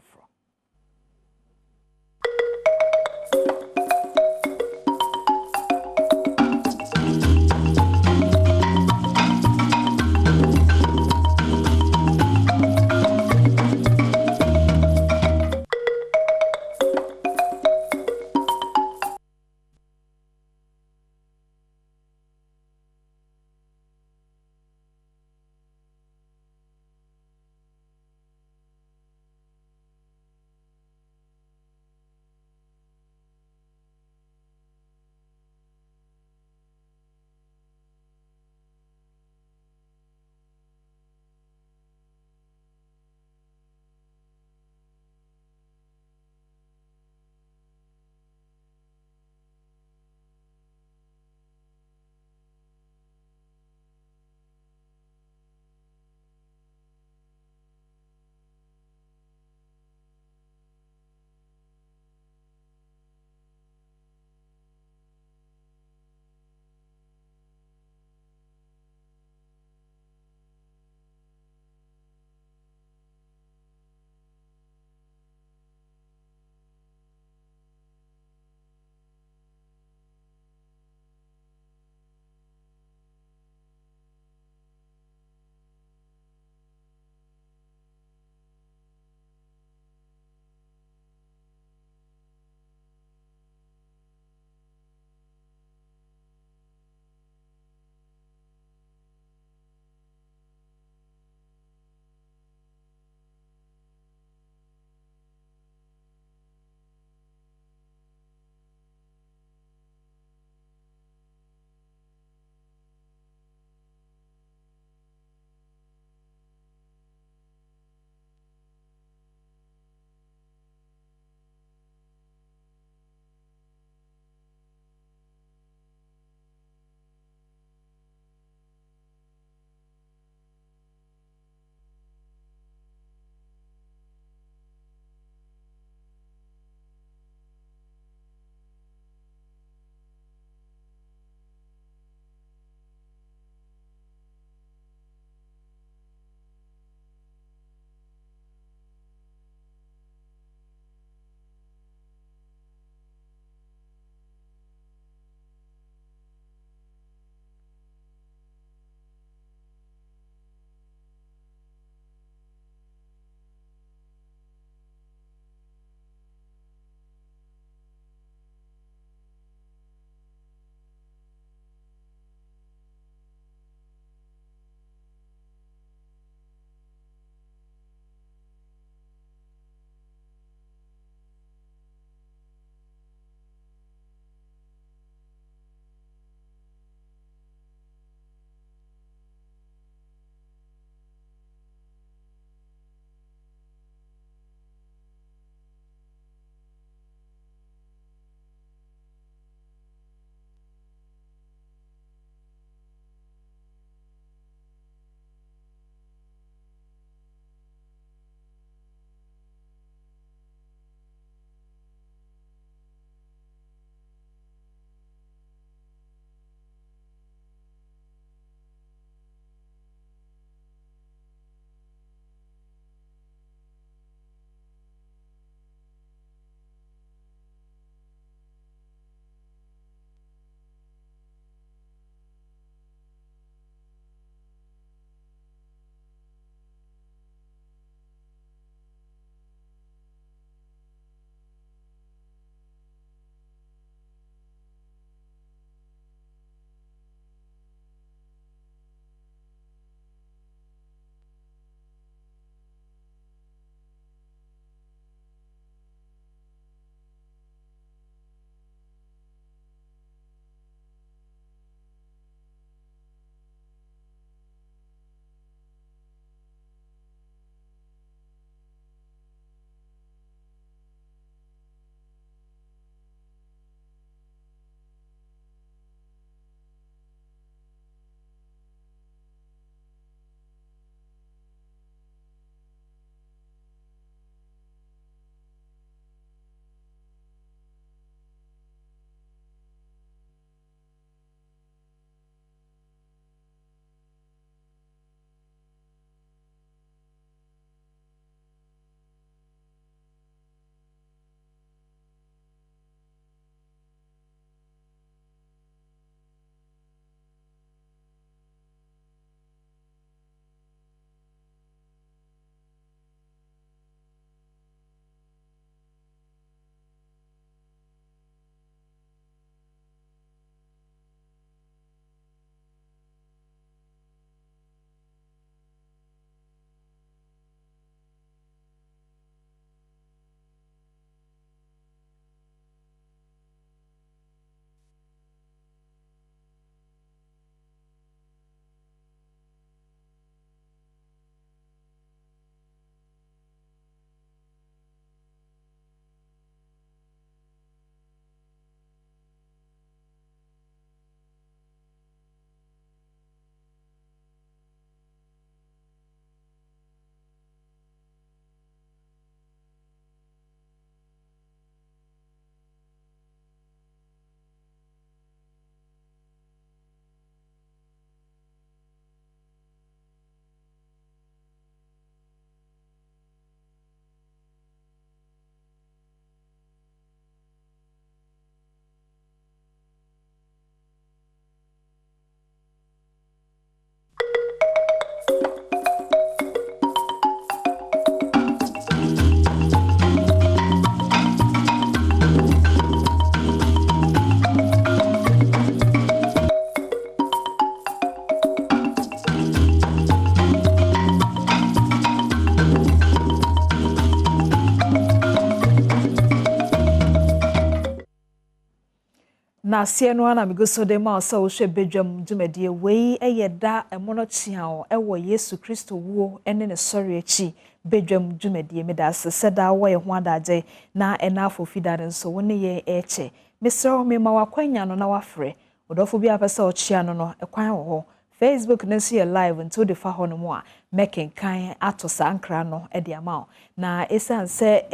Speaker 1: na sie no ana migo so de ma so wo hwe Badwam dwumadie wei eyeda emono chiao ewo Yesu Kristo wo ene ne sori achi Badwam dwumadie me da seseda wo ye ho adaje na enafo fidare nso woni ye eche mesro me ma wakwanya no na wafre odofo bi apesa ochia no ekwan ho Facebook na see live until the fa ho no mo a making kan atosa ankra no e de ama na esan se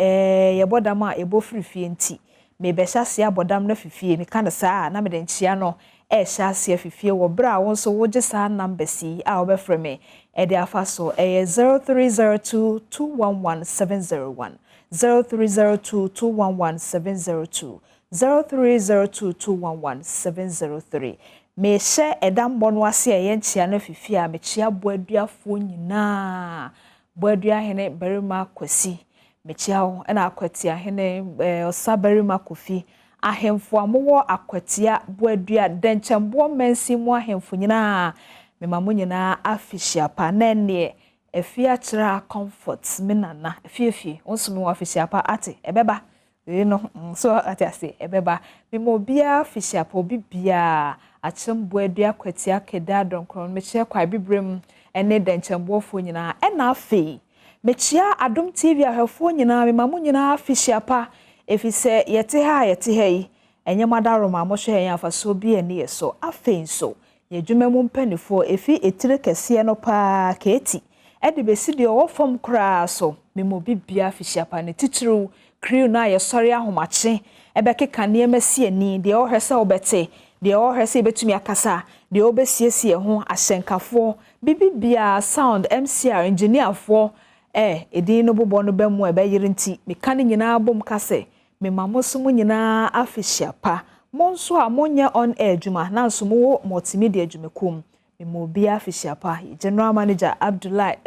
Speaker 1: ye bodama ebo frifie nti me be hyase abodam na fifie me kan saa na me de nchia no e hyase fifie wo bra won so wo je saa number si a wo be frɛ me e de afa so 0302211701 0302211702 0302211703 me hye edam bono ase ye nchia na fifie a me chia boaduafo nyina boadua hene berima kwasi mechiao na akwatia hene osabarima kofi ahemfo amowo akwatia boadua denchembo mansi mu ahemfo nyina memamu nyina afishia pa na ne efia kira comfort menana efiefie onsumu afishia pa ate ebeba no so ate ase ebeba memo bia afishia pa obibia achim boadua akwatia keda donkron mechia kwa bibrem ene denchembo fo nyina na afi mechia Adom TV ahefo nyina memamu nyina afishia pa efise yete ha yi enyemadaro ma mo hwe yan afaso bi ene so afenso ye dwumemu mpanifo efi etire kese no pa keti ede besi de wo fom kra so memo bibia afishia pa ne titru crew na ye sori ahomache ebekeka ne emasi ani de o hwese obete de o hwese betumi akasa de obesiesie ho ahyenkafo bibia sound MCR engineer fo edin no bobo no bemu ebeyire nti meka ne nyina bom kase me mamoso mu nyina afishia pa monso a monye on air dwuma na nso mo multimedia dwumakum me mo bia afishia pa general manager Abdullahi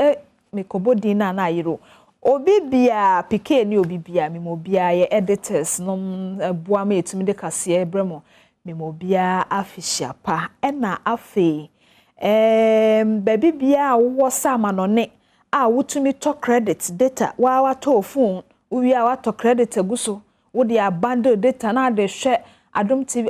Speaker 1: me kobodi na ayiro obi bia pike ni obi bia me mo bia ye editors no boa me etumi de kase ebremo me mo bia afishia pa na afi baby bia wo sama no ne a wutumi to credit data wa to phone uwi a wa to credit aguso wo de abandon data na de hwe Adom TV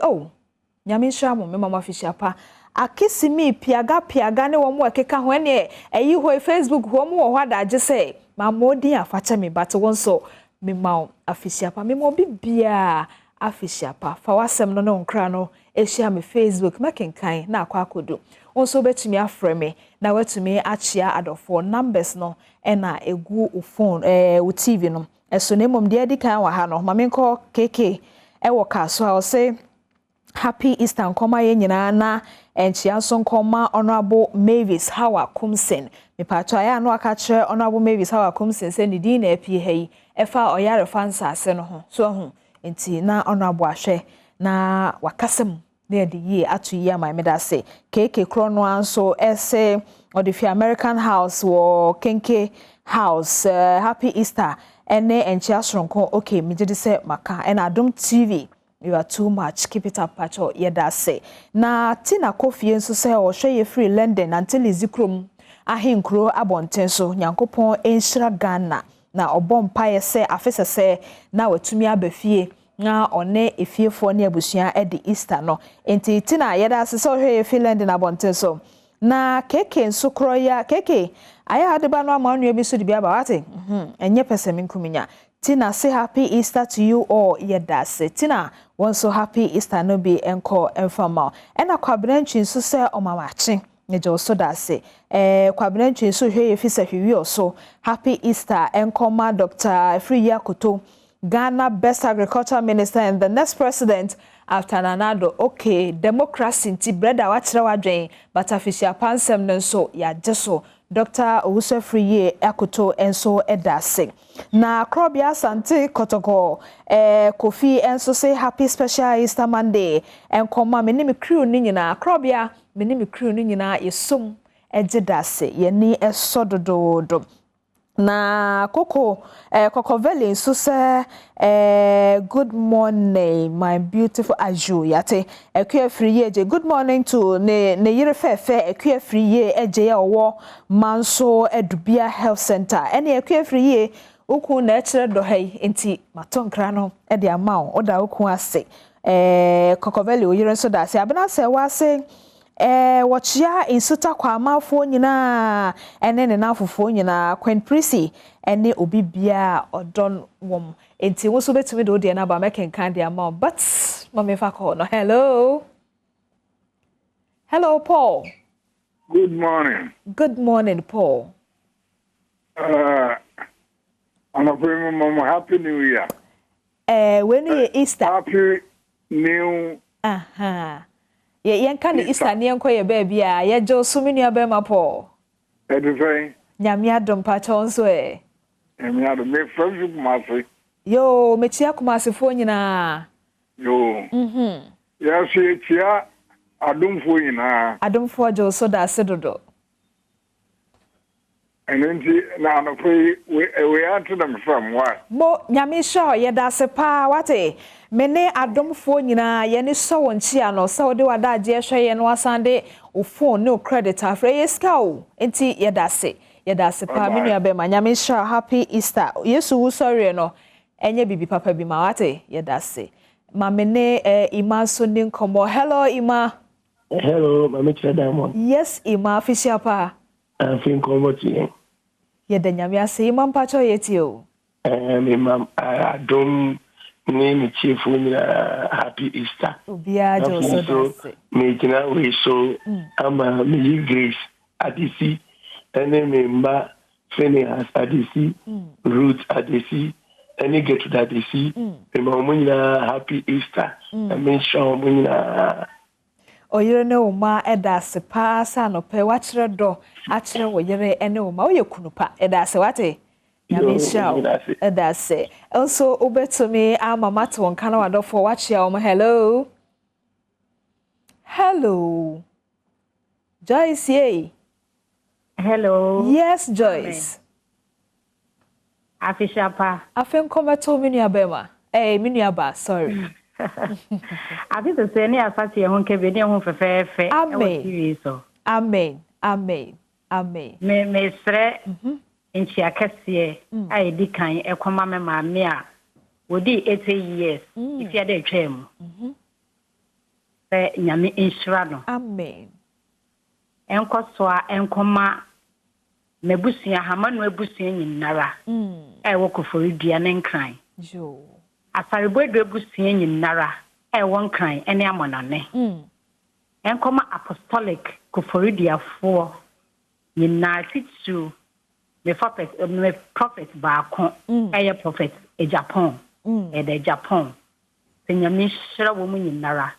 Speaker 1: nyame hwa mo me mama fishia pa akisimi piaga ne wo mo akeka ho ne eyi ho Facebook ho mo ho adaje se mamodi afacha me but wonso me ma afishia pa me mo bibia afishia pa fa wasem no nkra no ehia me Facebook makenkan na akwakodo onso betumi afrɛ me na watumi achia adofo numbers no na egu u phone u TV no eso ne mom de kan wa ha no mamenko KK wo ka so a say happy Easter nkoma ye nyina na enchia so nkoma honorable Mavis Hawa Kumsen me pato aya no aka kire honorable Mavis Hawa Kumsen se ni din na apie hai efa oyare fansa ase no ho so ho enti na honorable ahwe na wakasem na de ye atu ye my meda say KK krono anso ese odifi American House wo Kenke House happy Easter ene enchia sronko okay me gidi say maka and Adom TV you are too much keep it up pacho yeda say na tina kofi enso say o hwe ye free London until izikrom ahenkro abonten so nyankopon enhira Ghana na obompa ye say afese say na watumi abafie na one efiefo ne abusua e de Easter no enti tina yeda say so hwe ye free London abonten so na keke nsukro ya keke aya adeba no amanu bi so de bia ba wate enye pese minkuminya tina say happy Easter to you all yeda say tina won so happy Easter no be enko enfama ena kwabranchi so say omamache ne jo so da say kwabranchi so hwe efisa hwi so happy Easter enkoma Dr. Free Yakoto Ghana best agriculture minister and the next president after Nanado okay democracy nti brother wachira wadwen but official pansem nso ya jeso Dr. Free Yakoto enso edase na krobia sante kotoko Kofi enso say happy special Easter Monday enkoma me ni crew ni nyina krobia me ni crew ni nyina yesum ejidase ye ni esodododo na Coco Valley so say good morning my beautiful Aju yate ekwe free ye good morning to ne yire fefe ekwe free ye eje ya owo manso edubia health center ene ekwe free ye oku na ekire do hai enti matonkra no e de amao oda oku ase Kokoveli oyire so da se abena se wa se wochia insuta kwa amafo nyina ene ne nafofo nyina Queen Prissy ene obi bia odon wom enti wo so betumi do de na ba make kan de ama but mama fa call no. Hello Paul.
Speaker 18: Good morning.
Speaker 1: Good morning, Paul.
Speaker 18: I'm a very mama. Happy New Year.
Speaker 1: When is Easter?
Speaker 18: Happy New.
Speaker 1: Yen kan Easter ni enko ye baby a ye jo so menu abema Paul.
Speaker 18: Edufai.
Speaker 1: Nyame adom pa chonso
Speaker 18: Nyame adom me from Kumasi.
Speaker 1: Yo, me tia Kumasi fo nyina.
Speaker 18: Yo. Ya se tia Adom fo nyina.
Speaker 1: Adom fo jo so da sedodo.
Speaker 18: Enenti na no pray we ante them from what?
Speaker 1: Mo nyame sho ye da se pa wate. Mene Adom fo nyina ye ni so wonchi ano so de wada age hwe ye no asande o phone no credit afre ye ska o. Enti ye da se pa me nua be ma nyame sho happy Easter. Yesu wo sorry no enye bibi papa bi ma wate ye da se. Ma mene Ima so ni nkomo. Hello Ima.
Speaker 19: Hello, Mama Diamond.
Speaker 1: Yes, Ima official pa.
Speaker 19: I think about you.
Speaker 1: Ye the nyame ase Ima mpacho yeti o.
Speaker 19: Imam Adom name chief happy Easter.
Speaker 1: Obia jo so dance.
Speaker 19: Me kina we so ama me Grace Adisi ene member Phineas Adisi Ruth Adisi ene get to that Adisi me mo happy Easter. I mean sure mo
Speaker 1: oyire ne oma edase pa sa no pe wa kire do a kire wo yire ene oma oye kunupa edase wate nyame sha edase also obetumi amama to won kana wado for wa chia om. Hello Joyce ye.
Speaker 20: Hello.
Speaker 1: Yes Joyce.
Speaker 20: Afisha pa
Speaker 1: afen kometo minu abema minu aba sorry.
Speaker 20: I think the same as I see on Kevin home for fair.
Speaker 1: Amen.
Speaker 20: Me sre in Chiacasia. I decline a command mamma. Would be 80 years if you had a dream. Say Yami in Shrano.
Speaker 1: Amen.
Speaker 20: Enko swa enkoma mebusia haman webusia in Nara. I walk for Dian and crying.
Speaker 1: Joe.
Speaker 20: Asarebo ebusia nyinara won kan ene amonane enkoma apostolic koforidiafo nyina titsu me prophet ba ko prophet e Japan the Japan senyami shira wo mu nyinara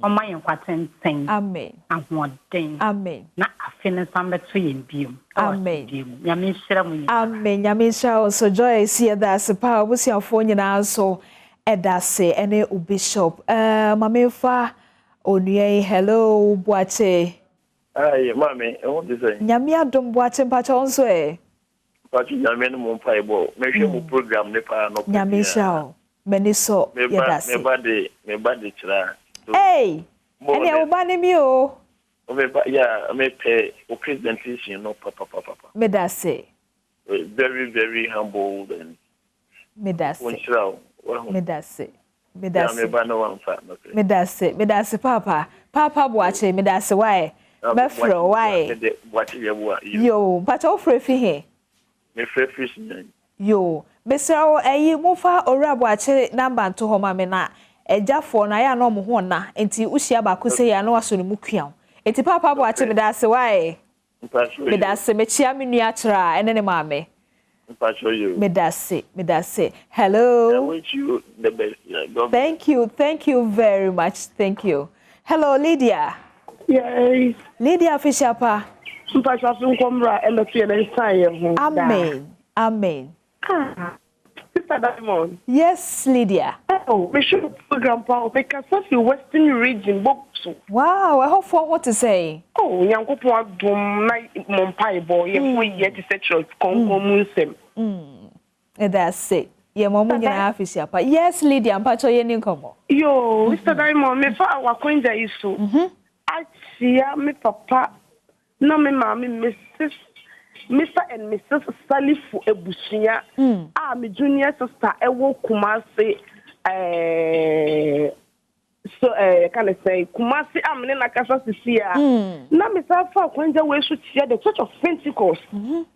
Speaker 20: omayen kwatenten
Speaker 1: amen
Speaker 20: ahoden
Speaker 1: amen
Speaker 20: na afene sambeto yembium
Speaker 1: amen
Speaker 20: nyami shira mu nyinara
Speaker 1: amen nyami shira so joy see that pa obusiafo nyina so edase ene u bishop mamefa onue hello boache
Speaker 24: mame what do you say
Speaker 1: nyame adom boache mpacha onso
Speaker 24: pachi nyame no mo paibo me hwe mo program ne pa no
Speaker 1: nyame shao meni so yedase
Speaker 24: me bade chira
Speaker 1: ene o ba ne mi o
Speaker 24: me pay o presentation no papa
Speaker 1: medase
Speaker 24: very very humble and
Speaker 1: medase medase papa boache medase why mefro why yo pacha ofre fi he
Speaker 24: me frefish
Speaker 1: yo besrawo mufa ora boache number to ho ma me na ejafo na ya no mo ho na enti uhia ba ko se ya na waso ne mu kuan enti papa boache medase why medase mechia menua kira ene ne maame Medase. Hello.
Speaker 24: I wish you the best.
Speaker 1: Thank you very much. Thank you. Hello, Lydia.
Speaker 22: Yes.
Speaker 1: Lydia Fishapa. Amen.
Speaker 22: Sister Diamond.
Speaker 1: Yes, Lydia.
Speaker 22: Oh, we should program power because of the Western region.
Speaker 1: Wow, I hope for what to say.
Speaker 22: Oh, Yankopo Dum Night Mompai boy, yet to set your Congo Musem.
Speaker 1: That's it. Your mom in official. Yes, Lydia, I'm patcho yen come.
Speaker 22: Yo, Mr. Diamond, me for our coin there is so. I see me papa, no me mammy, Mr. and Mrs. Salifu Ebusia. Me junior sister, Ewo Kumasi,
Speaker 2: so kind of say Kumasi amne na kasa sisia na me sa fa kwanja we so tia the church of Pentecost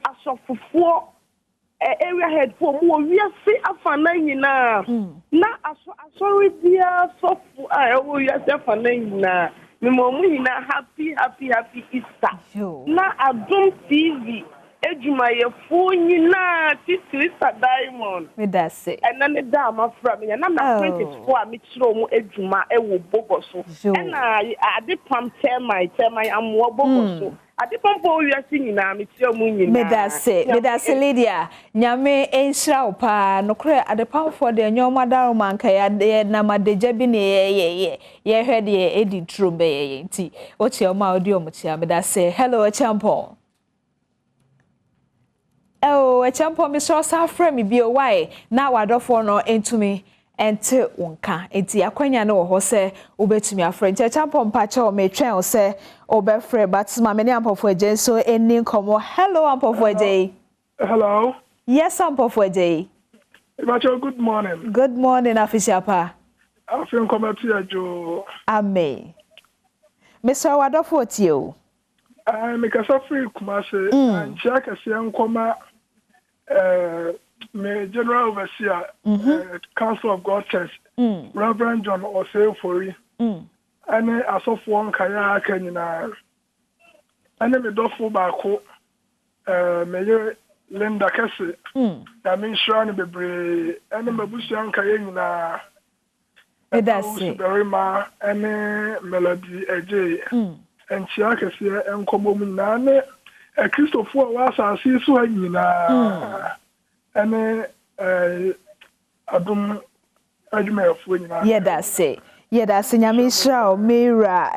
Speaker 2: asofofo area head for mo wi ase afana nyina na asori bia sofu wo wi ase afana nyina me mo mu nyina happy Easter na Adom TV Ejuma nyina Sister Diamond.
Speaker 1: Me da say.
Speaker 2: And then the dama from me na my friend is for me chiro mu Ejuma wo bogoso. And I dey pam tell my am wo bogoso. I dey pam bo wi ase nyina me chiro mu nyina.
Speaker 1: Me da say Lydia. Nyame enhira wo pa no kre ade pam for the nyoma da man ka ya na madeja bi ne ye hwe de edi true be ye nti. O che o ma odi o mu tia me da say hello champion. Oh, a champion, Mr. Safra, me be a why. Now I don't for no into me and to unka. It's the Aquania no horse, obey to me a friend. A champion patch or may train or say, Ober Fred, but my many ample for a day, so any come. Hello, ample for a day.
Speaker 3: Hello.
Speaker 1: Yes, ample for a day.
Speaker 3: Good morning.
Speaker 1: Good morning, official pa.
Speaker 3: I feel come to you.
Speaker 1: Amen. Mr. Wadofo you.
Speaker 3: I make a free Kumasi and check a young comma. My general overseer, Council of God Church, Reverend John Osei Fori, and as of one kayak and then me dofo bako, Mayor Linda Cassie, that means Shani Bebre, and then Babusian Kayena, very ma, and Melody AJ, and Chiakasia and Komomina. Christopher was a sister, and Adom Adom.
Speaker 1: Yeah, that's it. Yeah, that's Nyamisha Mira.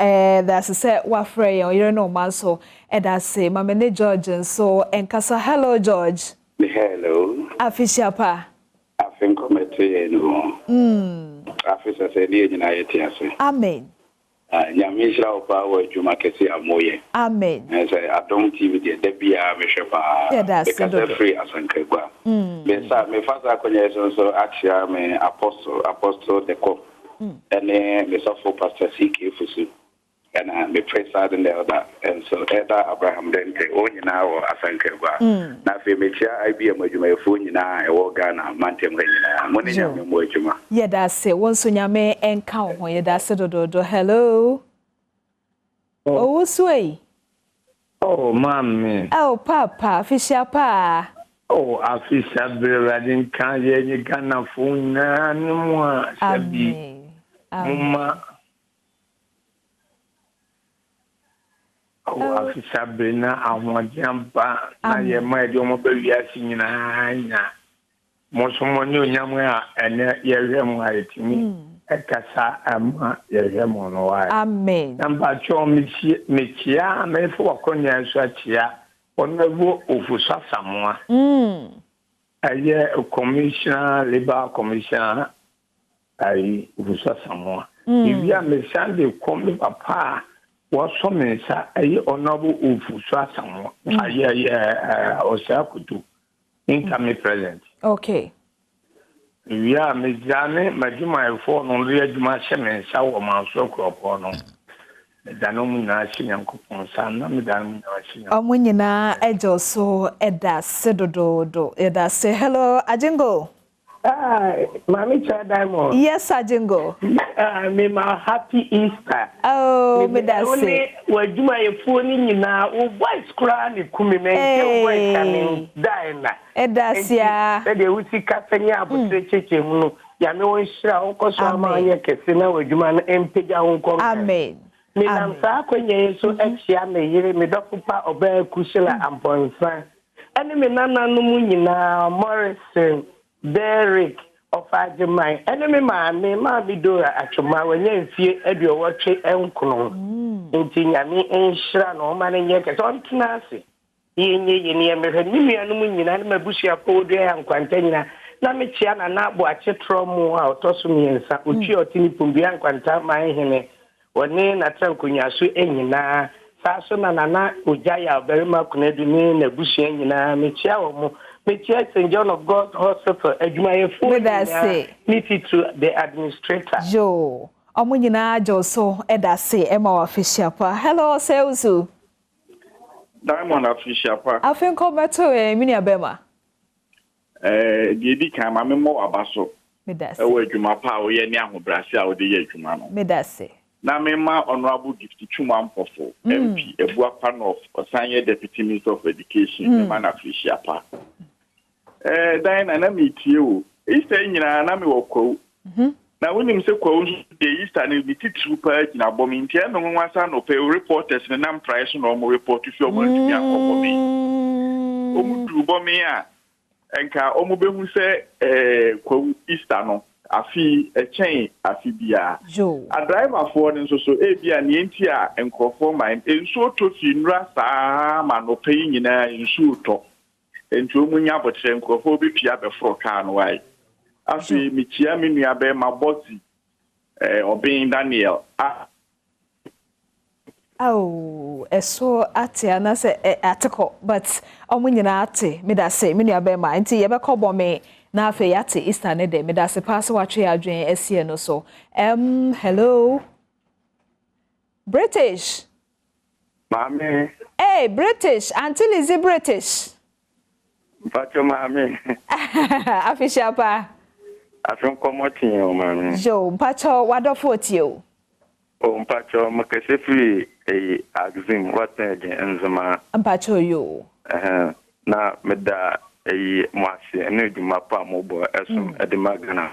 Speaker 1: That's say Wafrey, you know, man. So, that's say my name George, and so and Casa. Hello, George.
Speaker 14: Hello.
Speaker 1: Official pa.
Speaker 14: I think committee no. Officer said,
Speaker 1: Amen.
Speaker 14: Nyamisha Opa Juma Kesi Amoye.
Speaker 1: Amen.
Speaker 14: As Adom TV, the Debia Meshepa, because free as Ankegua. Me father Conyason, so actually, me apostle the cop, and then me suffer Pastor C.K. Fusu, and me praise God and the other, and so Eda Abraham Dente, only now or Asankegua. Now, if me chia, I be a Mojuma Funi now, I walk Ghana, Mantem Renina, Money Mojuma.
Speaker 1: Yeah, that's it. Once on your may encounter when you that's it. Hello. Oh, sway.
Speaker 15: Oh, mommy.
Speaker 1: Oh, papa, fisher pa.
Speaker 15: Oh, officer, brother, can't you can afford no more. Mama. Oh, officer, Brina, I want jumper. I am my domo baby, in a most someone knew Yamwa and Yerem to me. A casa am Yerem on why.
Speaker 1: Amen.
Speaker 15: And but your Michia made for Conya Swachia. On the vote of someone. A year of commissioner, labor commissioner, I was someone. If you are Miss Sandy, come papa, was some a honorable of someone. A year or so could do. Incoming present.
Speaker 1: Okay.
Speaker 15: We are Miss Jane, my phone on read my semen, sour mouse, so crop on.
Speaker 1: Omunyina ejo so eda sedodo eda say hello Ajingo.
Speaker 15: Hi, Mami Cha Diamond.
Speaker 1: Yes, Ajingo.
Speaker 15: Me my happy Easter.
Speaker 1: Oh, me da say.
Speaker 15: We do my phone nyina o voice kra ni kumi me voice kan dai na.
Speaker 1: Eda sia.
Speaker 15: E de wuti kasanya abutre cheche mu ya me won hira o koso ma ye kese na wadwuma na empeja won kom.
Speaker 1: Amen.
Speaker 15: Me nam sa kwenye so exia me yire me dofupa oba kushila amponsa. Ani me nana no mu nyina Morrison Derek of Ajimai. Enemy man, ma bidora atuma wenye mfie edu wotwe enkono. Nti nyame enhira no ma ne nyeke so ntenase. Yenye emehwe ni nuanu nyina na mabusua podo ankwanta nyina na me chia na abo achetro mu a otoso miensa otwi otini pumbia ankwanta man hene woni na trankunya so enyina saso na ojaya oberima kunedu ni na busua nyina me chia wo mu me chia St. John of God Hospital adwumayefo
Speaker 1: me that say
Speaker 15: meet to the administrator
Speaker 1: jo Omunyina Joso Edase Emma official pa. Hello, Seusu.
Speaker 4: Diamond official pa.
Speaker 1: I think come to Mini Abema.
Speaker 4: Gidi kan ma memo abaso.
Speaker 1: Medase.
Speaker 4: Ewo adwuma pa o ye ni ahobrase a o de ye adwuma no.
Speaker 1: Medase.
Speaker 4: Na mema honorable gift Chuma Mpofo MP Ebuapa North Osanye Deputy Minister of Education man official pa. Diana na me tie o. Easter nyina na me wokwo. Na wonim se kwa de Easter na bi titru pa gina bomi ntia no nwasa no pe reporters na nam price no mo report fi o mo ntimi akọ bomi. O mu dru bomi a enka o mo behu se kwa Easter no afi chain afi bia a driver for nso so e bia ne enti a enkrofo man enso to fi nra saa ma no pe nyina enso to enti o mu nya botre enkrofo bi pia be fro car no wai afi mi chia mi nua be ma bozi obin Daniel
Speaker 1: eso ate anase ateko but omunyina ate me da say me nua be ma enti ye be kobo me na afi yate Easter ne de me da se pass watwe adwen esie no so hello British
Speaker 24: Mami.
Speaker 1: Hey British until is it British
Speaker 24: Pacho mami.
Speaker 1: Official pa
Speaker 24: Afun komotin o mami.
Speaker 1: Jo pacho wadofo ti o
Speaker 24: Pacho makase free agzim watan gen enzama
Speaker 1: pacho yo
Speaker 24: na meda mwasi ene di mapa mobo esum edema gana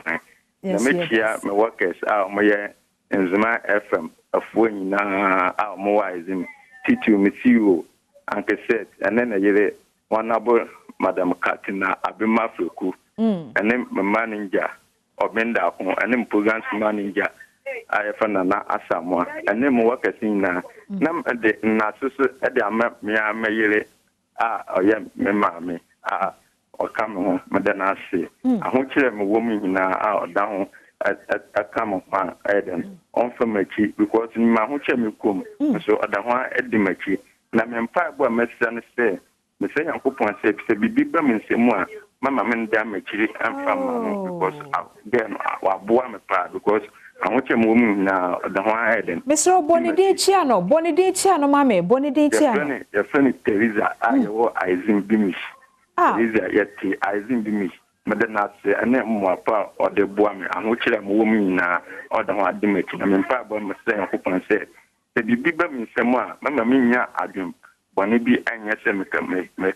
Speaker 24: na metia me workers a moye enzima FM afuo nyina a mo waizim titu metiwo ankeset ene na yere wanabo madam Katina abima freku ene manager obenda ko ene program manager ayefana na asamwa ene mo workers nyina na de na susu ede ama me yere a oye me mami a okamo madana se ahokyere me wo mu nyina a oda ho akamo pa eden on famachi because me ahokyere me kom so oda ho edimachi na me mpa bo amesa ne se me se yankopon se bibi ba me nsemu a mama me nda machiri amfa ma because then wa boa me pa because ahokyere me wo mu nyina oda ho eden
Speaker 1: Mr. Bonidi Chiano mame Bonidi Chiano
Speaker 24: ya friend Teresa ayo Aizin Bimish Teresa yeti Aizin Bimish madana se ane mwapa ode boa me ahokyere me wo mu nyina oda ho adimeti na me mpa bo me se yankopon se bibi ba me nsemu a mama me nya adwum boni bi anya se me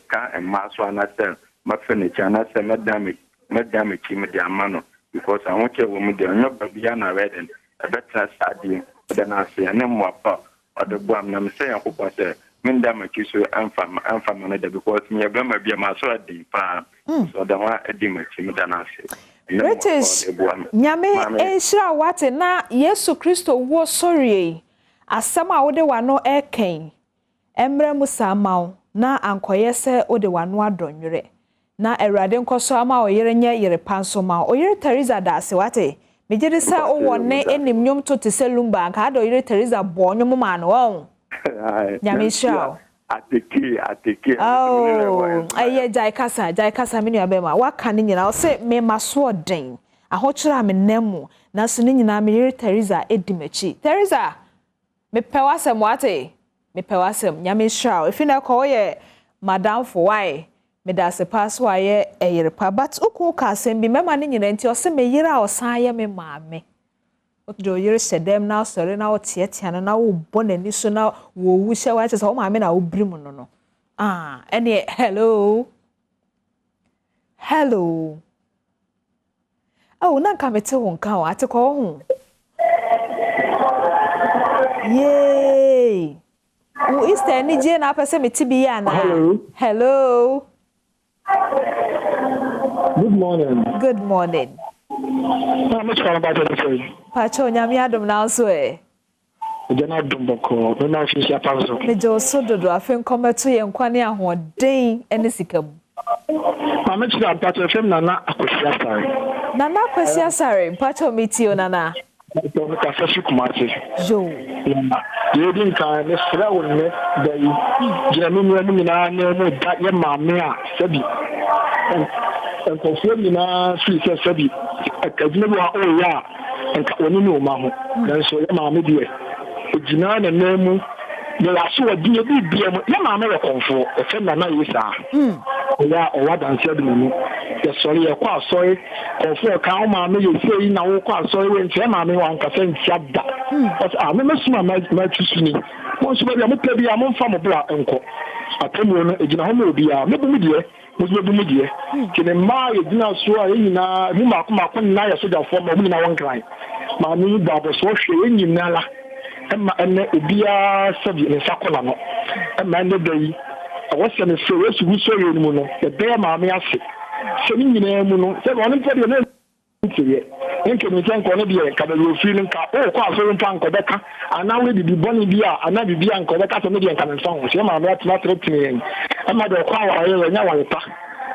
Speaker 24: ka emaso anase ma furniture na se madame chi me di amano because ahokyere wo mu de onyo ba bia na reden a better study madana se ane mwapa ode boa me na me se yankopon se minda makiso amfa manada because me ba ma bia ma so adi pa so da wa adi machi madana se
Speaker 1: British nyame enhira wate na Yesu Kristo wo sorry asama wo de wano eken emre musa mawo na ankoye se wo de wano adonwere na Awurade nkoso ama oyere nya yere panso ma oyere Teresa da se wate mejere sa o wonne enim nyom to te selumba ka do oyere Teresa bo nyom ma no won nyame shao
Speaker 24: ateke
Speaker 1: aye jai kasa me nua be ma waka ne nyina o se me maso den ahokyera me nemu na so ne nyina me yere Teresa edimachi Teresa me pewasem wate me pewasem nyame shao ifi na ko ye madam for why me da se pass why eyere pa but uku ka asem bi mema ne nyina nti o se me yere a osan ye me maame do yere sedem na sori na o tietia na wo bonani so na wo wuhye wa chese o maame na wo brim no no ene hello na ka mete won ka o ate ko ho yay wo Easter ni je na pese meti bi ya na hello good morning Pacho nyame adom na so
Speaker 18: Jana dumboko me na hwehia panso
Speaker 1: me jo so dodo afen kometo ye nkwane ahoden ene sikamu
Speaker 18: ma me chira pacho fem nana akwasi asare
Speaker 1: pacho mitio nana
Speaker 18: to me ka fashi kumate
Speaker 1: jo
Speaker 18: ye din ka ne sra wonne dai jira me mu nyina ne mo da ye maame a sabi en ko fem nyina fi sabi akadine wa o ya nka oni ni o ma ho nanso ya maame die ogina na namu ya aso odi ebi bia mu ya maame re konfo e fe na yisa ya o wa danse adu mu ya sori ya kwa sori konfo ka o maame ye sei na wo kwa sori we nche maame wa nka fe ntia da but me mesuma ma tusuni mo so bia mo pe bia mo mfa mo bra enko atemu no egina ho me obi a me bu mu die mo die kene ma ye dina so a yina mu makoma na ya so da fo ma mu na won kran ma ni da bo so hwe yina la emma ene obia sabi ne sakola no emma ene dai awose ne so wesu gu so ye mu no e be ma me ase se ni nyina mu no se won mpo de ne ntiye nke mi tan ko ne de ka be feeling ka o ko aso nta nko beka ana we bibi boni bia ana bibia nko beka to me de nka nfa ho se ma me atma tretin emma de kwa wa ye nya wa ta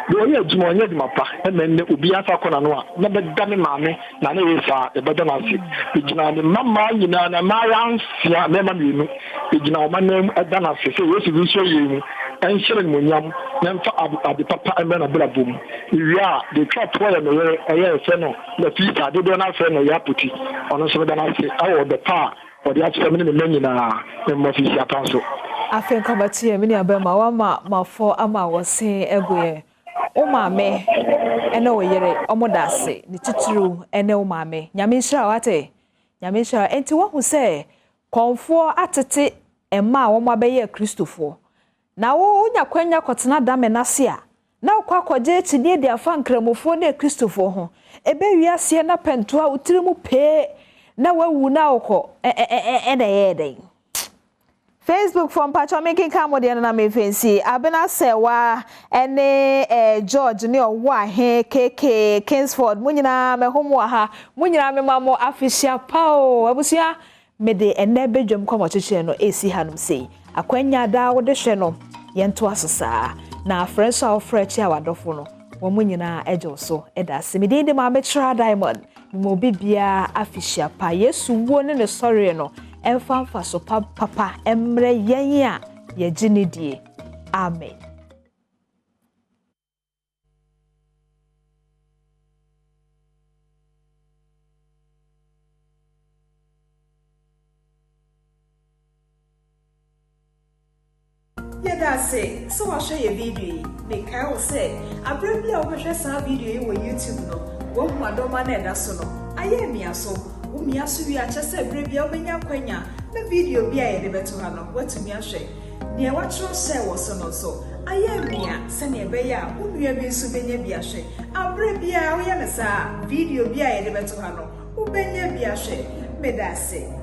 Speaker 18: do ye djuma onye di mapa emma ne obi afa ko na no a na be da me maame na na ye fa e be da na se ejina ne mama nyina na ma yansia me ma minu ejina o ma na da na se se yesu bi so ye mu en shere mo nyam na mfa ade papa emma na bla bom iwia de twa to ya me ye se no na fi ta de do na se no ya puti ono so da na se awo de pa o de atse me ne nyina me mo fi sia tanso
Speaker 1: afen kabati e me ni abema wa ma fo ama wo se egoye o maame ene wo yere omodase ni tituru ene o maame nyame nhira wate nyame nhira enti wo hu se konfo atete emma wo mabeye kristofo na wo nya kwanya kotena dame nase a na wo kwakoje etidie dia fa nkramofo na kristofo ho ebe wiase na pentoa utirimu pe na wawu na okọ ede Facebook from Pacho making camera na me fancy abena sewa ene George ne owa he KK Kingsford munyina me homo ha munyina me mamo official pao abusia me de ene bedwam komo cheche no esi hanum sei akwanya da wo de hwe no yento asesa na fresh our fresh awadofo no wo munyina ejo so eda se me de ma me tra diamond mo bibia official pa yesu wo ne sorry no emfa so papa emre yen a ye ginidie amen yeda say so wa share your video make I will say abrabia wo hwe sa video yi wo YouTube no wo hu adoma na eda so no aye mia so umia so wi acha se brebia obenya kwanya na video bia ye de beto ha no watumi ahwe ne watro se wo so no so ayamia se ne be ya unua bi so benya bia hwe abrebia wo ya ne sa video bia ye de beto ha no ubenya bia hwe medase